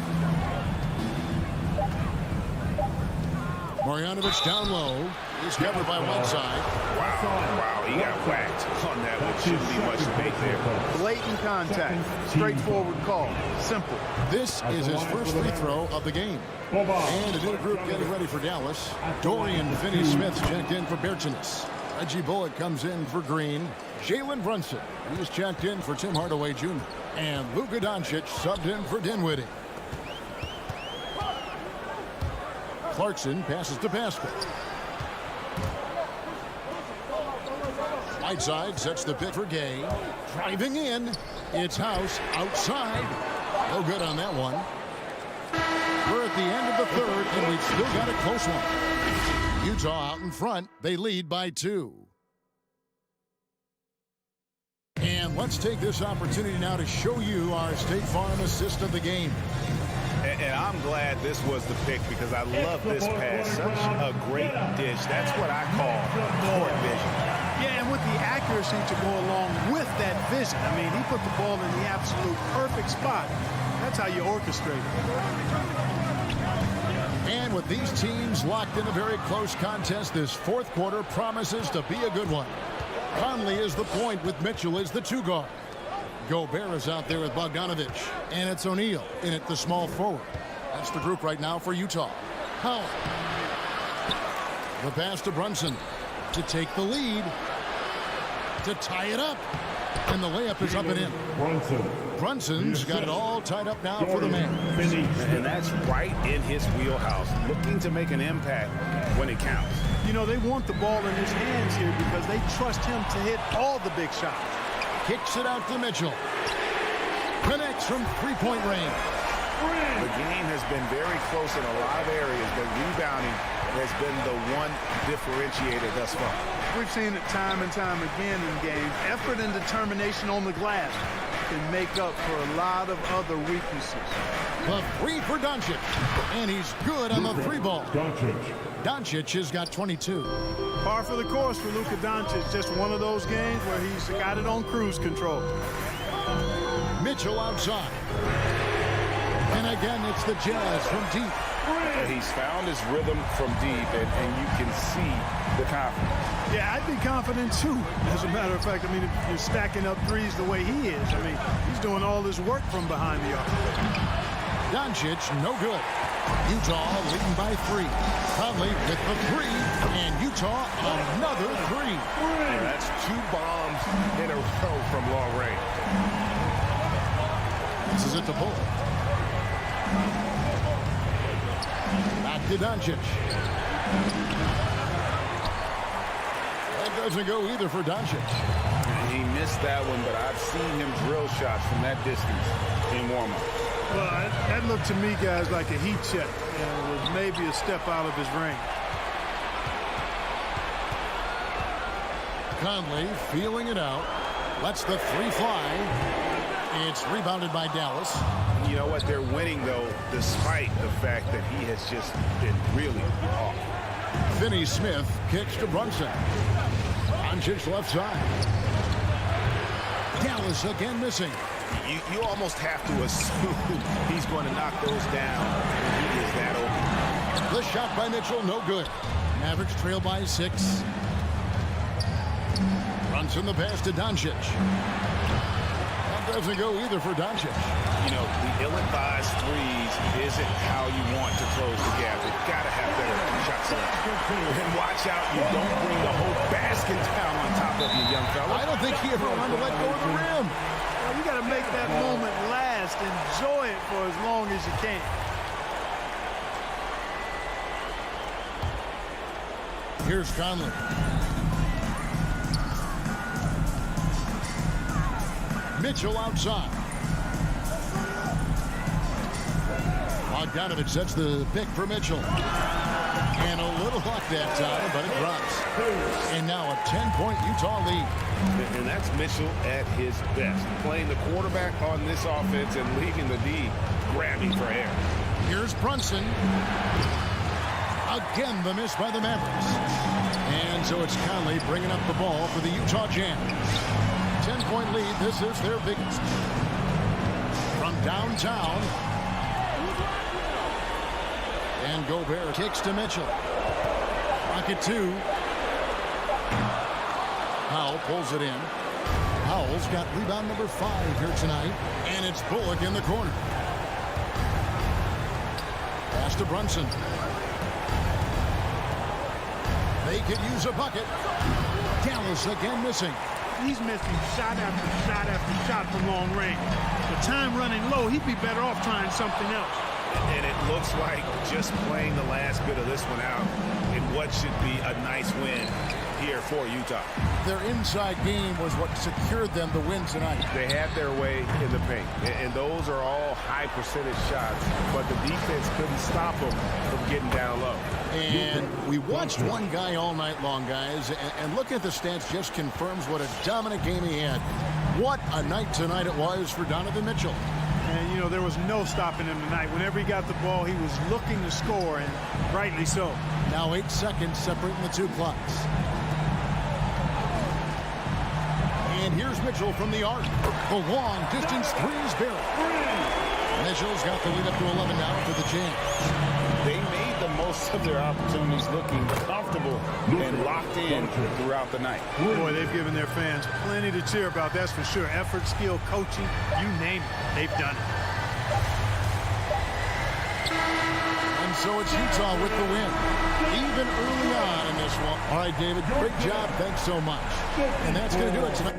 Marjanovic down low. He's covered by Whiteside. Wow, he got whacked on that, which shouldn't be much debate there. Blatant contact. Straightforward call. Simple. This is his first free throw of the game. And a new group getting ready for Dallas. Dorian Finney-Smith checked in for Bertens. Reggie Bullock comes in for Green. Jalen Brunson, he's checked in for Tim Hardaway Jr. And Luka Doncic subbed in for Dinwiddie. Clarkson passes to Pascal. Whiteside sets the pick for Gay. Driving in. It's House outside. No good on that one. We're at the end of the third, and we've still got a close one. Utah out in front. They lead by 2. And let's take this opportunity now to show you our State Farm assist of the game. And I'm glad this was the pick because I love this pass. Such a great dish. That's what I call court vision. Yeah, and with the accuracy to go along with that vision. I mean, he put the ball in the absolute perfect spot. That's how you orchestrate it. And with these teams locked in a very close contest, this fourth quarter promises to be a good one. Conley is the point with Mitchell as the 2 guard. Gobert is out there with Bogdanovic. And it's O'Neal in at the small forward. That's the group right now for Utah. Howard. The pass to Brunson to take the lead. To tie it up. And the layup is up and in. Brunson's got it all tied up now for the man. And that's right in his wheelhouse. Looking to make an impact when it counts. You know, they want the ball in his hands here because they trust him to hit all the big shots. Kicks it out to Mitchell. Connects from three-point range. The game has been very close in a lot of areas, but rebounding has been the one differentiator thus far. We've seen it time and time again in games. Effort and determination on the glass can make up for a lot of other weaknesses. The three for Doncic. And he's good on the 3-ball. Doncic has got 22. Par for the course for Luka Doncic. Just one of those games where he's got it on cruise control. Mitchell outside. And again, it's the Jazz from deep. He's found his rhythm from deep, and you can see the confidence. Yeah, I'd be confident too, as a matter of fact. I mean, if you're stacking up threes the way he is, I mean, he's doing all this work from behind the arc. Doncic, no good. Utah leading by 3. Conley with the 3, and Utah another 3. And that's 2 bombs in a row from long range. This is it to Bullock. Back to Doncic. That doesn't go either for Doncic. He missed that one, but I've seen him drill shots from that distance in warm-up. Well, that looked to me, guys, like a heat check. With maybe a step out of his range. Conley feeling it out. Lets the three fly. It's rebounded by Dallas. You know what? They're winning, though, despite the fact that he has just been really off. Finney Smith kicks to Brunson. Doncic left side. Dallas again missing. You almost have to assume he's going to knock those down when he is that open. The shot by Mitchell, no good. Mavericks trail by 6. Brunson the pass to Doncic. That doesn't go either for Doncic. You know, the ill-advised threes isn't how you want to close the gap. You've got to have better shot selection. And watch out, you don't bring the whole basket down on top of you, young fella. I don't think he ever wanted to let go of the rim. Well, you got to make that moment last. Enjoy it for as long as you can. Here's Conley. Mitchell outside. Bogdanovich sets the pick for Mitchell. And a little luck that time, but it drops. And now a 10-point Utah lead. And that's Mitchell at his best. Playing the quarterback on this offense and leaving the D grabbing for air. Here's Brunson. Again, the miss by the Mavericks. And so it's Conley bringing up the ball for the Utah Jazz. 10-point lead. This is their biggest. From downtown. And Gobert kicks to Mitchell. Rocket 2. Powell pulls it in. Powell's got rebound number 5 here tonight. And it's Bullock in the corner. Pass to Brunson. They could use a bucket. Dallas again missing. He's missing shot after shot after shot from long range. The time running low, he'd be better off trying something else. And it looks like just playing the last bit of this one out in what should be a nice win here for Utah. Their inside game was what secured them the win tonight. They had their way in the paint, and those are all high percentage shots, but the defense couldn't stop them from getting down low. And we watched one guy all night long, guys, and looking at the stats just confirms what a dominant game he had. What a night tonight it was for Donovan Mitchell. And, you know, there was no stopping him tonight. Whenever he got the ball, he was looking to score, and rightly so. Now 8 seconds separating the two clocks. And here's Mitchell from the arc. The long distance three is buried. Mitchell's got the lead up to 11 now for the Jazz. They made the most of their opportunities, looking comfortable and locked in throughout the night. Boy, they've given their fans plenty to cheer about, that's for sure. Effort, skill, coaching, you name it, they've done it. And so it's Utah with the win, even early on in this one. All right, David, great job. Thanks so much. And that's going to do it tonight.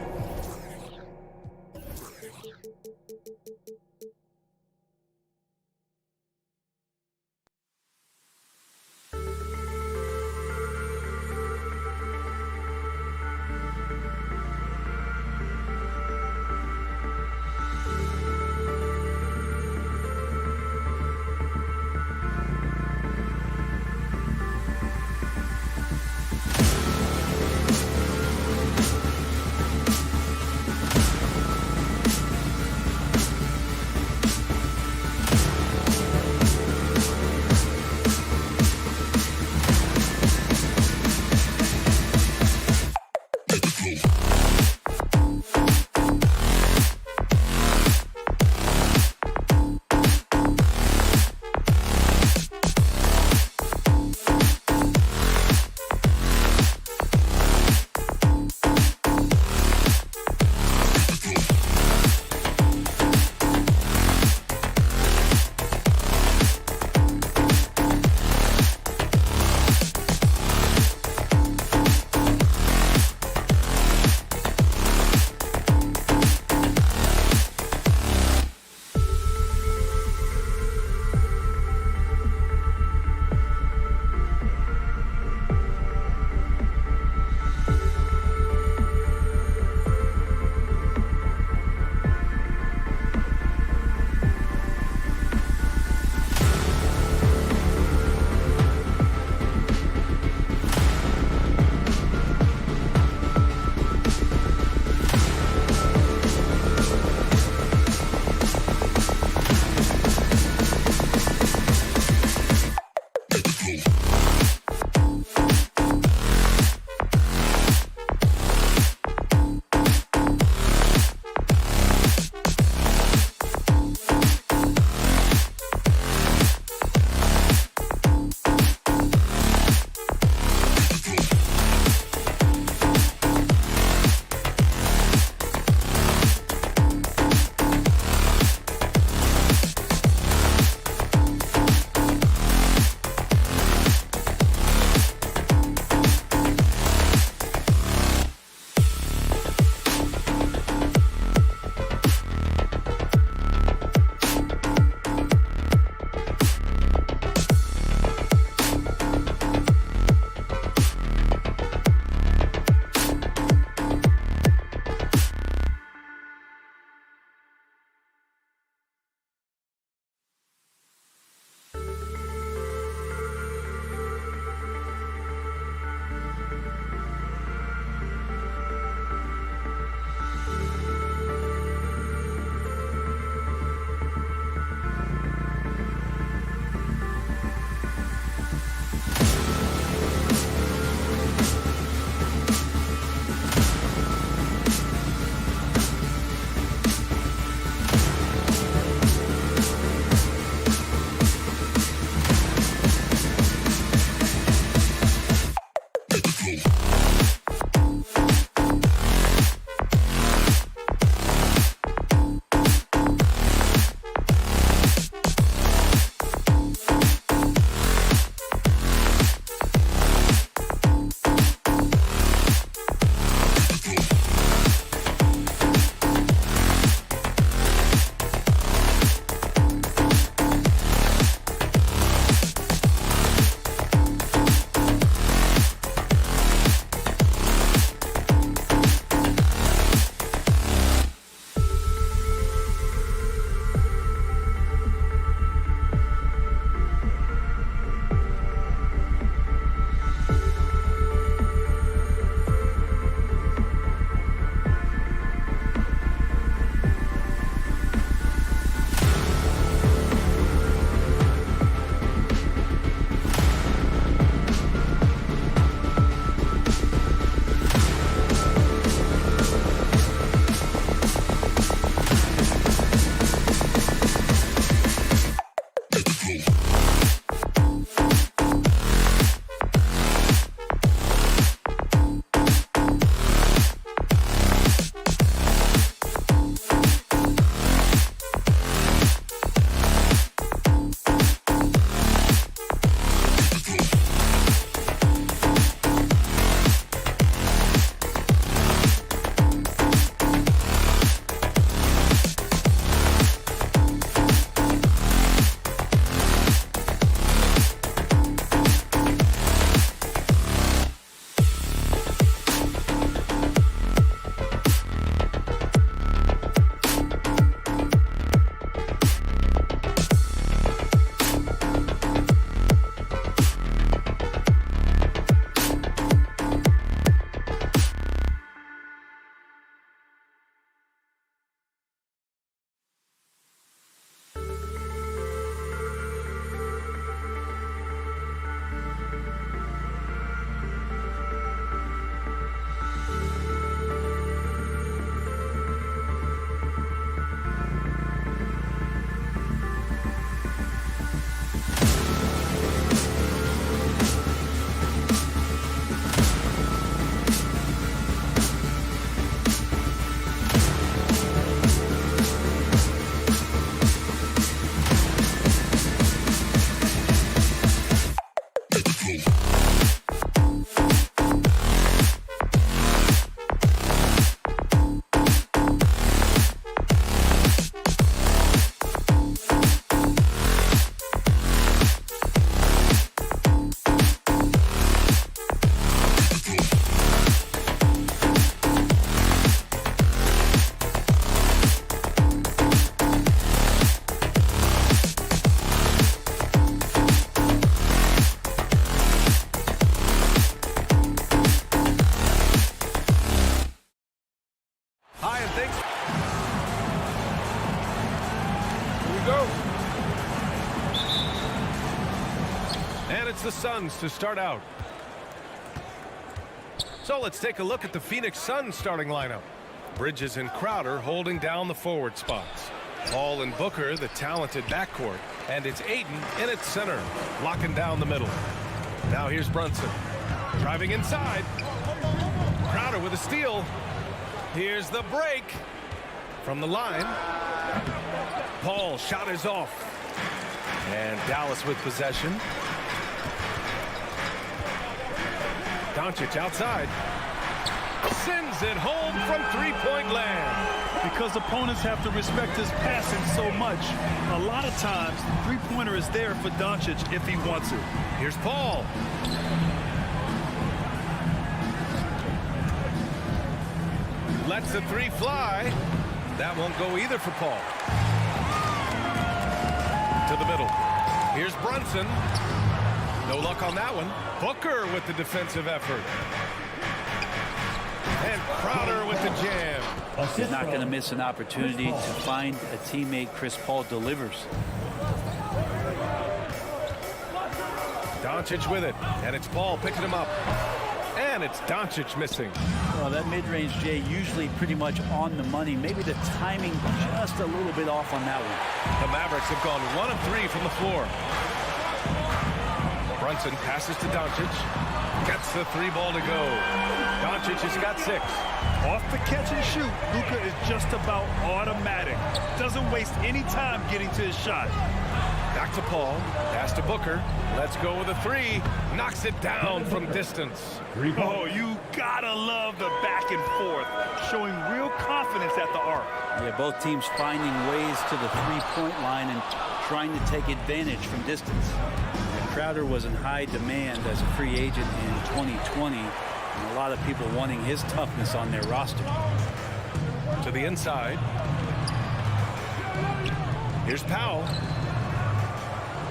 thinks. Here we go. And it's the Suns to start out. So let's take a look at the Phoenix Suns starting lineup. Bridges and Crowder holding down the forward spots. Paul and Booker, the talented backcourt. And it's Ayton in its center, locking down the middle. Now here's Brunson. Driving inside. Crowder with a steal. Here's the break. From the line. Paul shot is off. And Dallas with possession. Doncic outside. Sends it home from three-point land. Because opponents have to respect his passing so much, a lot of times the three-pointer is there for Doncic if he wants it. Here's Paul. Lets the three fly. That won't go either for Paul. To the middle. Here's Brunson. No luck on that one. Booker with the defensive effort. And Crowder with the jam. He's not going to miss an opportunity to find a teammate. Chris Paul delivers. Doncic with it. And it's Paul picking him up. And it's Doncic missing. Well, that mid-range, Jay, usually pretty much on the money. Maybe the timing just a little bit off on that one. The Mavericks have gone 1 of 3 from the floor. Brunson passes to Doncic. Gets the three ball to go. Doncic has got 6. Off the catch and shoot, Luka is just about automatic. Doesn't waste any time getting to his shot. Back to Paul. Pass to Booker. Let's go with a 3. Knocks it down from distance. Oh, you gotta love the back and forth. Showing real confidence at the arc. Yeah, both teams finding ways to the three-point line and trying to take advantage from distance. Crowder was in high demand as a free agent in 2020, and a lot of people wanting his toughness on their roster. To the inside. Here's Powell.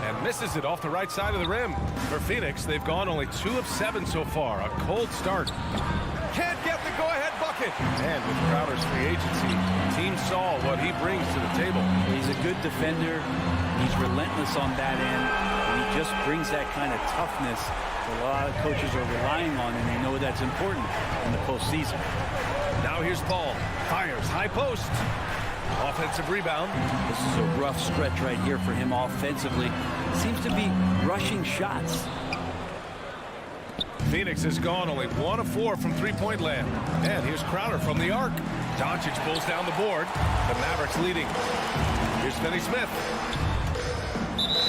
And misses it off the right side of the rim. For Phoenix, they've gone only 2 of 7 so far. A cold start. Can't get the go-ahead bucket. And with Crowder's free agency, the team saw what he brings to the table. He's a good defender. He's relentless on that end. And he just brings that kind of toughness that a lot of coaches are relying on, and they know that's important in the postseason. Now here's Paul. Fires high post. Offensive rebound. This is a rough stretch right here for him offensively. Seems to be rushing shots. Phoenix has gone only 1 of 4 from three-point land. And here's Crowder from the arc. Doncic pulls down the board. The Mavericks leading. Here's Finney-Smith.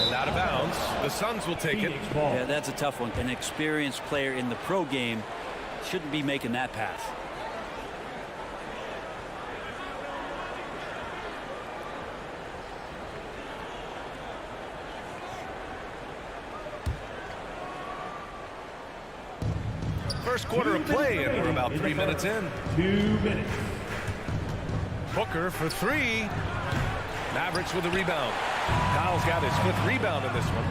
And out of bounds. The Suns will take it. Yeah, that's a tough one. An experienced player in the pro game shouldn't be making that pass. First quarter of play, and we're about 3 minutes in. 2 minutes. Booker for 3. Mavericks with the rebound. Kyle's got his 5th rebound in this one.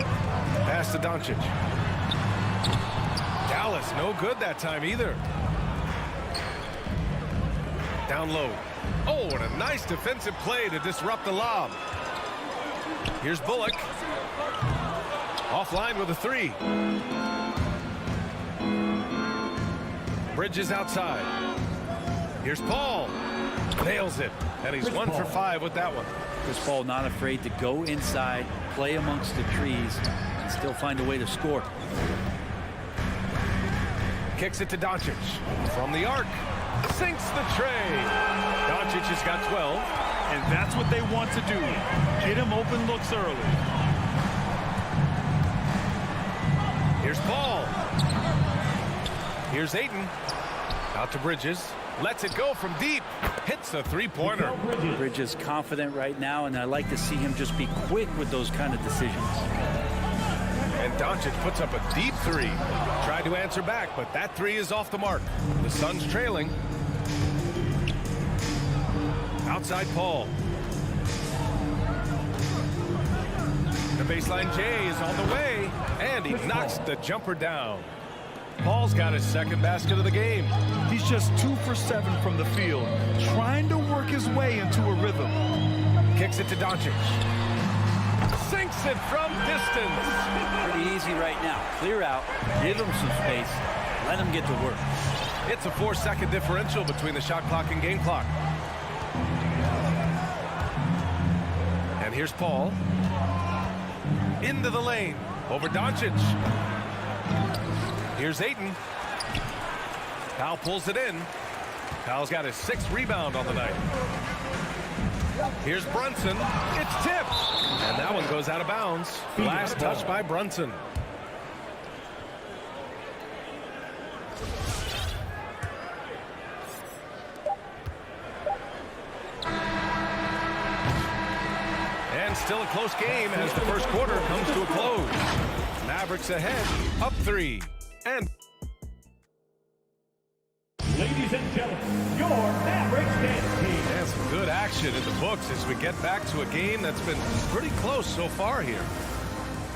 Pass to Doncic. Dallas no good that time either. Down low. Oh, and a nice defensive play to disrupt the lob. Here's Bullock. Offline with a 3. Bridges outside. Here's Paul. Nails it. And he's 1 for 5 with that one. Chris Paul not afraid to go inside, play amongst the trees, and still find a way to score. Kicks it to Doncic. From the arc. Sinks the tray. Doncic has got 12. And that's what they want to do. Get him open looks early. Here's Paul. Here's Ayton. Out to Bridges. Lets it go from deep. Hits a three-pointer. Bridges confident right now, and I like to see him just be quick with those kind of decisions. And Doncic puts up a deep 3. Tried to answer back, but that 3 is off the mark. The Suns trailing. Outside Paul. The baseline J is on the way, and he knocks the jumper down. Paul's got his 2nd basket of the game. He's just 2 for 7 from the field, trying to work his way into a rhythm. Kicks it to Doncic. Sinks it from distance. Pretty easy right now. Clear out, give him some space, let him get to work. It's a 4-second differential between the shot clock and game clock. And here's Paul. Into the lane. Over Doncic. Here's Ayton. Powell pulls it in. Powell's got his 6th rebound on the night. Here's Brunson. It's tipped. And that one goes out of bounds. Last touch by Brunson. And still a close game as the first quarter comes to a close. Mavericks ahead, up 3. And Ladies and gentlemen, your Mavericks dance team. and some good action in the books as we get back to a game that's been pretty close so far here.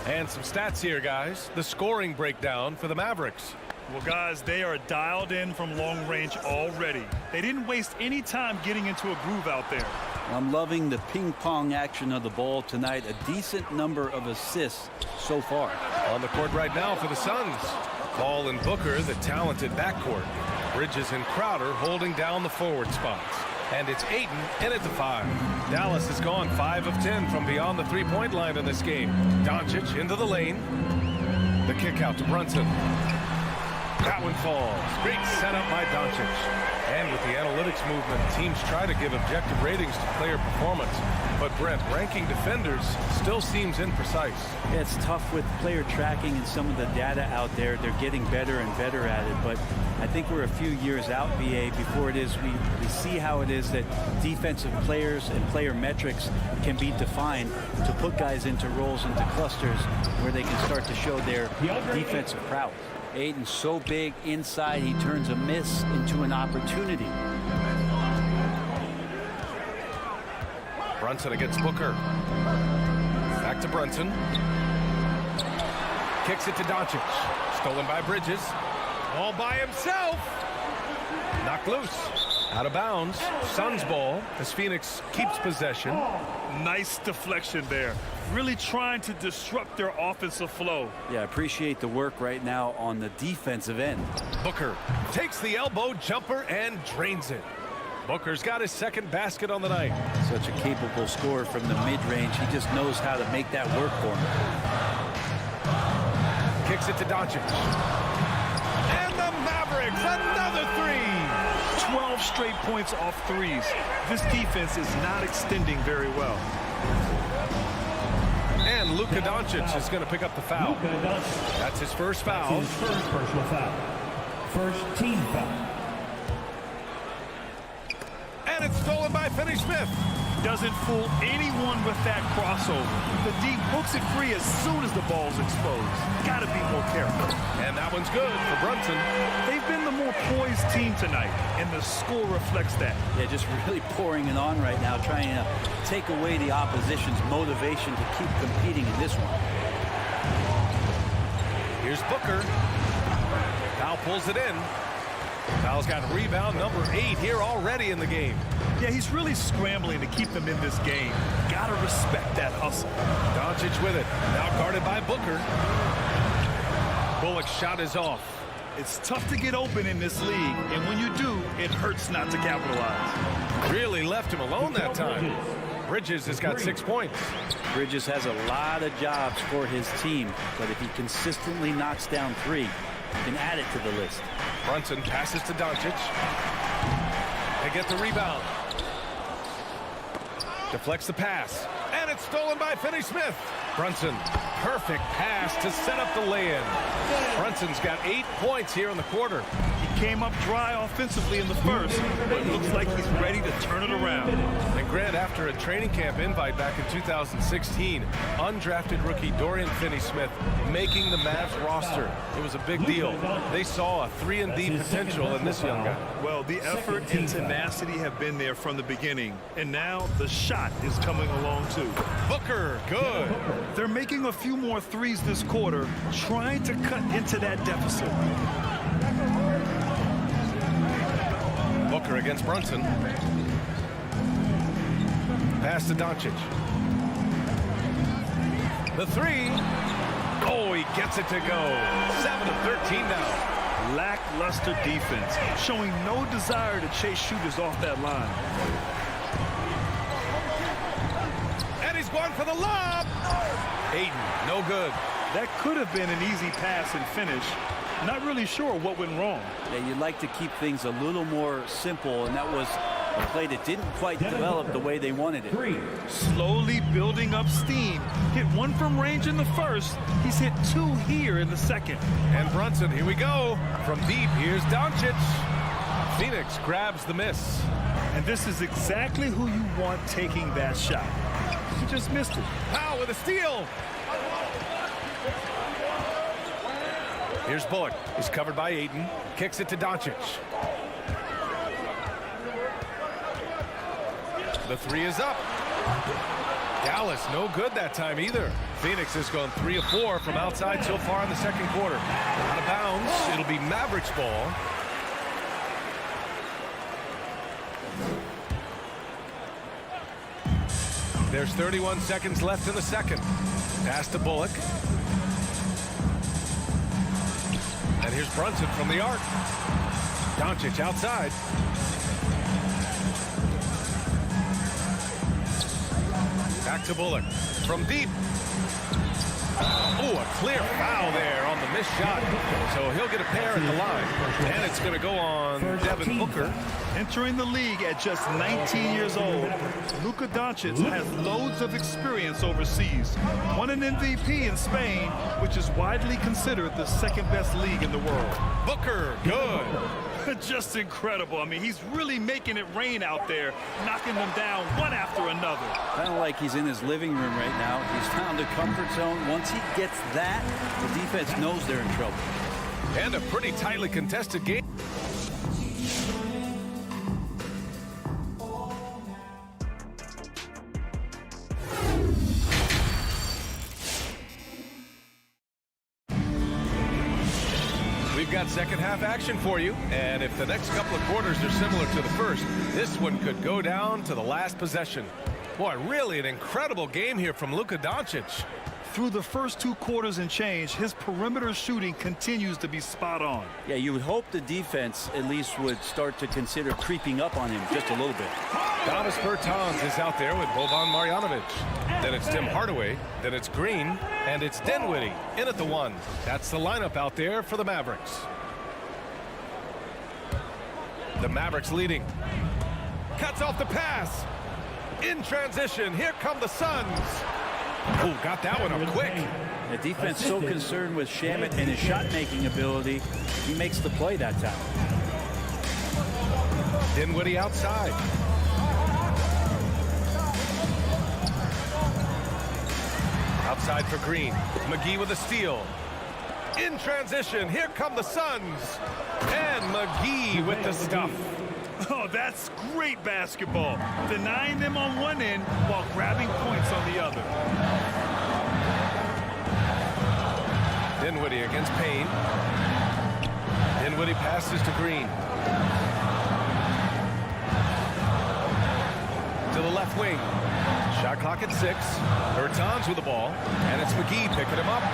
And some stats here, guys. The scoring breakdown for the Mavericks. Well, guys, they are dialed in from long range already. They didn't waste any time getting into a groove out there. I'm loving the ping pong action of the ball tonight. A decent number of assists so far. On the court right now for the Suns. Paul and Booker, the talented backcourt. Bridges and Crowder holding down the forward spots. And it's Ayton in at the 5. Dallas has gone 5 of 10 from beyond the three-point line in this game. Doncic into the lane. The kick out to Brunson. That one falls. Great setup by Doncic. And with the analytics movement, teams try to give objective ratings to player performance. But Brent, ranking defenders still seems imprecise. Yeah, it's tough with player tracking and some of the data out there. They're getting better and better at it. But I think we're a few years out, BA, before it is we see how it is that defensive players and player metrics can be defined to put guys into roles, into clusters where they can start to show their defensive prowess. Ayton's so big inside, he turns a miss into an opportunity. Brunson against Booker. Back to Brunson. Kicks it to Doncic. Stolen by Bridges. All by himself. Knocked loose. Out of bounds. Suns ball as Phoenix keeps possession. Nice deflection there. Really trying to disrupt their offensive flow. Yeah, I appreciate the work right now on the defensive end. Booker takes the elbow jumper and drains it. Booker's got his 2nd basket on the night. Such a capable scorer from the mid-range. He just knows how to make that work for him. Kicks it to Doncic. And the Mavericks, another 3. 12 straight points off threes. This defense is not extending very well. And Luka Doncic is going to pick up the foul. That's his first foul. His first personal foul. First team foul. And it's stolen by Finney-Smith. Doesn't fool anyone with that crossover. The D hooks it free as soon as the ball's exposed. Got to be more careful. And that one's good for Brunson. They've been the more poised team tonight, and the score reflects that. Yeah, just really pouring it on right now, trying to take away the opposition's motivation to keep competing in this one. Here's Booker. Powell pulls it in. Powell's got rebound number 8 here already in the game. Yeah, he's really scrambling to keep them in this game. Gotta respect that hustle. Doncic with it. Now guarded by Booker. Bullock's shot is off. It's tough to get open in this league, and when you do, it hurts not to capitalize. Really left him alone that time. Bridges has got 6 points. Bridges has a lot of jobs for his team, but if he consistently knocks down 3, he can add it to the list. Brunson passes to Doncic. They get the rebound. Deflects the pass. And it's stolen by Finney-Smith. Brunson, perfect pass to set up the lay-in. Brunson's got 8 points here in the quarter. He came up dry offensively in the first, but it looks like he's ready to turn it around. And Grant, after a training camp invite back in 2016, undrafted rookie Dorian Finney-Smith making the Mavs roster. It was a big deal. They saw a 3-and-D potential in this young guy. Well, the effort and tenacity have been there from the beginning, and now the shot is coming along too. Booker, good. They're making a few more threes this quarter, trying to cut into that deficit. Booker against Brunson. Pass to Doncic. The three. Oh, he gets it to go. 7 of 13 now. Lackluster defense, showing no desire to chase shooters off that line. And he's going for the lob. Ayton, no good. That could have been an easy pass and finish. Not really sure what went wrong. Yeah, you'd like to keep things a little more simple, and that was a play that didn't quite develop the way they wanted it. Slowly building up steam. Hit one from range in the first. He's hit 2 here in the second. And Brunson, here we go. From deep, here's Doncic. Phoenix grabs the miss. And this is exactly who you want taking that shot. He just missed it. Powell with a steal. Here's Bullock. He's covered by Ayton. Kicks it to Doncic. The three is up. Dallas no good that time either. Phoenix has gone 3 of 4 from outside so far in the second quarter. Out of bounds. It'll be Mavericks ball. There's 31 seconds left in the second. Pass to Bullock. And here's Brunson from the arc. Doncic outside. Back to Bullock. From deep. Oh, a clear foul there on the missed shot. So he'll get a pair at the line. And it's going to go on Devin Booker. Entering the league at just 19 years old, Luka Doncic has loads of experience overseas. Won an MVP in Spain, which is widely considered the second best league in the world. Booker, good. Just incredible. I mean, he's really making it rain out there, knocking them down one after another. Kind of like he's in his living room right now. He's found a comfort zone. Once he gets that, the defense knows they're in trouble. And a pretty tightly contested game. We've got second half action for you, and if the next couple of quarters are similar to the first, this one could go down to the last possession. Boy, really an incredible game here from Luka Doncic. Through the first 2 quarters and change, his perimeter shooting continues to be spot on. Yeah, you would hope the defense at least would start to consider creeping up on him just a little bit. Davis Bertans is out there with Boban Marjanovic. Then it's Tim Hardaway. Then it's Green. And it's Dinwiddie in at the 1. That's the lineup out there for the Mavericks. The Mavericks leading. Cuts off the pass. In transition. Here come the Suns. Oh, got that one up quick. The defense so concerned with Shamet and his shot-making ability, he makes the play that time. Dinwiddie outside. Outside for Green. McGee with a steal. In transition, here come the Suns. And McGee with the stuff. Oh, that's great basketball. Denying them on one end while grabbing points on the other. Dinwiddie against Payne. Dinwiddie passes to Green. To the left wing. Shot clock at 6. Bertans with the ball. And it's McGee picking him up.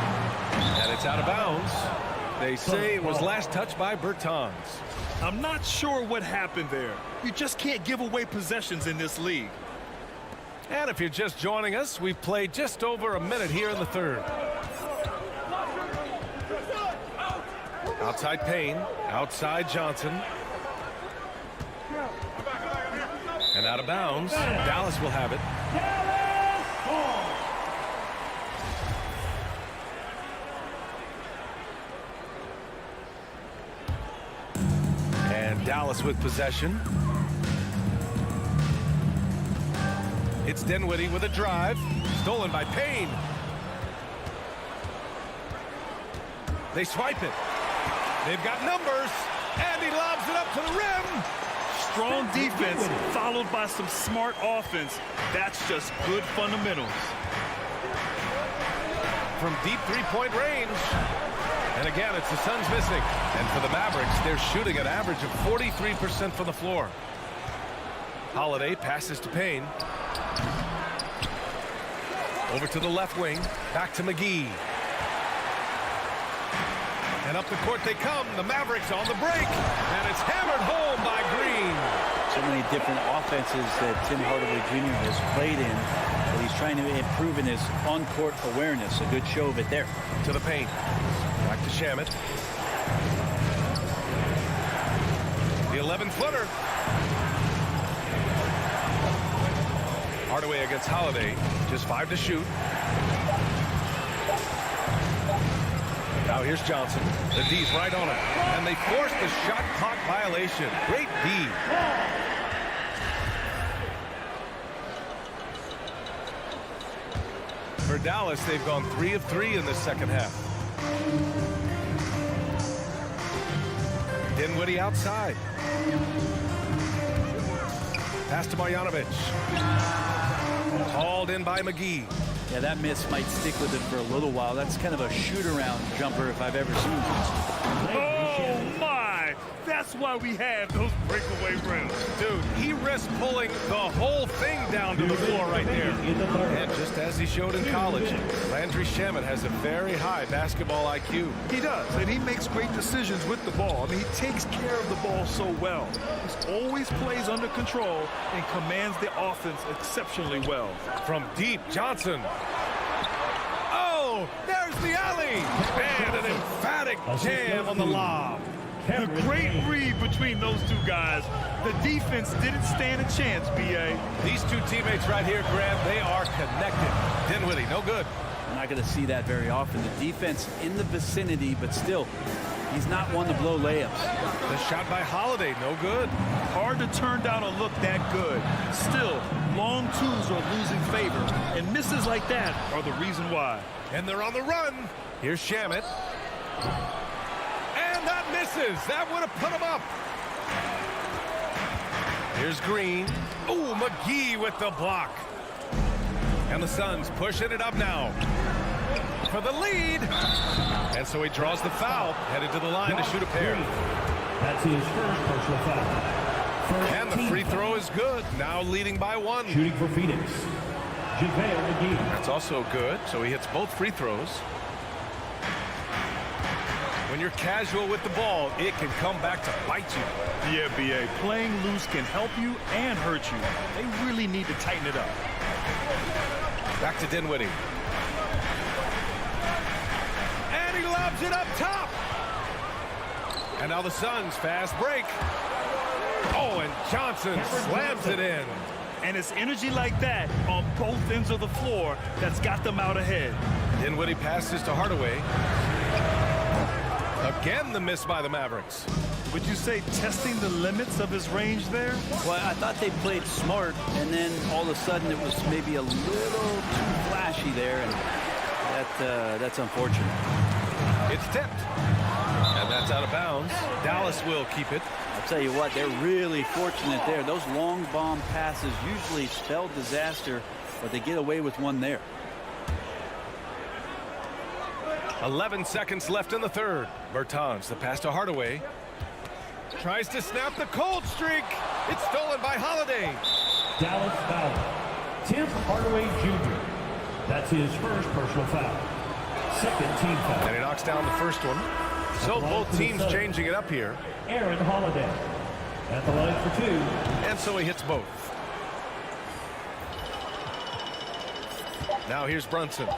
And it's out of bounds. They say it was last touched by Bertans. I'm not sure what happened there. You just can't give away possessions in this league. And if you're just joining us, we've played just over a minute here in the third. Outside Payne. Outside Johnson. And out of bounds. Dallas will have it. And Dallas with possession. It's Dinwiddie with a drive. Stolen by Payne. They swipe it. They've got numbers. And he lobs it up to the rim. Strong defense followed by some smart offense. That's just good fundamentals. From deep three-point range. And again, it's the Suns missing. And for the Mavericks, they're shooting an average of 43% from the floor. Holiday passes to Payne. Over to the left wing. Back to McGee. And up the court they come. The Mavericks on the break. And it's hammered home by Green. So many different offenses that Tim Hardaway Jr. has played in. But he's trying to improve in his on-court awareness. A good show of it there. To the paint. Back to Shamet. The 11-footer. Hardaway against Holiday. Just 5 to shoot. Now here's Johnson. The D's right on him. And they force the shot clock violation. Great D. For Dallas, they've gone 3 of 3 in the second half. Dinwiddie outside. Pass to Marjanovic. Hauled in by McGee. Yeah, that miss might stick with him for a little while. That's kind of a shoot-around jumper if I've ever seen one. Oh, my! That's why we have those breakaway rims. Dude, he risked pulling the whole thing down to the floor right there. And just as he showed in college, Landry Shamet has a very high basketball IQ. He does, and he makes great decisions with the ball. I mean, he takes care of the ball so well. He always plays under control and commands the offense exceptionally well. From deep, Johnson. Oh, there's the alley. And an emphatic jam on the lob. The great read between those two guys. The defense didn't stand a chance, B.A. These two teammates right here, Graham, they are connected. Dinwiddie, no good. We're not going to see that very often. The defense in the vicinity, but still, he's not one to blow layups. The shot by Holiday, no good. Hard to turn down a look that good. Still, long twos are losing favor, and misses like that are the reason why. And they're on the run. Here's Shamet. And that misses. That would have put him up. Here's Green. Oh, McGee with the block. And the Suns pushing it up now for the lead. And so he draws the foul, headed to the line to shoot a pair. That's his first personal foul. And the free throw is good. Now leading by 1. Shooting for Phoenix, JaVale McGee. That's also good. So he hits both free throws. When you're casual with the ball, it can come back to bite you. Yeah, B.A. Playing loose can help you and hurt you. They really need to tighten it up. Back to Dinwiddie. And he lobs it up top. And now the Suns fast break. Oh, and Johnson slams it in. And it's energy like that on both ends of the floor that's got them out ahead. Dinwiddie passes to Hardaway. Again, the miss by the Mavericks. Would you say testing the limits of his range there? Well, I thought they played smart, and then all of a sudden it was maybe a little too flashy there, and that's unfortunate. It's tipped. And that's out of bounds. Dallas will keep it. I'll tell you what, they're really fortunate there. Those long bomb passes usually spell disaster, but they get away with one there. 11 seconds left in the third. Bertans, the pass to Hardaway. Tries to snap the cold streak. It's stolen by Holiday. Dallas foul. Tim Hardaway Jr. That's his first personal foul. Second team foul. And he knocks down the first one. So both teams changing it up here. Aaron Holiday at the line for 2. And so he hits both. Now here's Brunson.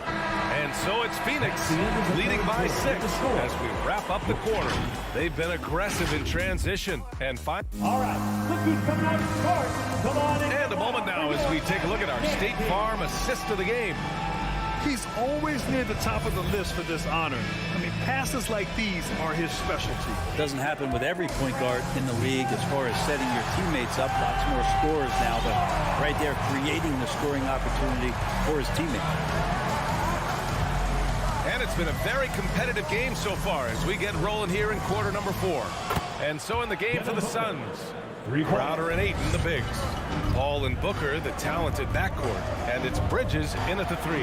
And so it's Phoenix leading by 6 as we wrap up the quarter. They've been aggressive in transition and find. All right, look who's coming out to start. Come on in. And a moment now as we take a look at our State Farm assist of the game. He's always near the top of the list for this honor. I mean, passes like these are his specialty. Doesn't happen with every point guard in the league as far as setting your teammates up. Lots more scorers now, but right there creating the scoring opportunity for his teammates. And it's been a very competitive game so far as we get rolling here in quarter number 4. And so in the game for the Suns, Crowder and Ayton, the bigs. Paul and Booker, the talented backcourt. And it's Bridges in at the 3.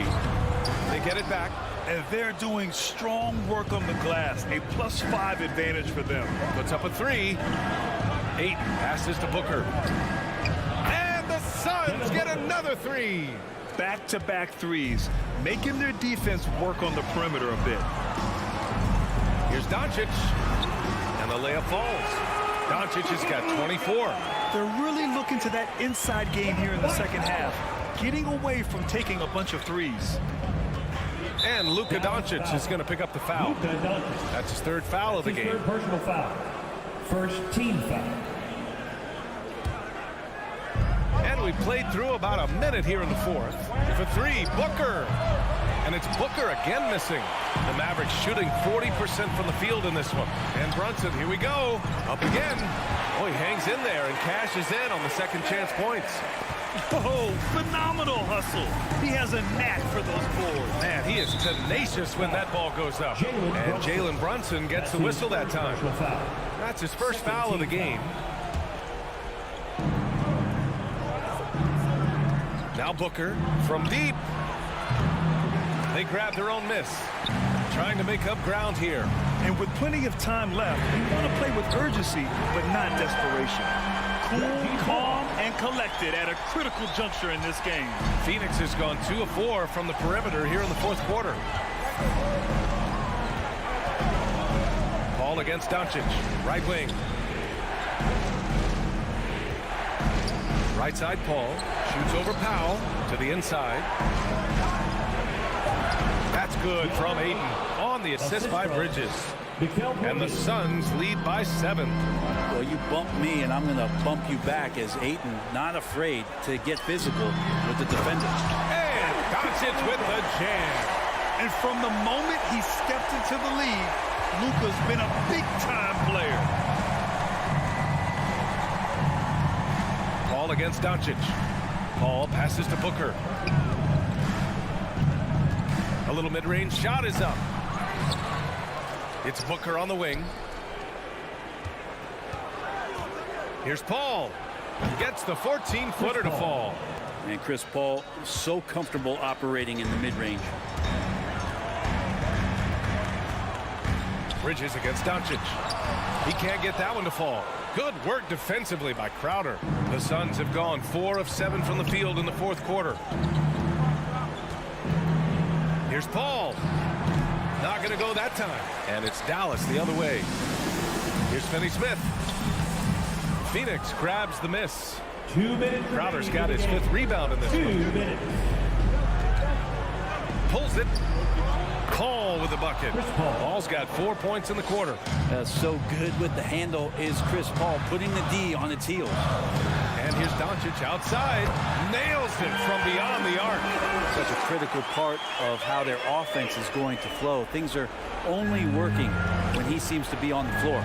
They get it back. And they're doing strong work on the glass. A +5 advantage for them. Puts up a 3. Ayton passes to Booker. And the Suns get another three. Back-to-back threes, making their defense work on the perimeter a bit. Here's Doncic. And the layup falls. Doncic has got 24. They're really looking to that inside game here in the second half, getting away from taking a bunch of threes. And Luka Doncic is going to pick up the foul. That's his third foul of the game. Third personal foul. First team foul. And we played through about a minute here in the fourth. For three, Booker. And it's Booker again missing. The Mavericks shooting 40% from the field in this one. And Brunson, here we go. Up again. Oh, he hangs in there and cashes in on the second chance points. Oh, phenomenal hustle. He has a knack for those boards. Man, he is tenacious when that ball goes up. And Jalen Brunson gets the whistle that time. That's his first foul of the game. Now Booker from deep. They grab their own miss. Trying to make up ground here. And with plenty of time left, you want to play with urgency, but not desperation. Cool, calm, and collected at a critical juncture in this game. Phoenix has gone 2 of 4 from the perimeter here in the fourth quarter. Ball against Doncic. Right wing. Right side, Paul. Shoots over Powell to the inside. That's good from Ayton on the assist by Bridges. And the Suns lead by 7. Well, you bump me, and I'm going to bump you back as Ayton not afraid to get physical with the defenders. And Doncic with the jam. And from the moment he stepped into the league, Luka's been a big-time player. Paul against Doncic. Paul passes to Booker. A little mid-range shot is up. It's Booker on the wing. Here's Paul. Gets the 14-footer to fall. And Chris Paul so comfortable operating in the mid-range. Bridges against Doncic. He can't get that one to fall. Good work defensively by Crowder. The Suns have gone 4 of 7 from the field in the fourth quarter. Here's Paul. Not going to go that time. And it's Dallas the other way. Here's Finney-Smith. Phoenix grabs the miss. 2 minutes. Crowder's got his 5th rebound in this 2 one. minutes. Pulls it. Paul with the bucket. Paul's got 4 points in the quarter. So good with the handle is Chris Paul, putting the D on its heels. And here's Doncic outside. Nails it from beyond the arc. Such a critical part of how their offense is going to flow. Things are only working when he seems to be on the floor.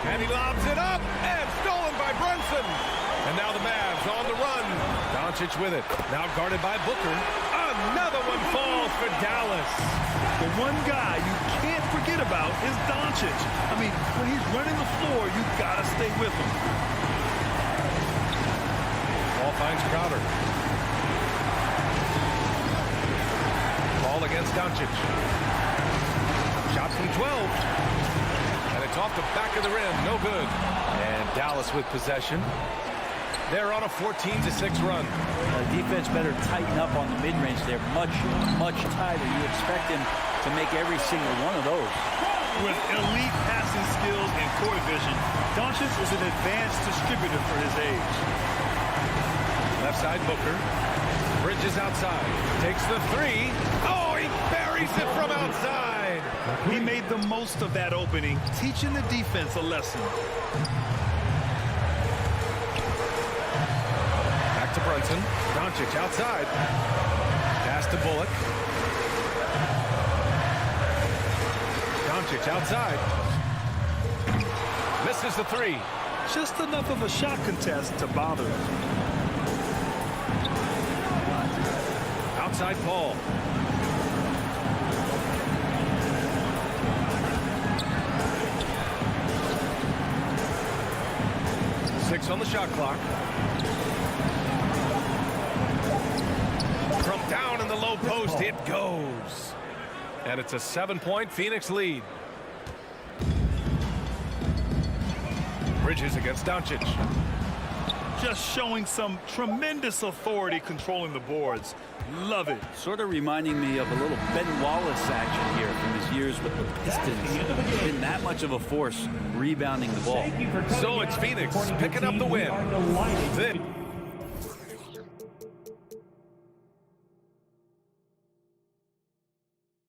And he lobs it up, and stolen by Brunson. And now the Mavs on the run. Doncic with it. Now guarded by Booker. Another one falls for Dallas. The one guy you can't forget about is Doncic. I mean, when he's running the floor, you gotta stay with him. Ball finds Crowder. Ball against Doncic. Shot from 12. And it's off the back of the rim. No good. And Dallas with possession. They're on a 14-6 run. Defense better tighten up on the mid-range. They're much, much tighter. You expect him to make every single one of those. With elite passing skills and court vision, Doncic is an advanced distributor for his age. Left side, Booker. Bridges outside. Takes the 3. Oh, he buries it from outside. He made the most of that opening, teaching the defense a lesson. Back to Brunson. Doncic outside. Pass to Bullock. Doncic outside. Misses the 3. Just enough of a shot contest to bother him. Outside Paul. Six on the shot clock. From down in the low post, it goes. And it's a 7-point Phoenix lead. Bridges against Doncic. Just showing some tremendous authority controlling the boards. Love it. Sort of reminding me of a little Ben Wallace action here from his years with the Pistons. Been that much of a force rebounding the ball. So it's Phoenix picking up the win.